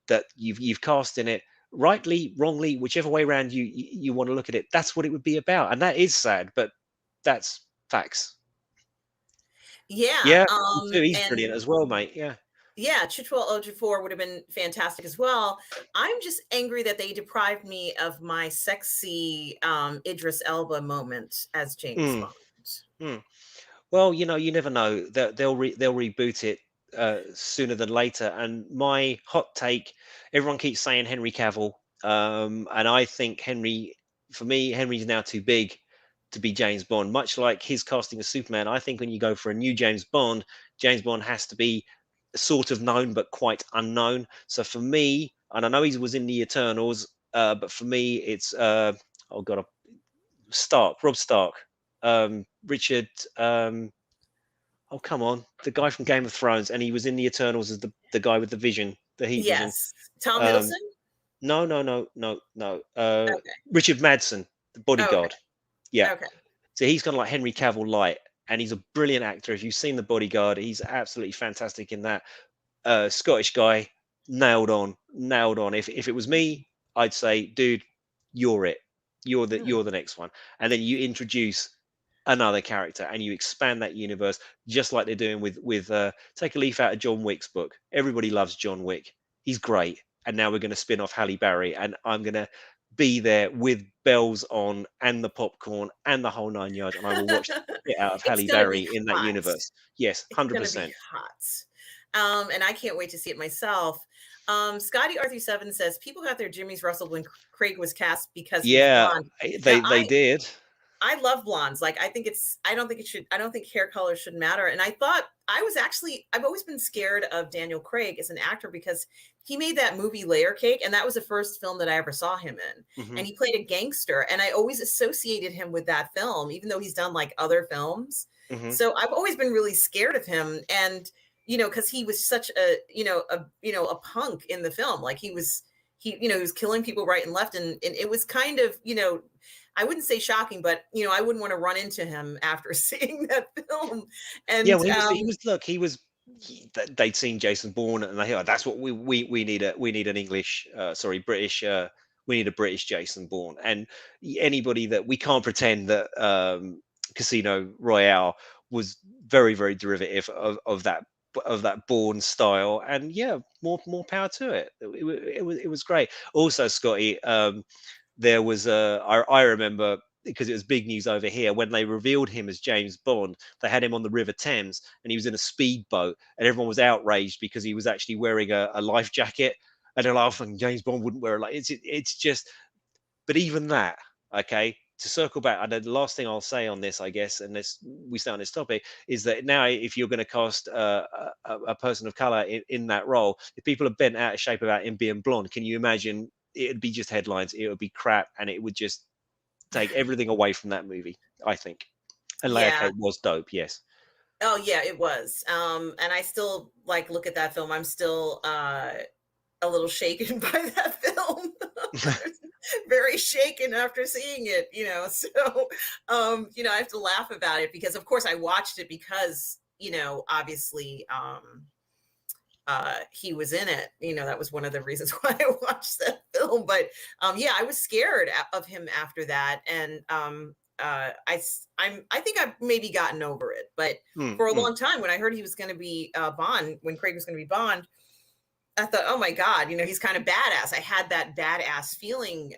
that you've cast in it, rightly, wrongly, whichever way around you want to look at it. That's what it would be about, and that is sad, but that's facts. Yeah. Yeah, me too. He's And brilliant as well, mate. Yeah. yeah, Chitrell Ejiofor would have been fantastic as well. I'm just angry that they deprived me of my sexy Idris Elba moment as James Mm, Bond. mm. Well, you never know. They'll reboot it sooner than later. And my hot take, everyone keeps saying Henry Cavill, and I think for me, Henry's now too big to be James Bond. Much like his casting of Superman, I think when you go for a new James Bond has to be sort of known but quite unknown. So for me, and I know he was in the Eternals, but for me, it's oh god, Rob Stark, Richard. Oh come on, the guy from Game of Thrones, and he was in the Eternals as the guy with the vision, the heat vision. Yes. Tom Um, Hiddleston? no, no, no, no, no. Okay. Richard Madsen, the Okay. bodyguard. Yeah. Okay. So he's kind of like Henry Cavill light, and he's a brilliant actor. If you've seen The Bodyguard, he's absolutely fantastic in that. Scottish guy, nailed on, nailed on. If it was me, I'd say, dude, you're it. Hmm. You're the next one. And then you introduce another character and you expand that universe, just like they're doing with take a leaf out of John Wick's book. Everybody loves John Wick. He's great. And now we're going to spin off Halle Berry, and I'm going to be there with bells on and the popcorn and the whole 9 yards, and I will watch the shit out of It's Halle gonna be Berry in that hot. universe. Yes, It's gonna be 100%. hot. And I can't wait to see it myself. Scotty Arthur7 says people got their jimmies rustled when Craig was cast because he was Yeah, blonde. Now they did. I love blondes. Like I don't think it should, I don't think hair color should matter. And I've always been scared of Daniel Craig as an actor because he made that movie Layer Cake. And that was the first film that I ever saw him in. Hmm. And he played a gangster. And I always associated him with that film, even though he's done like other films. Hmm. So I've always been really scared of him. And, cause he was such a punk in the film. Like he was killing people right and left. And it was kind of, I wouldn't say shocking, but I wouldn't want to run into him after seeing that film. Yeah, And well, they'd seen Jason Bourne, and they thought that's what we need we need an English, sorry, British, we need a British Jason Bourne. And anybody that we can't pretend that Casino Royale was very, very derivative of that Bourne style. And yeah, more power to it. It was great. Also, Scotty, there was I remember, because it was big news over here when they revealed him as James Bond. They had him on the River Thames and he was in a speedboat, and everyone was outraged because he was actually wearing a life jacket. And they're laughing, James Bond wouldn't wear a life. It's just, but even that, okay. To circle back, and the last thing I'll say on this, I guess, and we stay on this topic, is that now if you're going to cast a person of color in that role, if people are bent out of shape about him being blonde, can you imagine? It'd be just headlines. It would be crap, and it would just take everything away from that movie, I think. And Layer yeah. Cake was dope, yes. Oh yeah, it was. And I still like look at that film. I'm still a little shaken by that film. Very shaken after seeing it, so I have to laugh about it because of course I watched it because obviously he was in it. That was one of the reasons why I watched that film. But yeah, I was scared of him after that. And I think I've maybe gotten over it. But for a long time, when I heard he was going to be Bond, when Craig was going to be Bond, I thought, oh my God, he's kind of badass. I had that badass feeling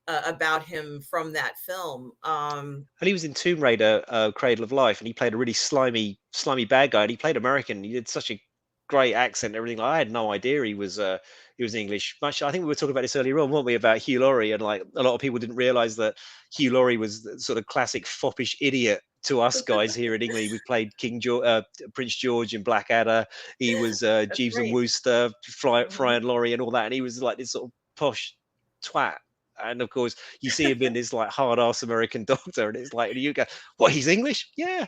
about him from that film. And he was in Tomb Raider, Cradle of Life, and he played a really slimy bad guy. And he played American. He did such a great accent and everything. I had no idea he was English. Much, I think we were talking about this earlier on, weren't we, about Hugh Laurie, and like a lot of people didn't realize that Hugh Laurie was the sort of classic foppish idiot to us guys here in England. We played Prince George in Blackadder. He was Jeeves and right. Wooster, Fry and Laurie, and all that. And he was like this sort of posh twat. And of course, you see him in this like hard ass American doctor, and it's like, and you go, "What? He's English? Yeah."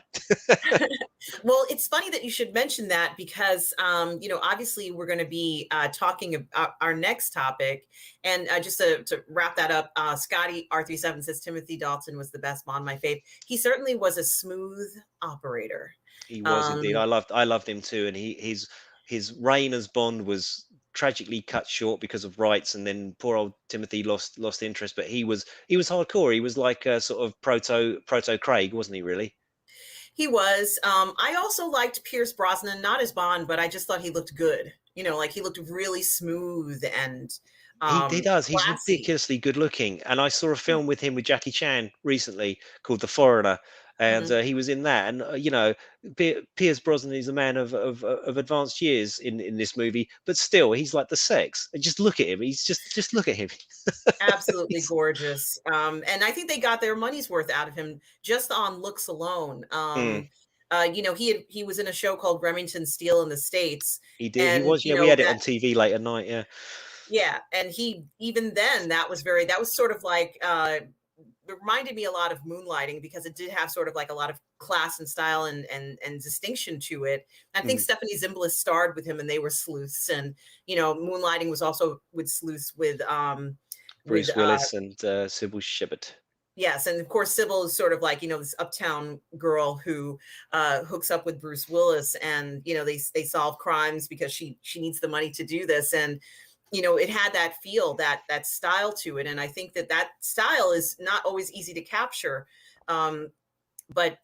Well, it's funny that you should mention that because, obviously we're going to be talking about our next topic. And just to wrap that up, Scotty R37 says Timothy Dalton was the best Bond, my fave. He certainly was a smooth operator. He was indeed. Um, I loved him too, and his reign as Bond was tragically cut short because of rights, and then poor old Timothy lost interest. But he was hardcore. He was like a sort of proto Craig, wasn't he? Really. he was. I also liked Pierce Brosnan, not as Bond, but I just thought he looked good. Like he looked really smooth and He does. He's classy. ridiculously good looking, and I saw a film with him with Jackie Chan recently called The Foreigner, and Mhm. he was in that. And Pierce Brosnan is a man of advanced years in this movie, but still, he's like the sex. And just look at him. He's just look at him. Absolutely He's- gorgeous. And I think they got their money's worth out of him just on looks alone. Mm, He was in a show called Remington Steele in the States, he did. He and was. Yeah, we had it on TV late at night. Yeah. yeah, and he even then that was sort of like it reminded me a lot of Moonlighting because it did have sort of like a lot of class and style and distinction to it. I think Mm. Stephanie Zimbalist starred with him, and they were sleuths. And Moonlighting was also with sleuths with Bruce Willis and Sybil Shepherd. yes, and of course Sybil is sort of like this uptown girl who hooks up with Bruce Willis, and they solve crimes because she needs the money to do this. And it had that feel, that style to it. And I think that style is not always easy to capture. But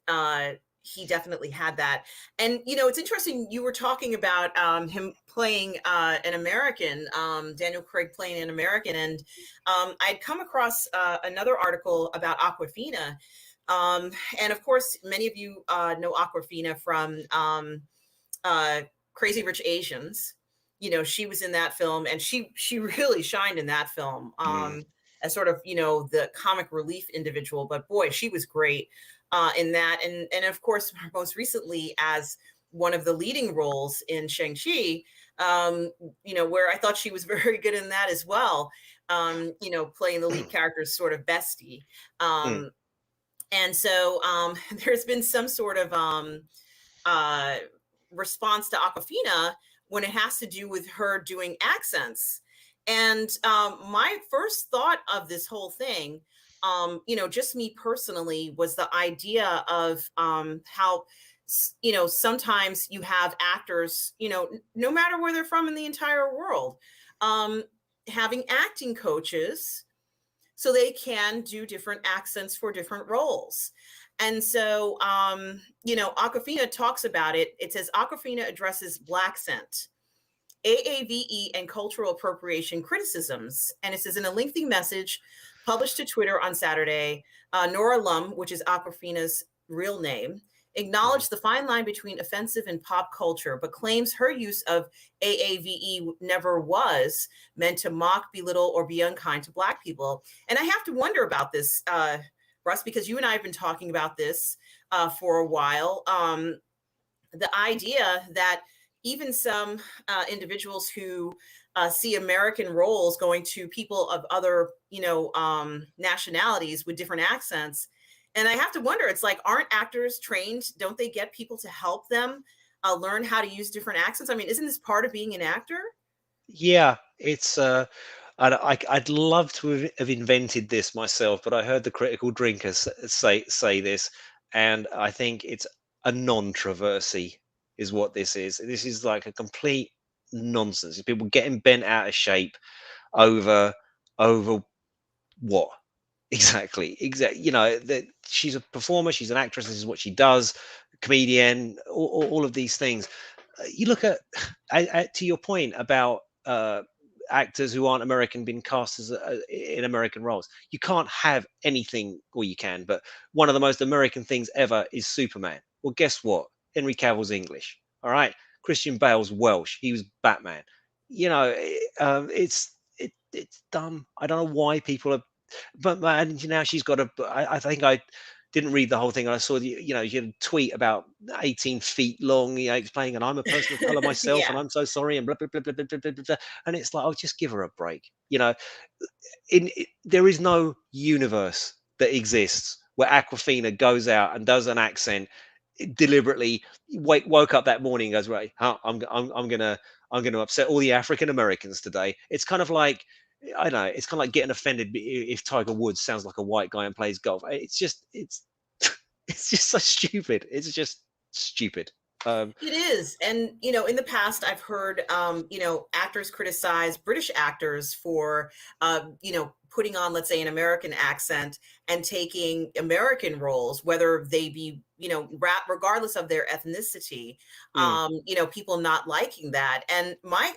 he definitely had that. And it's interesting, you were talking about him playing an American, Daniel Craig playing an American. And I'd come across another article about Aquafina. And of course, many of you know Aquafina from Crazy Rich Asians. She was in that film, and she really shined in that film, Mm. as sort of the comic relief individual. But boy, she was great in that. And of course, most recently as one of the leading roles in Shang-Chi, where I thought she was very good in that as well. Playing the lead character's sort of bestie. Mm. And so there's been some sort of uh, response to Aquafina when it has to do with her doing accents. And my first thought of this whole thing, just me personally, was the idea of how, sometimes you have actors, no matter where they're from in the entire world, having acting coaches so they can do different accents for different roles. And so, Aquafina talks about it. It says Aquafina addresses Black scent, AAVE, and cultural appropriation criticisms. And it says in a lengthy message published to Twitter on Saturday, Nora Lum, which is Aquafina's real name, Mm. acknowledged the fine line between offensive and pop culture, but claims her use of AAVE never was meant to mock, belittle, or be unkind to Black people. And I have to wonder about this, Russ, because you and I have been talking about this for a while. The idea that even some individuals who see American roles going to people of other, nationalities with different accents. And I have to wonder, it's like, aren't actors trained? Don't they get people to help them learn how to use different accents? I mean, isn't this part of being an actor? Yeah, it's I'd love to have invented this myself, but I heard the critical drinkers say this, and I think it's a non-traversy is what this is. This is like a complete nonsense. It's people getting bent out of shape over over what exactly. That she's a performer, she's an actress. This is what she does, comedian, all of these things. You look at to your point about actors who aren't American being cast as in American roles. You can't have anything, or you can, but one of the most American things ever is Superman. Well, guess what? Henry Cavill's English. All right, Christian Bale's Welsh. He was Batman. It's dumb. I don't know why people are, but and now she's got a. I think didn't read the whole thing. And I saw you know, you had a tweet about 18 feet long, you know, explaining, and I'm a person of color myself, Yeah, and I'm so sorry, and blah blah blah blah blah blah blah. Blah. And it's like, oh, just give her a break. You know, there is no universe that exists where Aquafina goes out and does an accent deliberately. Woke up that morning and goes, right, I'm gonna upset all the African Americans today. It's kind of like, I don't know, it's kind of like getting offended if Tiger Woods sounds like a white guy and plays golf. It's just it's just so stupid. It's just stupid. it is. And, in the past, I've heard, actors criticize British actors for, putting on, let's say, an American accent and taking American roles, whether they be, regardless of their ethnicity, Mm. people not liking that. And my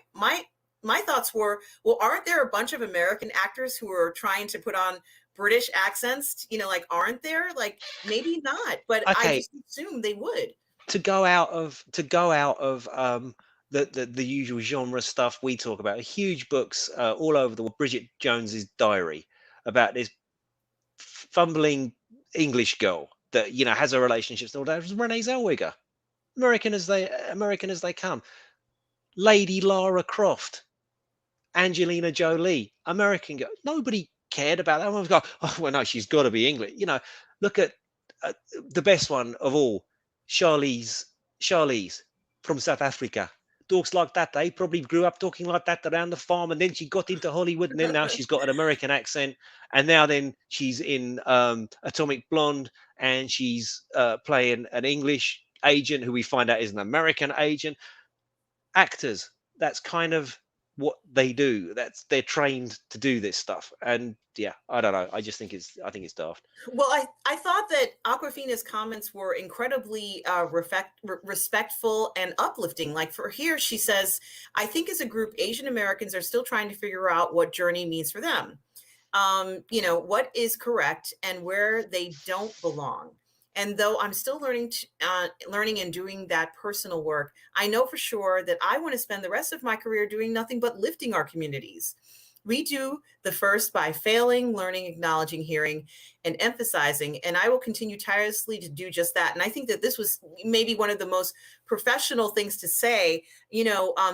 thoughts were, well, aren't there a bunch of American actors who are trying to put on British accents? Like, aren't there? Like, maybe not, but I Okay, just assume they would. to go out of the usual genre stuff we talk about, huge books all over the world. Bridget Jones's diary about this fumbling English girl that, you know, has a relationship and all that. It was Renee Zellweger, American as they come. Lady Lara Croft, Angelina Jolie, American girl. Nobody cared about that. Everyone's going, oh well, no, she's got to be English. You know, look at uh, the best one of all, Charlize from South Africa. Talks like that. They probably grew up talking like that around the farm, and then she got into Hollywood, and then now she's got an American accent, and now then she's in Atomic Blonde, and she's playing an English agent who we find out is an American agent. Actors, that's kind of what they do. That's They're trained to do this stuff. And yeah, I don't know, I think it's daft. Well, I thought that Aquafina's comments were incredibly respectful and uplifting. Like, for here, she says, I think as a group, Asian Americans are still trying to figure out what journey means for them. What is correct and where they don't belong. And though I'm still learning and doing that personal work, I know for sure that I want to spend the rest of my career doing nothing but lifting our communities. We do the first by failing, learning, acknowledging, hearing, and emphasizing. And I will continue tirelessly to do just that. And I think that this was maybe one of the most professional things to say.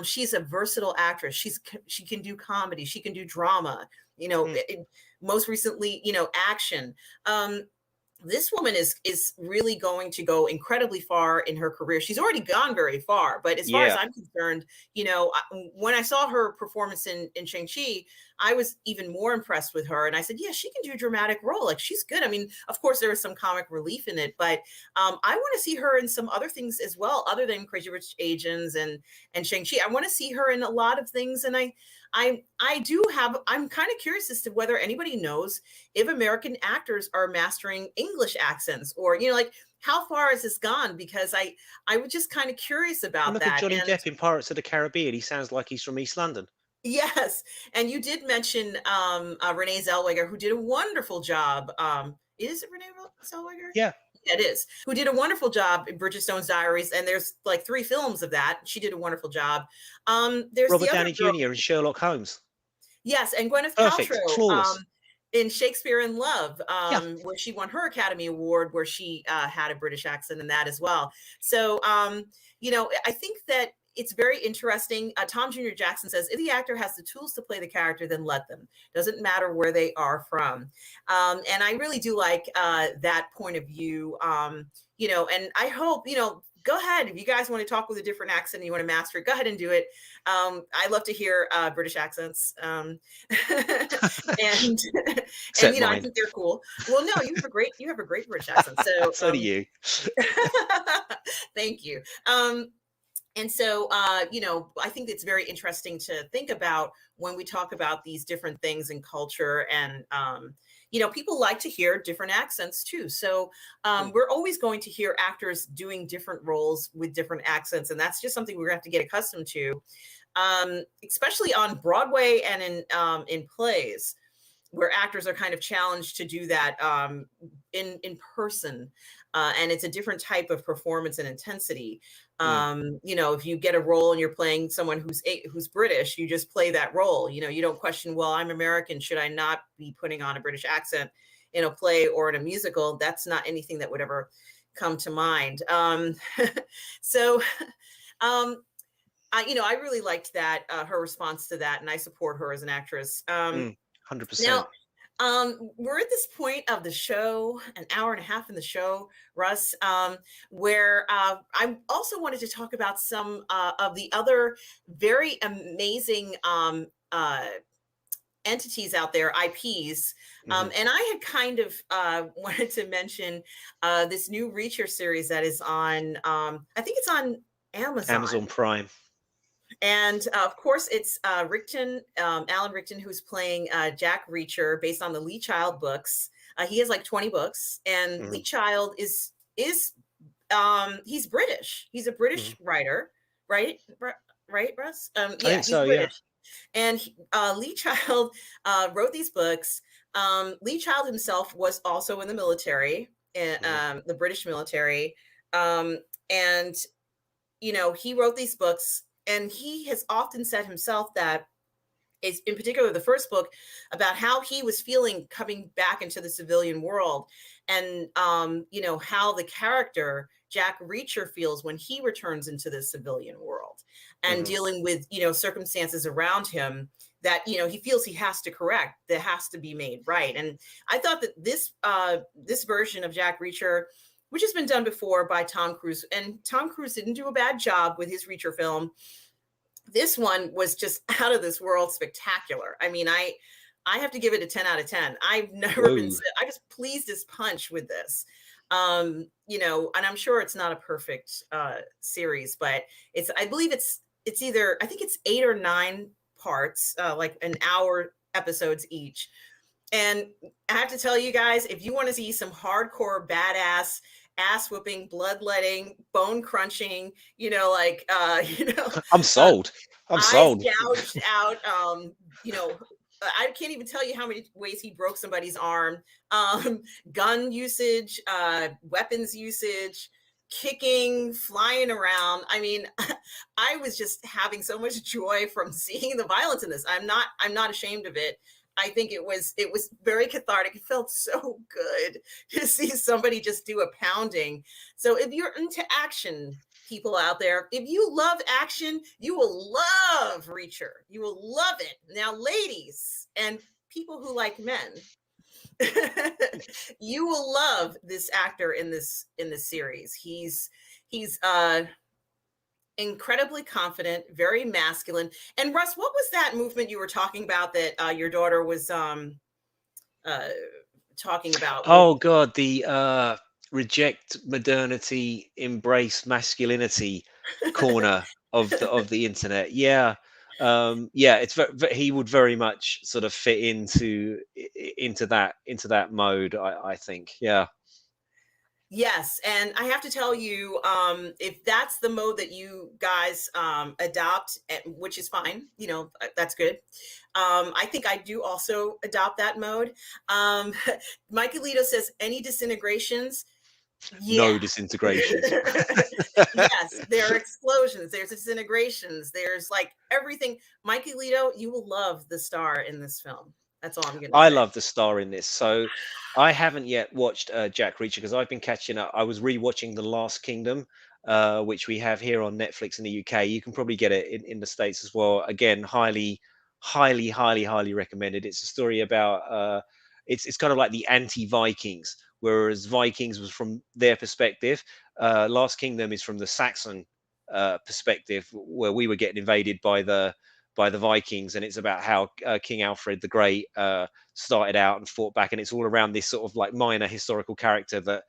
She's a versatile actress. She can do comedy. She can do drama. Mm. Most recently, action. This woman is really going to go incredibly far in her career. She's already gone very far, but as far as Yeah. I'm concerned, when I saw her performance in Shang-Chi, I was even more impressed with her. And I said, yeah, she can do a dramatic role. Like, she's good. I mean, of course, there was some comic relief in it, but I want to see her in some other things as well, other than Crazy Rich Asians and Shang-Chi. I want to see her in a lot of things. And I'm kind of curious as to whether anybody knows if American actors are mastering English accents, or, like, how far has this gone? Because I was just kind of curious And about look at that. Johnny And Depp in Pirates of the Caribbean. He sounds like he's from East London. yes, and you did mention Renee Zellweger, who did a wonderful job. Is it Renee Zellweger? Yeah. Yeah, it is. Who did a wonderful job in Bridget Stone's Diaries, and there's like 3 films of that. She did a wonderful job. There's the Robert other Downey girl. Jr. and Sherlock Holmes. Yes, and Gwyneth Perfect. Paltrow, Flawless. in Shakespeare in Love, Yeah. where she won her Academy Award, where she had a British accent in that as well. So, I think that it's very interesting. Tom Jr. Jackson says, if the actor has the tools to play the character, then let them. Doesn't matter where they are from. And I really do like that point of view. And I hope, go ahead. If you guys want to talk with a different accent and you want to master it, go ahead and do it. I love to hear British accents. And Except I mine. think they're cool. Well, no, you have a great British accent. So So do you. thank you. And so, I think it's very interesting to think about when we talk about these different things in culture. And, people like to hear different accents too. So we're always going to hear actors doing different roles with different accents. And that's just something we're going to have to get accustomed to, especially on Broadway and in plays, where actors are kind of challenged to do that in person. And it's a different type of performance and intensity. Mm. If you get a role and you're playing someone who's British, you just play that role. You don't question, well, I'm American, should I not be putting on a British accent? in a play or in a musical, that's not anything that would ever come to mind. So, I really liked that, her response to that, and I support her as an actress. 100%. Now, we're at this point of the show, an hour and a half in the show, Russ, where I also wanted to talk about some of the other very amazing entities out there, IPs. And I had kind of wanted to mention this new Reacher series that is on, I think it's on Amazon Prime. And of course, it's Alan Rickton, who's playing Jack Reacher, based on the Lee Child books. He has like 20 books, and Lee Child is he's British. He's a British writer, right? Right, Russ? I Yeah, think he's so. British. And Lee Child wrote these books. Lee Child himself was also in the military, the British military, and he wrote these books. And he has often said himself that, is in particular the first book, about how he was feeling coming back into the civilian world, and how the character Jack Reacher feels when he returns into the civilian world, and dealing with circumstances around him that he feels he has to correct, that has to be made right. And I thought that this version of Jack Reacher, which has been done before by Tom Cruise, and Tom Cruise didn't do a bad job with his Reacher film. This one was just out of this world spectacular. I mean, I have to give it a 10 out of 10. I've never been, I was pleased as punch with this. And I'm sure it's not a perfect series, but I believe it's either, I think it's 8 or 9 parts, like an hour episodes each. And I have to tell you guys, if you want to see some hardcore badass ass whooping, bloodletting, bone crunching, I'm sold. I'm sold. Gouged out, I can't even tell you how many ways he broke somebody's arm, gun usage, weapons usage, kicking, flying around. I mean, I was just having so much joy from seeing the violence in this. I'm not ashamed of it. I think it was very cathartic. It felt so good to see somebody just do a pounding. So if you're into action, people out there, if you love action, you will love Reacher. You will love it. Now, ladies and people who like men, you will love this actor in this series. He's incredibly confident, very masculine. And Russ, what was that movement you were talking about that your daughter was talking about? Oh God, the reject modernity, embrace masculinity corner of the internet. Yeah. It's he would very much sort of fit into that mode, I think. Yeah. Yes, and I have to tell you, if that's the mode that you guys adopt, which is fine, that's good. I think I do also adopt that mode. Mike Alito says, any disintegrations? Yeah. No disintegrations. Yes, there are explosions, there's disintegrations, there's like everything. Mike Alito, you will love the star in this film. That's all I'm going to say. I love the star in this. So I haven't yet watched Jack Reacher because I've been catching up. I was rewatching The Last Kingdom, which we have here on Netflix in the UK. You can probably get it in the States as well. Again, highly recommended. It's a story about it's kind of like the anti-Vikings, whereas Vikings was from their perspective. Last Kingdom is from the Saxon perspective, where we were getting invaded by the Vikings, and it's about how King Alfred the Great started out and fought back, and it's all around this sort of like minor historical character that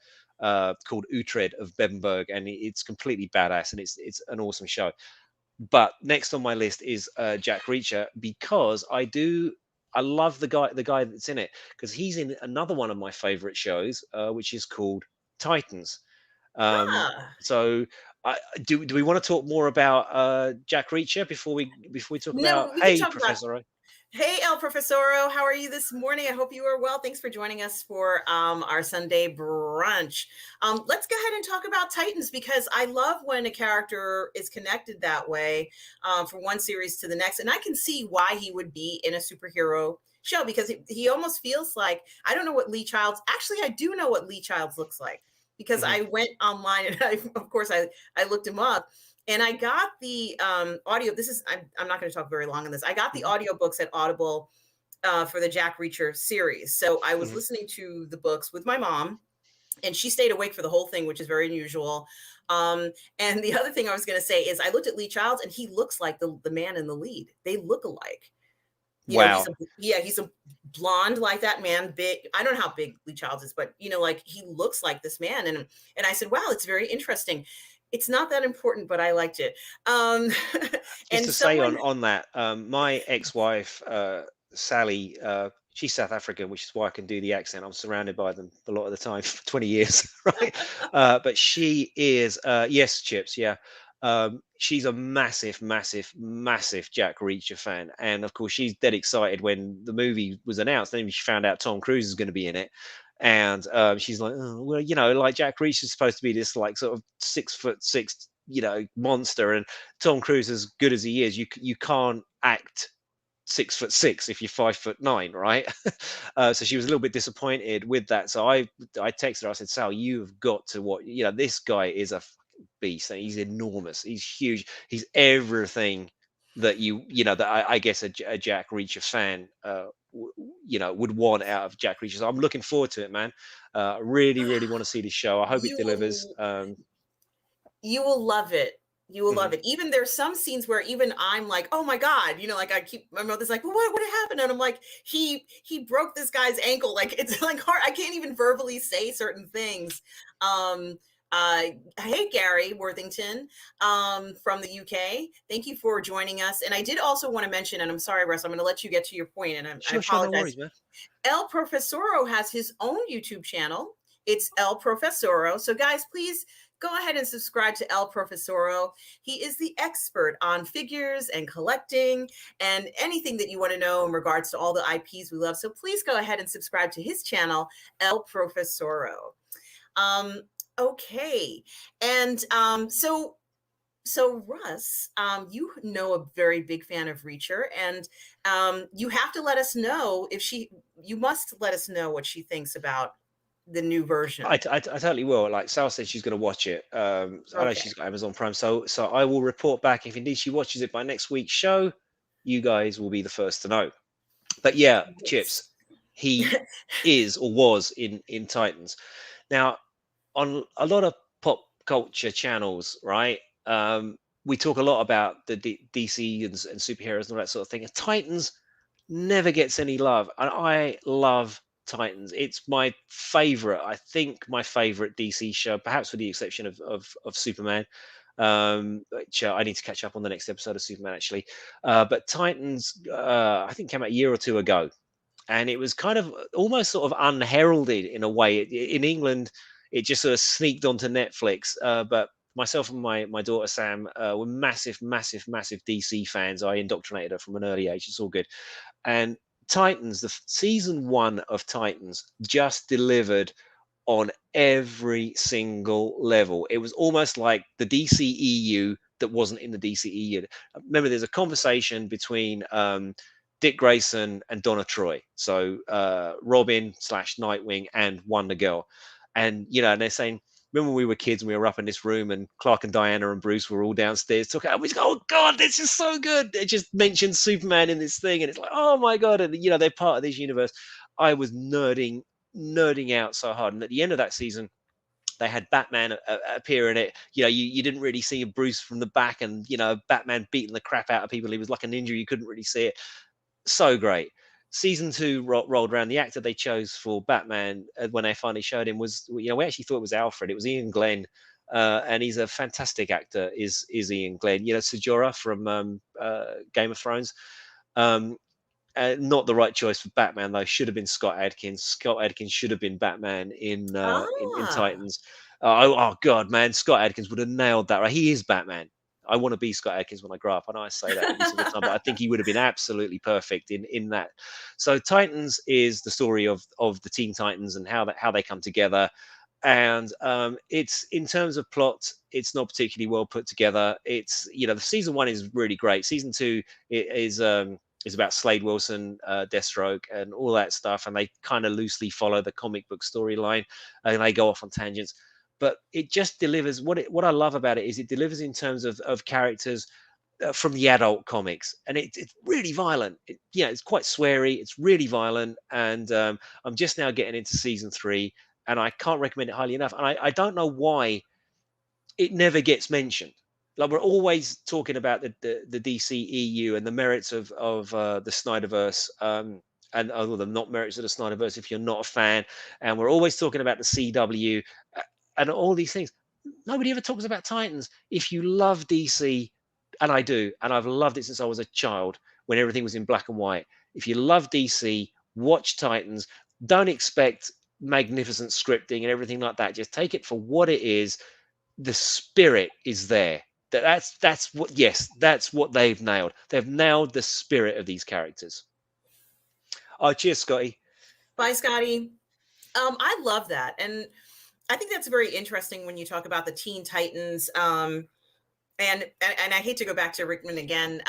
called Uhtred of Bebbanburg, and it's completely badass, and it's an awesome show. But next on my list is Jack Reacher, because I love the guy that's in it, because he's in another one of my favorite shows, which is called Titans. So do we want to talk more about Jack Reacher before we talk about Professor? Hey, El Professoro, how are you this morning? I hope you are well. Thanks for joining us for our Sunday brunch. Let's go ahead and talk about Titans, because I love when a character is connected that way from one series to the next. And I can see why he would be in a superhero show, because he almost feels like, I don't know what Lee Childs, actually I do know what Lee Childs looks like, because Mhm. I went online and of course I looked him up, and I got the audio. This is, I'm not going to talk very long on this. I got the Mhm. audiobooks at Audible for the Jack Reacher series. So I was Mhm. listening to the books with my mom, and she stayed awake for the whole thing, which is very unusual. And the other thing I was going to say is, I looked at Lee Childs, and he looks like the man in the lead. They look alike. You know, Wow. he's a blonde like that man, big. I don't know how big Lee Childs is, but you know, like, he looks like this man. And I said, wow, it's very interesting. It's not that important, but I liked it. Um, Just and to say someone, on that, my ex-wife, Sally, she's South African, which is why I can do the accent. I'm surrounded by them a lot of the time for 20 years, right? But she is, yes, Chips, yeah. She's a massive, massive, massive Jack Reacher fan, and of course, she's dead excited when the movie was announced. Then she found out Tom Cruise is going to be in it, and she's like, oh, well, you know, like Jack Reacher is supposed to be this like sort of 6'6", you know, monster, and Tom Cruise, as good as he is, you can't act 6'6" if you're 5'9", right? So she was a little bit disappointed with that. So I texted her. I said, Sal, you've got to watch. You know, this guy is a fucking beast. And he's enormous. He's huge. He's everything that you know that I guess a Jack Reacher fan you know would want out of Jack Reacher. So I'm looking forward to it, man. Really, really want to see this show. I hope it you delivers. will you will love it. You will love Mhm. it. Even there's some scenes where even I'm like, oh my God, you know, like, I keep, my mother's like, well, what happened? And I'm like, he broke this guy's ankle. Like, it's like hard. I can't even verbally say certain things. Um, uh, hey, Gary Worthington, from the UK. Thank you for joining us. And I did also want to mention, and I'm sorry, Russ, I'm going to let you get to your point, and I Sure, no apologize. worries, man. El Profesoro has his own YouTube channel. It's El Profesoro. So, guys, please go ahead and subscribe to El Profesoro. He is the expert on figures and collecting and anything that you want to know in regards to all the IPs we love. So, please go ahead and subscribe to his channel, El Profesoro. Um, okay. And so Russ, you know, a very big fan of Reacher, and you have to let us know if you must let us know what she thinks about the new version. I totally will. Like Sal said, she's going to watch it. I know Okay. she's got Amazon Prime, so I will report back if indeed she watches it by next week's show. You guys will be the first to know. But yeah, Yes. Chips, he is or was in Titans. Now, on a lot of pop culture channels, right? We talk a lot about the DC and superheroes and all that sort of thing. And Titans never gets any love, and I love Titans. It's my favorite. I think my favorite DC show, perhaps with the exception of Superman. Which I need to catch up on the next episode of Superman actually. But Titans, I think came out a year or two ago, and it was kind of almost sort of unheralded in a way. In England, it just sort of sneaked onto Netflix. But myself and my daughter Sam were massive, massive, massive DC fans. I indoctrinated her from an early age. It's all good. And Titans, the season one of Titans, just delivered on every single level. It was almost like the DCEU that wasn't in the DCEU. Remember, there's a conversation between Dick Grayson and Donna Troy, so Robin slash Nightwing and Wonder Girl, and you know, and they're saying, remember when we were kids and we were up in this room and Clark and Diana and Bruce were all downstairs talking, and we just go, oh God, this is so good. It just mentions Superman in this thing, and it's like, oh my God, and you know, they're part of this universe. I was nerding out so hard, and at the end of that season, they had Batman appear in it. You know, you didn't really see Bruce from the back, and you know, Batman beating the crap out of people. He was like a ninja. You couldn't really see it. So great. Season two rolled around. The actor they chose for Batman when they finally showed him was, you know, we actually thought it was Alfred. It was Ian Glenn, and he's a fantastic actor. Is Ian Glenn? You know, Sejora from Game of Thrones. Um, not the right choice for Batman though. Should have been Scott Adkins. Scott Adkins should have been Batman in Ah, Titans. Oh God, man, Scott Adkins would have nailed that. Right, he is Batman. I want to be Scott Adkins when I grow up. I know I say that every single time, but I think he would have been absolutely perfect in that. So Titans is the story of the Teen Titans and how they come together. And it's in terms of plot, it's not particularly well put together. It's, you know, the season one is really great. Season two is is about Slade Wilson, Deathstroke, and all that stuff, and they kind of loosely follow the comic book storyline, and they go off on tangents. But it just delivers what I love about it is it delivers in terms of characters from the adult comics, and it's really violent. It's quite sweary. It's really violent, and I'm just now getting into season 3, and I can't recommend it highly enough. And I don't know why it never gets mentioned. Like, we're always talking about the DCEU and the merits of the Snyderverse, and other than not merits of the Snyderverse if you're not a fan, and we're always talking about the CW, and all these things. Nobody ever talks about Titans. If you love DC, and I do, and I've loved it since I was a child when everything was in black and white. If you love DC, watch Titans. Don't expect magnificent scripting and everything like that. Just take it for what it is. The spirit is there. That's what they've nailed. They've nailed the spirit of these characters. Oh, cheers, Scotty. Bye, Scotty. I love that, and I think that's very interesting when you talk about the Teen Titans. And I hate to go back to Rickman again.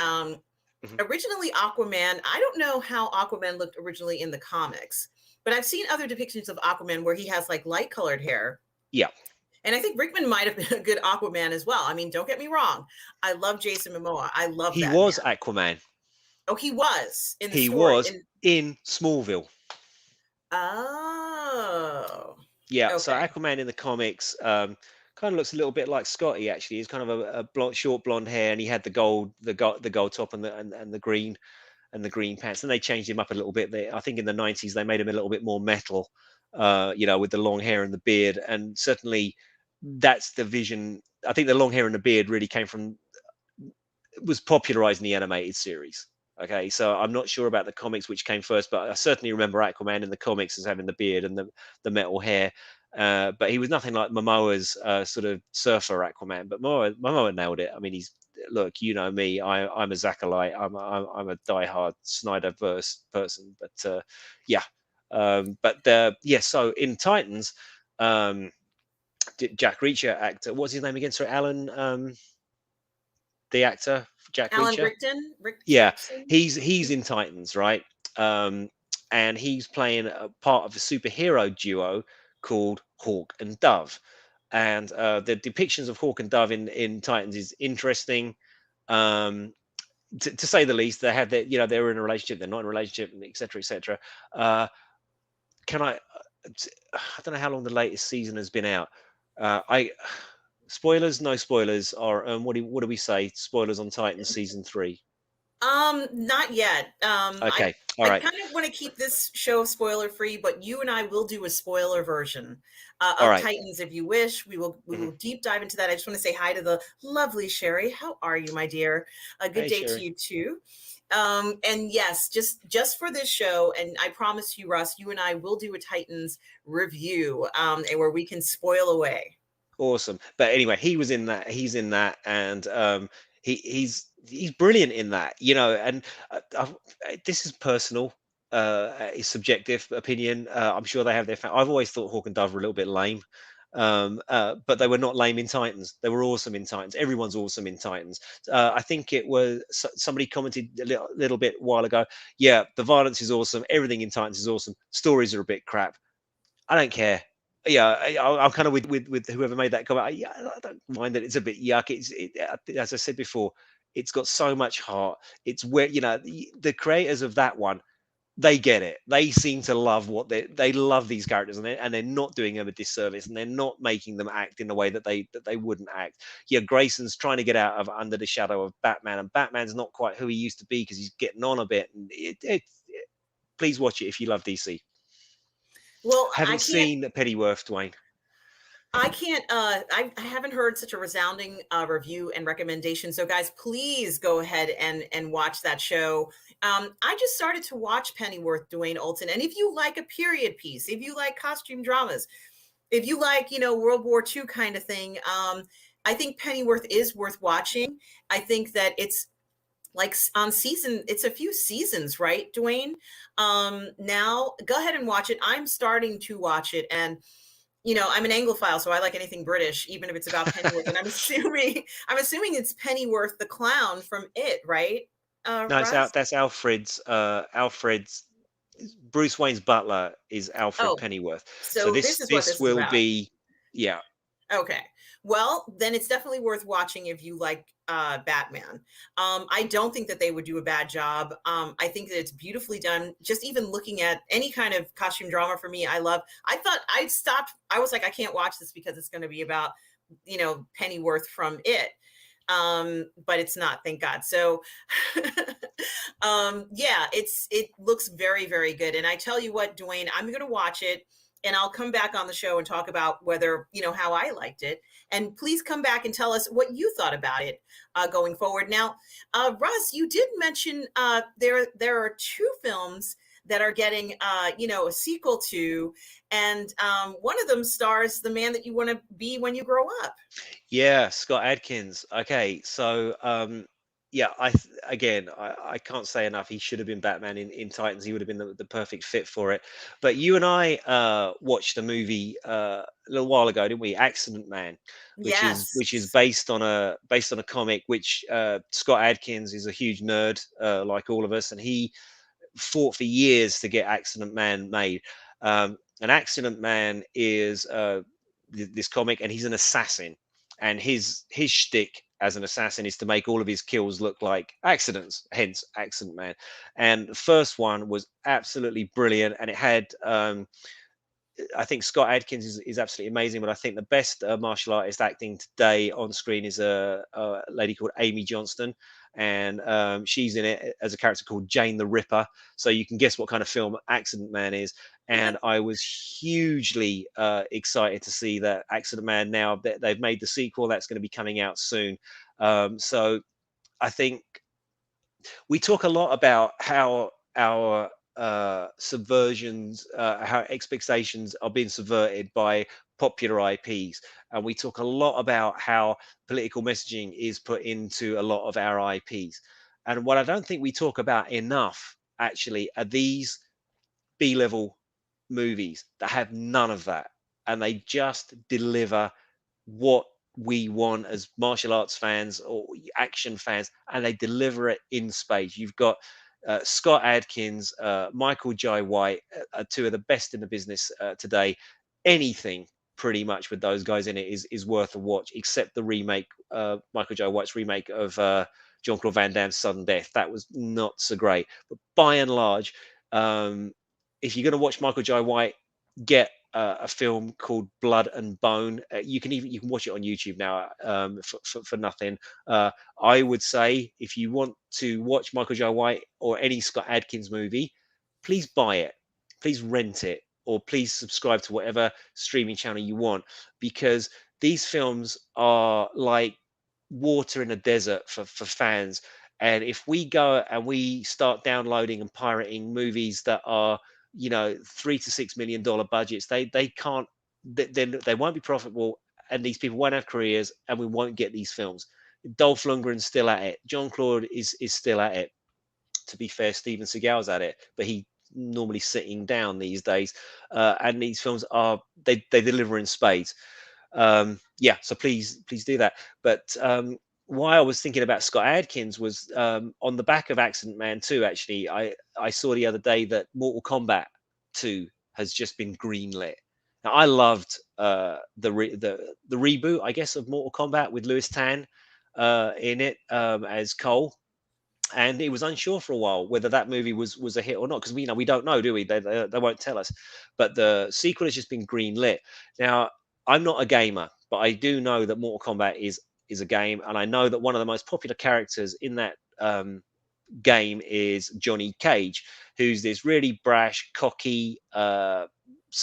Originally Aquaman, I don't know how Aquaman looked originally in the comics, but I've seen other depictions of Aquaman where he has like light colored hair. Yeah. And I think Rickman might have been a good Aquaman as well. I mean, don't get me wrong. I love Jason Momoa. I love He that was man. Aquaman. Oh, he was in the He story. was in Smallville. Oh. Yeah. Okay. So Aquaman in the comics kind of looks a little bit like Scotty. Actually, he's kind of a short blonde hair, and he had the gold top and the green pants. And they changed him up a little bit. I think in the 90s they made him a little bit more metal, with the long hair and the beard. And certainly that's the vision. I think the long hair and the beard really was popularized in the animated series. Okay, so I'm not sure about the comics which came first, but I certainly remember Aquaman in the comics as having the beard and the metal hair. But he was nothing like Momoa's sort of surfer Aquaman. But Momoa nailed it. I mean, look, you know me. I'm a Zachalite. I'm a diehard Snyderverse person. But yeah. So in Titans, Jack Reacher actor. What's his name again? Sorry, Alan. The actor Jack Alan Reacher. Yeah, he's in Titans, right? And he's playing a part of a superhero duo called Hawk and Dove. And the depictions of Hawk and Dove in Titans is interesting, to say the least. They have they're in a relationship, they're not in a relationship, etc., etc. I don't know how long the latest season has been out. Spoilers, no spoilers. Or what do we say? Spoilers on Titans season 3. Not yet. Okay, all right. I kind of want to keep this show spoiler free, but you and I will do a spoiler version of Titans if you wish. We will deep dive into that. I just want to say hi to the lovely Sherry. How are you, my dear? A good day to you too. And yes, just for this show, and I promise you, Russ, you and I will do a Titans review, and where we can spoil away. Awesome. But anyway, he's in that, and he's brilliant in that, and this is personal, it's subjective opinion. I'm sure they have their I've always thought Hawk and Dove were a little bit lame, but they were not lame in Titans. They were awesome in Titans. Everyone's awesome in Titans. I think it was somebody commented a little bit a while ago, yeah, the violence is awesome, everything in Titans is awesome, stories are a bit crap. I don't care. Yeah, I'm kind of with whoever made that comment. I don't mind that it's a bit yuck. As I said before, it's got so much heart. It's where the creators of that one, they get it. They seem to love they love these characters, and they're not doing them a disservice, and they're not making them act in a way that they wouldn't act. Yeah, Grayson's trying to get out of under the shadow of Batman, and Batman's not quite who he used to be because he's getting on a bit. And please watch it if you love DC. Well, haven't seen Pennyworth, Dwayne. I can't. I haven't heard such a resounding review and recommendation. So, guys, please go ahead and watch that show. I just started to watch Pennyworth, Dwayne Olson, and if you like a period piece, if you like costume dramas, if you like World War II kind of thing, I think Pennyworth is worth watching. I think that it's like it's a few seasons, right, Dwayne? Now go ahead and watch it. I'm starting to watch it, and I'm an Anglophile, so I like anything British, even if it's about Pennyworth. And I'm assuming it's Pennyworth the clown from It, right? No, it's Russ? out. That's Alfred's Bruce Wayne's butler is Alfred Oh, Pennyworth. So so this this is what this this is will about. be, yeah. Okay. Well, then it's definitely worth watching if you like Batman. I don't think that they would do a bad job. I think that it's beautifully done. Just even looking at any kind of costume drama for me, I love. I thought I stopped. I was like, I can't watch this because it's going to be about, Pennyworth from It. But it's not, thank God. So yeah, it looks very, very good. And I tell you what, Dwayne, I'm gonna watch it and I'll come back on the show and talk about whether, how I liked it. And please come back and tell us what you thought about it going forward. Now, Russ, you did mention there are two films that are getting a sequel to, and one of them stars the man that you want to be when you grow up. Yeah, Scott Adkins. Okay, so yeah, again, I can't say enough. He should have been Batman in Titans. He would have been the perfect fit for it. But you and I watched a movie a little while ago, didn't we? Accident Man, which is Yes. based on a comic, which Scott Adkins is a huge nerd, like all of us, and he fought for years to get Accident Man made. And Accident Man is this comic, and he's an assassin, and his shtick as an assassin is to make all of his kills look like accidents, hence Accident Man. And the first one was absolutely brilliant, and it had I think Scott Adkins is absolutely amazing, but I think the best martial artist acting today on screen is a lady called Amy Johnston, and she's in it as a character called Jane the Ripper. So you can guess what kind of film Accident Man is. And I was hugely excited to see that Accident Man now they've made the sequel that's going to be coming out soon. So I think we talk a lot about how our subversions, how expectations are being subverted by popular IPs, and we talk a lot about how political messaging is put into a lot of our IPs. And what I don't think we talk about enough, actually, are these B-level movies that have none of that, and they just deliver what we want as martial arts fans or action fans, and they deliver it in spades. You've got Scott Adkins, Michael Jai White, are two of the best in the business today. Anything pretty much with those guys in it is worth a watch, except the remake, Michael Jai White's remake of Jean-Claude Van Damme's Sudden Death. That was not so great, but by and large, um, if you're going to watch Michael Jai White, get a film called Blood and Bone. You can watch it on YouTube now for nothing. I would say if you want to watch Michael Jai White or any Scott Adkins movie, please buy it, please rent it, or please subscribe to whatever streaming channel you want, because these films are like water in a desert for fans. And if we go and we start downloading and pirating movies that are, $3 to $6 million budgets, they can't, then they won't be profitable, and these people won't have careers, and we won't get these films. Dolph Lundgren's still at it. John Claude is still at it. To be fair, Steven Seagal's at it, but he normally sitting down these days. And these films they deliver in spades. Yeah, so please do that. But why I was thinking about Scott Adkins was on the back of Accident Man 2. Actually, I saw the other day that Mortal Kombat 2 has just been greenlit. Now, I loved the reboot, I guess, of Mortal Kombat with Lewis Tan in it as Cole, and he was unsure for a while whether that movie was a hit or not, because we don't know, do we? They won't tell us. But the sequel has just been green lit. Now, I'm not a gamer, but I do know that Mortal Kombat is a game, and I know that one of the most popular characters in that game is Johnny Cage, who's this really brash, cocky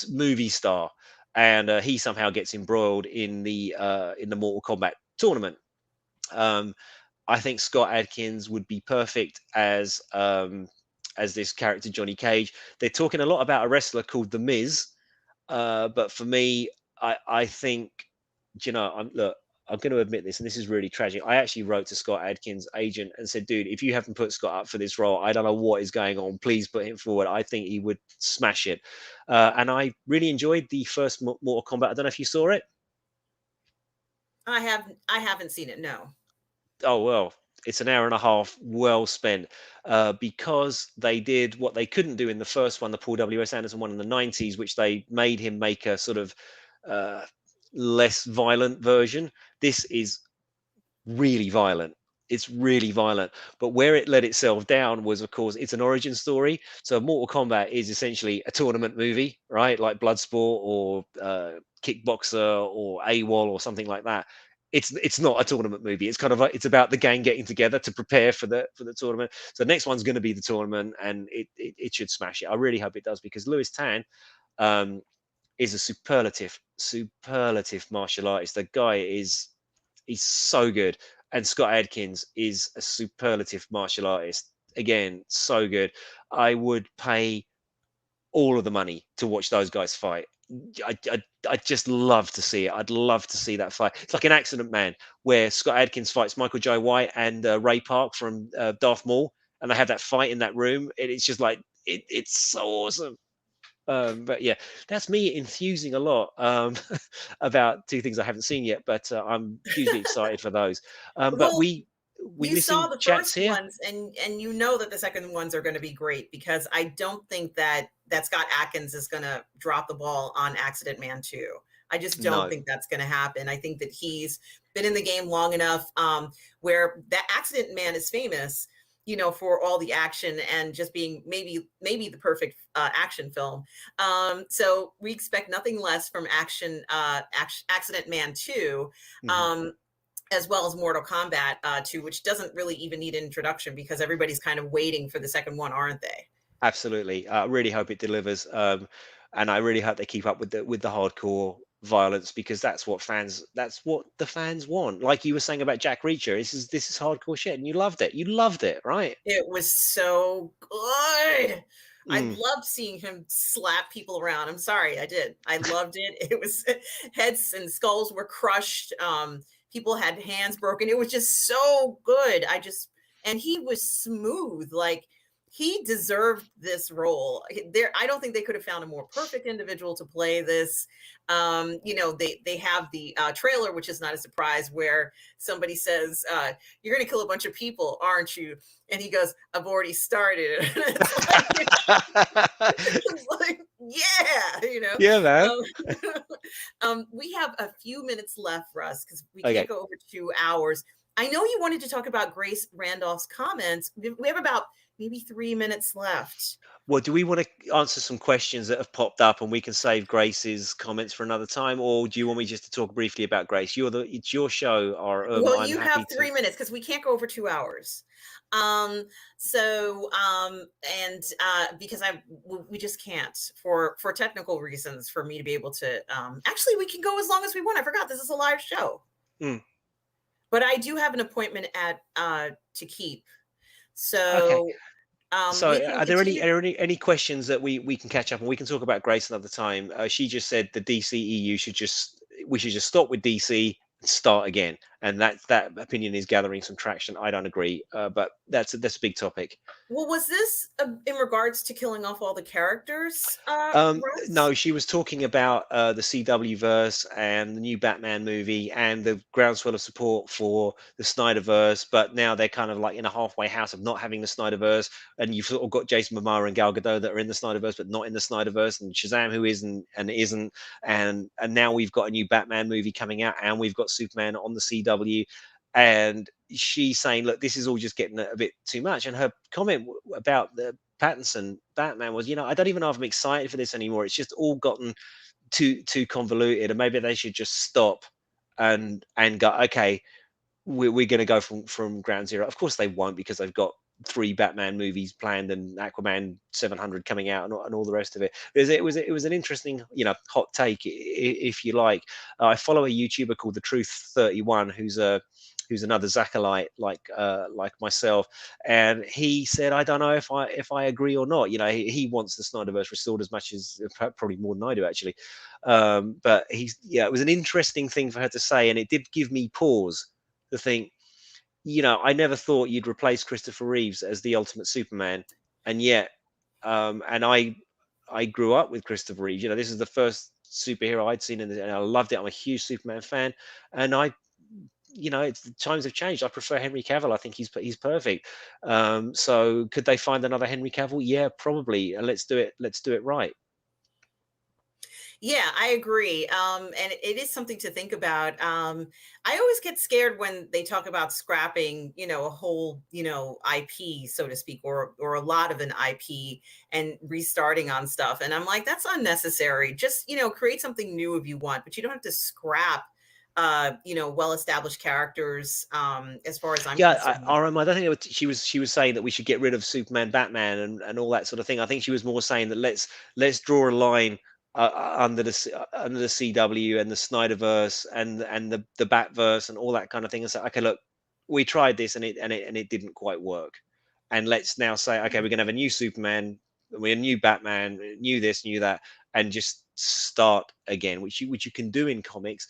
movie star, and he somehow gets embroiled in the Mortal Kombat tournament. Um, I think Scott Adkins would be perfect as this character Johnny Cage. They're talking a lot about a wrestler called The Miz, but for me, I think, look, I'm going to admit this, and this is really tragic. I actually wrote to Scott Adkins' agent and said, "Dude, if you haven't put Scott up for this role, I don't know what is going on. Please put him forward. I think he would smash it." And I really enjoyed the first Mortal Kombat. I don't know if you saw it. I haven't seen it. No. Oh well. it's an hour and a half well spent, because they did what they couldn't do in the first one, the Paul W.S. Anderson one in the 90s, which they made him make a sort of uh, less violent version. This is really violent. It's really violent. But where it let itself down was, of course, it's an origin story. So Mortal Kombat is essentially a tournament movie, right? Like Bloodsport or Kickboxer or AWOL or something like that. It's not a tournament movie. It's kind of like it's about the gang getting together to prepare for the tournament. So the next one's going to be the tournament, and it should smash it. I really hope it does, because Lewis Tan, um, is a superlative martial artist. The guy is he's so good. And Scott Adkins is a superlative martial artist. Again, so good. I would pay all of the money to watch those guys fight. I'd just love to see it. I'd love to see that fight. It's like an Accident Man, where Scott Adkins fights Michael J. White and Ray Park from Darth Maul, and they have that fight in that room. It's just like it's so awesome. But yeah, that's me enthusing a lot about two things I haven't seen yet, but I'm hugely excited for those. But Well, we you saw missing the chats first here? ones, and you know that the second ones are going to be great, because I don't think that Scott Adkins is going to drop the ball on Accident Man 2. I just don't No, think that's going to happen. I think that he's been in the game long enough, where that Accident Man is famous, for all the action and just being maybe the perfect action film. So we expect nothing less from Accident Man 2. mhm, Um, as well as Mortal Kombat 2, which doesn't really even need an introduction, because everybody's kind of waiting for the second one, aren't they? absolutely. I really hope it delivers, and I really hope they keep up with the hardcore violence, because that's what the fans want. Like you were saying about Jack Reacher, this is hardcore shit, and you loved it. You loved it, right? It was so good. I Mm. loved seeing him slap people around. I'm sorry, I did. I loved it. It was heads and skulls were crushed. People had hands broken. It was just so good. And he was smooth. Like, he deserved this role. I don't think they could have found a more perfect individual to play this. They have the trailer, which is not a surprise, where somebody says, "You're going to kill a bunch of people, aren't you?" And he goes, "I've already started." And it's like, yeah, Yeah, man. we have a few minutes left, Russ, because we can't Okay. go over 2 hours. I know you wanted to talk about Grace Randolph's comments. We have about maybe 3 minutes left. Well, do we want to answer some questions that have popped up, and we can save Grace's comments for another time, or do you want me just to talk briefly about Grace? It's your show, or Well, I'm you have happy to. 3 minutes, because we can't go over 2 hours. Um, so and because we just can't, for technical reasons, for me to be able to actually, we can go as long as we want. I forgot this is a live show. Mm, But I do have an appointment at to keep. okay. So So, we can are there any continue. any questions that we can catch up, and we can talk about Grace another time? She just said the DCEU we should just stop with DC and start again, and that opinion is gathering some traction. I don't agree, but that's a big topic. Well, was this in regards to killing off all the characters, Russ? No, she was talking about the CW verse and the new Batman movie and the groundswell of support for the Snyderverse, but now they're kind of like in a halfway house of not having the Snyderverse, and you've sort of got Jason Momoa and Gal Gadot that are in the Snyderverse but not in the Snyderverse, and Shazam who isn't, and now we've got a new Batman movie coming out, and we've got Superman on the CW, and she's saying, look, this is all just getting a bit too much, and her comment about the Pattinson Batman was, I don't even know if I'm excited for this anymore. It's just all gotten too convoluted, and maybe they should just stop and go, okay, we're going to go from ground zero. Of course they won't, because they've got three Batman movies planned and Aquaman 700 coming out, and all the rest of it. It was an interesting, hot take, if you like. I follow a YouTuber called the Truth 31, who's another Zachalite like myself, and he said, I don't know if I agree or not. He wants the Snyderverse restored as much as, probably more than I do, actually. But it was an interesting thing for her to say, and it did give me pause to think, I never thought you'd replace Christopher Reeves as the ultimate Superman, and yet, and I grew up with Christopher Reeves. This is the first superhero I'd seen, and I loved it. I'm a huge Superman fan, and I it's the times have changed. I prefer Henry Cavill. I think he's perfect. So could they find another Henry Cavill? Yeah, probably. And let's do it. Let's do it right. Yeah, I agree. And it is something to think about. I always get scared when they talk about scrapping, a whole, IP, so to speak, or a lot of an IP and restarting on stuff. And I'm like, that's unnecessary. Just, create something new if you want, but you don't have to scrap well-established characters, as far as I'm Yeah, concerned. I don't think she was saying that we should get rid of Superman, Batman, and all that sort of thing. I think she was more saying that let's draw a line under the CW and the Snyderverse and the Batverse and all that kind of thing, and say, okay, look, we tried this and it didn't quite work, and let's now say, okay, we're gonna have a new Superman, we a new Batman, new this, new that, and just start again, which you can do in comics.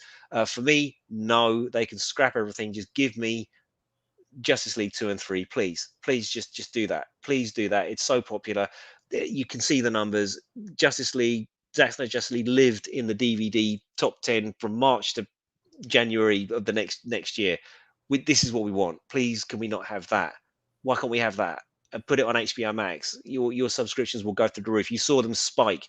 For me, no, they can scrap everything. Just give me Justice League 2 and 3, please. Please just do that. Please do that. It's so popular. You can see the numbers. Justice League, Zack Snyder Justice League lived in the DVD top 10 from March to January of the next year. This is what we want. Please, can we not have that? Why can't we have that? And put it on HBO Max. Your subscriptions will go through the roof. You saw them spike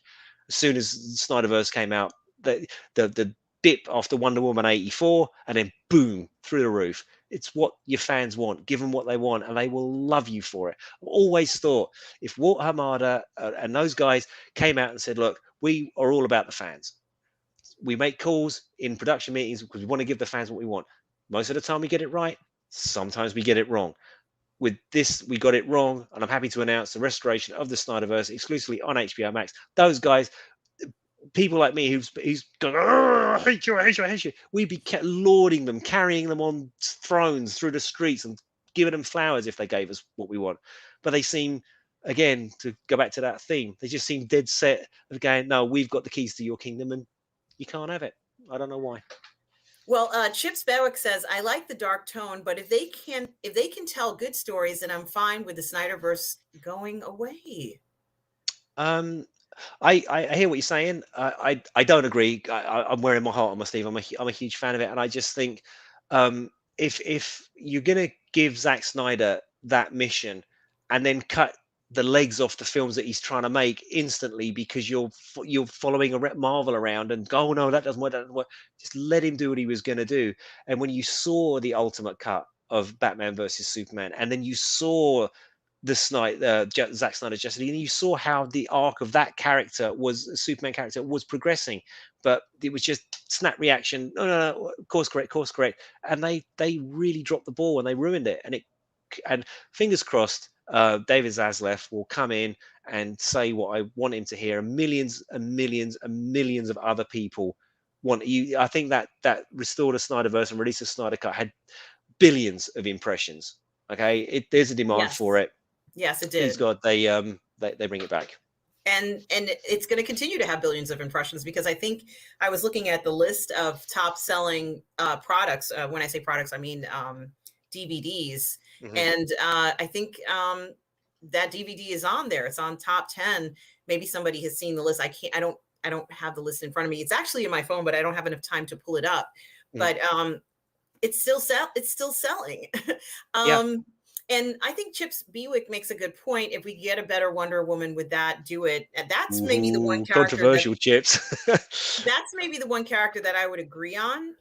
as soon as Snyderverse came out. The dip after Wonder Woman 84, and then boom, through the roof. It's what your fans want. Give them what they want, and they will love you for it. I've always thought, if Walt Hamada and those guys came out and said, look, we are all about the fans. We make calls in production meetings because we want to give the fans what we want. Most of the time we get it right. Sometimes we get it wrong. With this, we got it wrong, and I'm happy to announce the restoration of the Snyderverse exclusively on HBO Max. Those guys, people like me who's going, "Arr, I hate you, I hate you, I hate you," we'd be lauding them, carrying them on thrones through the streets and giving them flowers if they gave us what we want. But they seem, again, to go back to that theme, they just seem dead set of going, no, we've got the keys to your kingdom and you can't have it. I don't know why. Well, Chips Bewick says, I like the dark tone, but if they can tell good stories, then I'm fine with the Snyderverse going away. Um, I hear what you're saying. I don't agree. I'm wearing my heart on my sleeve. I'm a huge fan of it, and I just think, if you're gonna give Zack Snyder that mission and then cut the legs off the films that he's trying to make instantly because you're following a Marvel around and go, oh no, that doesn't work, that doesn't work. Just let him do what he was gonna do. And when you saw the ultimate cut of Batman versus Superman, and then you saw the Zack Snyder's Justice League, and you saw how the arc of that character Superman character was progressing, but it was just snap reaction. No, no, no, course correct, and they really dropped the ball and they ruined it. And fingers crossed, David Zaslav will come in and say what I want him to hear, and millions and millions and millions of other people want you. I think that Restore the Snyderverse and Release the Snyder Cut had billions of impressions. Okay, there's a demand for Yes. it. Yes, it Please did. God, they bring it back. And it's going to continue to have billions of impressions, because I think I was looking at the list of top selling products. When I say products, I mean DVDs. Hmm. And I think that DVD is on there. It's on top 10. Maybe somebody has seen the list. I don't have the list in front of me. It's actually in my phone, but I don't have enough time to pull it up. Hmm. But it's still selling. Yeah. um and I think Chips Bewick makes a good point. If we get a better Wonder Woman, would that do it? And Ooh, controversial, chips. that's maybe the one character that I would agree on,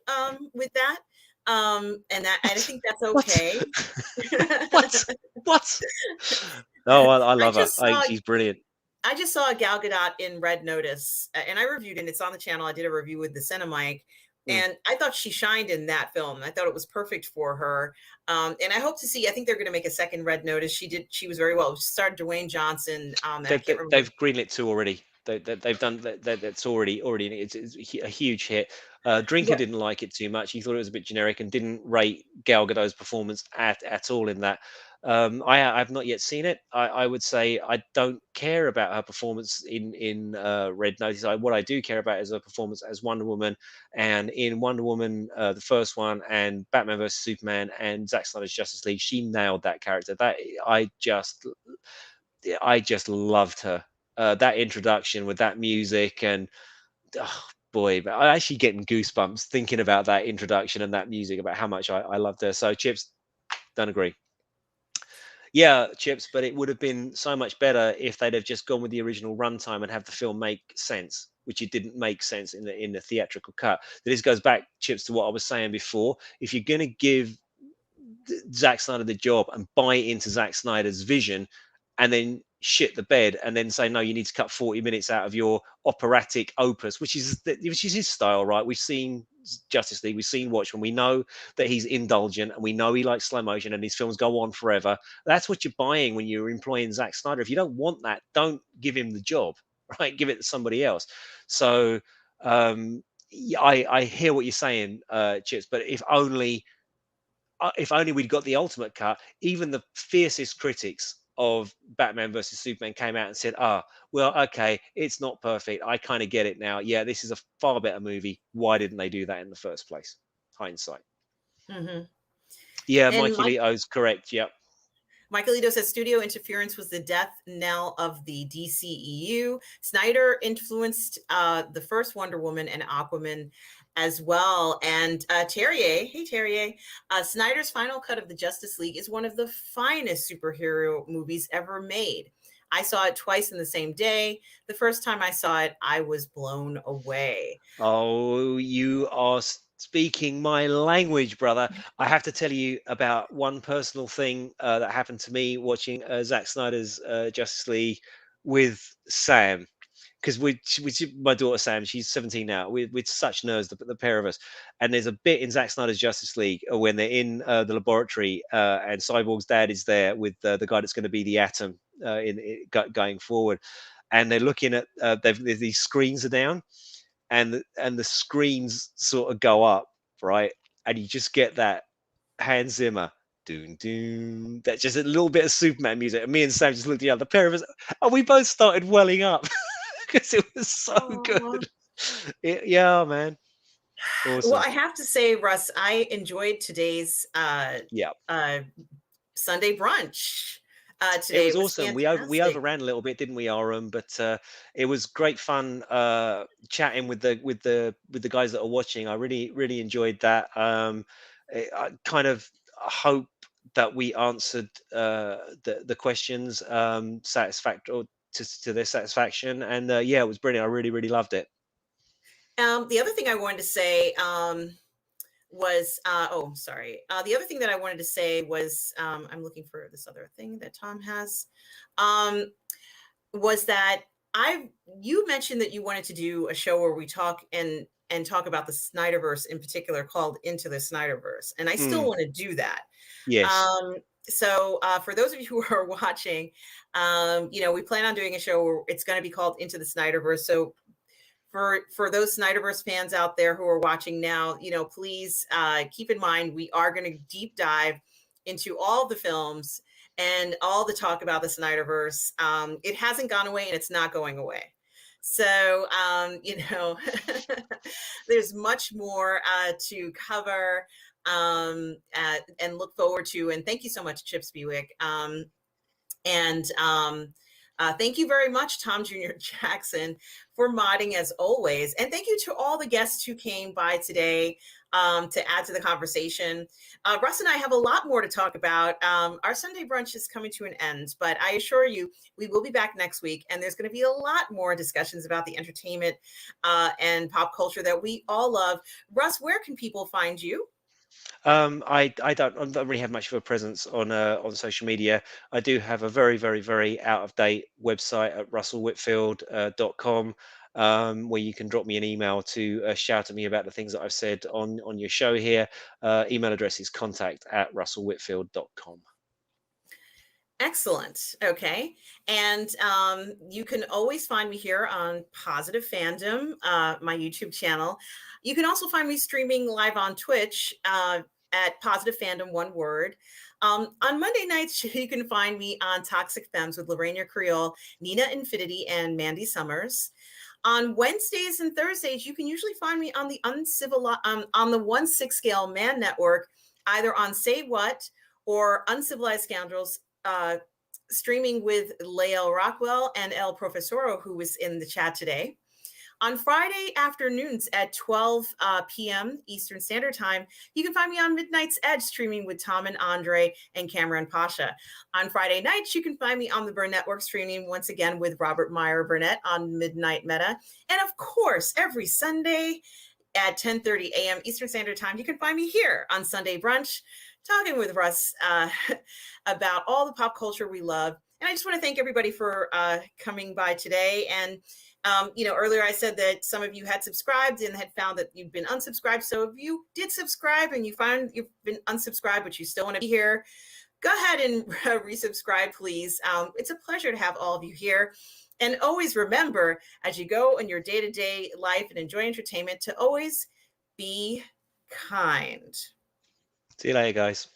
with that. And I What? think that's What? okay. What? What? No, I I love her. just saw She's brilliant. I just saw Gal Gadot in Red Notice, and I reviewed it. And it's on the channel. I did a review with the Cinemike, Mm. and I thought she shined in that film. I thought it was perfect for her. And I hope to see. I think they're going to make a second Red Notice. She was very well. She starred Dwayne Johnson. And I can't remember. They've greenlit two already. They've done that. That's already. It's a huge hit. Drinker What? didn't like it too much. He thought it was a bit generic and didn't rate Gal Gadot's performance at all in that. I've not yet seen it. I would say I don't care about her performance in Red Notice. What I do care about is her performance as Wonder Woman, and in Wonder Woman, the first one, and Batman vs Superman, and Zack Snyder's Justice League. She nailed that character. That I just loved her. That introduction with that music, and boy, but I actually getting goosebumps thinking about that introduction and that music, about how much I loved her. So Chips, don't agree. Yeah, Chips, but it would have been so much better if they'd have just gone with the original runtime and have the film make sense, which it didn't make sense in the theatrical cut. This goes back, Chips, to what I was saying before. If you're going to give Zack Snyder the job and buy into Zack Snyder's vision, and then shit the bed, and then say no, you need to cut 40 minutes out of your operatic opus, which is his style, right? We've seen Justice League, we've seen Watchmen, we know that he's indulgent, and we know he likes slow motion, and his films go on forever. That's what you're buying when you're employing Zack Snyder. If you don't want that, don't give him the job, right? Give it to somebody else. So yeah, I hear what you're saying, Chips, but if only we'd got the ultimate cut. Even the fiercest critics of Batman versus Superman came out and said, well, okay, it's not perfect. I kind of get it now. Yeah, this is a far better movie. Why didn't they do that in the first place? Hindsight. Mm-hmm. Yeah, And Mikey Leo's correct. Yep. Michael Ito says studio interference was the death knell of the DCEU. Snyder influenced the first Wonder Woman and Aquaman as well. And Terrier, hey Terrier, Snyder's final cut of the Justice League is one of the finest superhero movies ever made. I saw it twice in the same day. The first time I saw it, I was blown away. Oh, you are speaking my language, brother. I have to tell you about one personal thing that happened to me watching Zack Snyder's Justice League with Sam. Because my daughter Sam, she's 17 now. We're such nerds, the pair of us. And there's a bit in Zack Snyder's Justice League when they're in the laboratory and Cyborg's dad is there with the guy that's going to be the Atom going forward. And they're looking at these screens are down, and the screens sort of go up, right? And you just get that Hans Zimmer. Doom, doom. That just a little bit of Superman music. And me and Sam just looked at the other pair of us, and we both started welling up because it was so good. Yeah, man. Awesome. Well, I have to say, Russ, I enjoyed today's Yeah. Sunday brunch. It Today was it was awesome. We fantastic. overran a little bit, didn't we, Aram? But it was great fun chatting with the guys that are watching. I really enjoyed that. I kind of hope that we answered the questions satisfactory to their satisfaction. And yeah, it was brilliant. I really loved it. The other thing I wanted to say was the other thing that I wanted to say was I'm looking for this other thing that Tom has was that you mentioned that you wanted to do a show where we talk and talk about the Snyderverse in particular, called Into the Snyderverse, and I still want to do that. Yes. So for those of you who are watching, we plan on doing a show where it's going to be called Into the Snyderverse. So for those Snyderverse fans out there who are watching now, please keep in mind, we are going to deep dive into all the films and all the talk about the Snyderverse. It hasn't gone away and it's not going away. So, there's much more to cover and look forward to. And thank you so much, Chips Bewick. Thank you very much, Tom Jr. Jackson, for modding as always. And thank you to all the guests who came by today to add to the conversation. Russ and I have a lot more to talk about. Our Sunday brunch is coming to an end, but I assure you, we will be back next week. And there's going to be a lot more discussions about the entertainment and pop culture that we all love. Russ, where can people find you? I don't really have much of a presence on social media. I do have a very out of date website at russellwhitfield.com, where you can drop me an email to shout at me about the things that I've said on your show here. Email address is contact@russellwhitfield.com. Excellent. Okay. And you can always find me here on Positive Fandom, my YouTube channel. You can also find me streaming live on Twitch at Positive Fandom, one word. On Monday nights, you can find me on Toxic Femmes with Lorraine Creole, Nina Infinity, and Mandy Summers. On Wednesdays and Thursdays, you can usually find me on the on the 1/6 Scale Man Network, either on Say What or Uncivilized Scoundrels, streaming with Lael Rockwell and El Profesoro, who was in the chat today. On Friday afternoons at 12 p.m. Eastern Standard Time, you can find me on Midnight's Edge streaming with Tom and Andre and Cameron Pasha. On Friday nights, you can find me on the Burn Network streaming once again with Robert Meyer Burnett on Midnight Meta. And of course, every Sunday at 10:30 a.m. Eastern Standard Time, you can find me here on Sunday Brunch talking with Russ about all the pop culture we love. And I just want to thank everybody for coming by today. And earlier I said that some of you had subscribed and had found that you'd been unsubscribed. So if you did subscribe and you find you've been unsubscribed, but you still want to be here, go ahead and resubscribe, please. It's a pleasure to have all of you here. And always remember, as you go in your day-to-day life and enjoy entertainment, to always be kind. See you later, guys.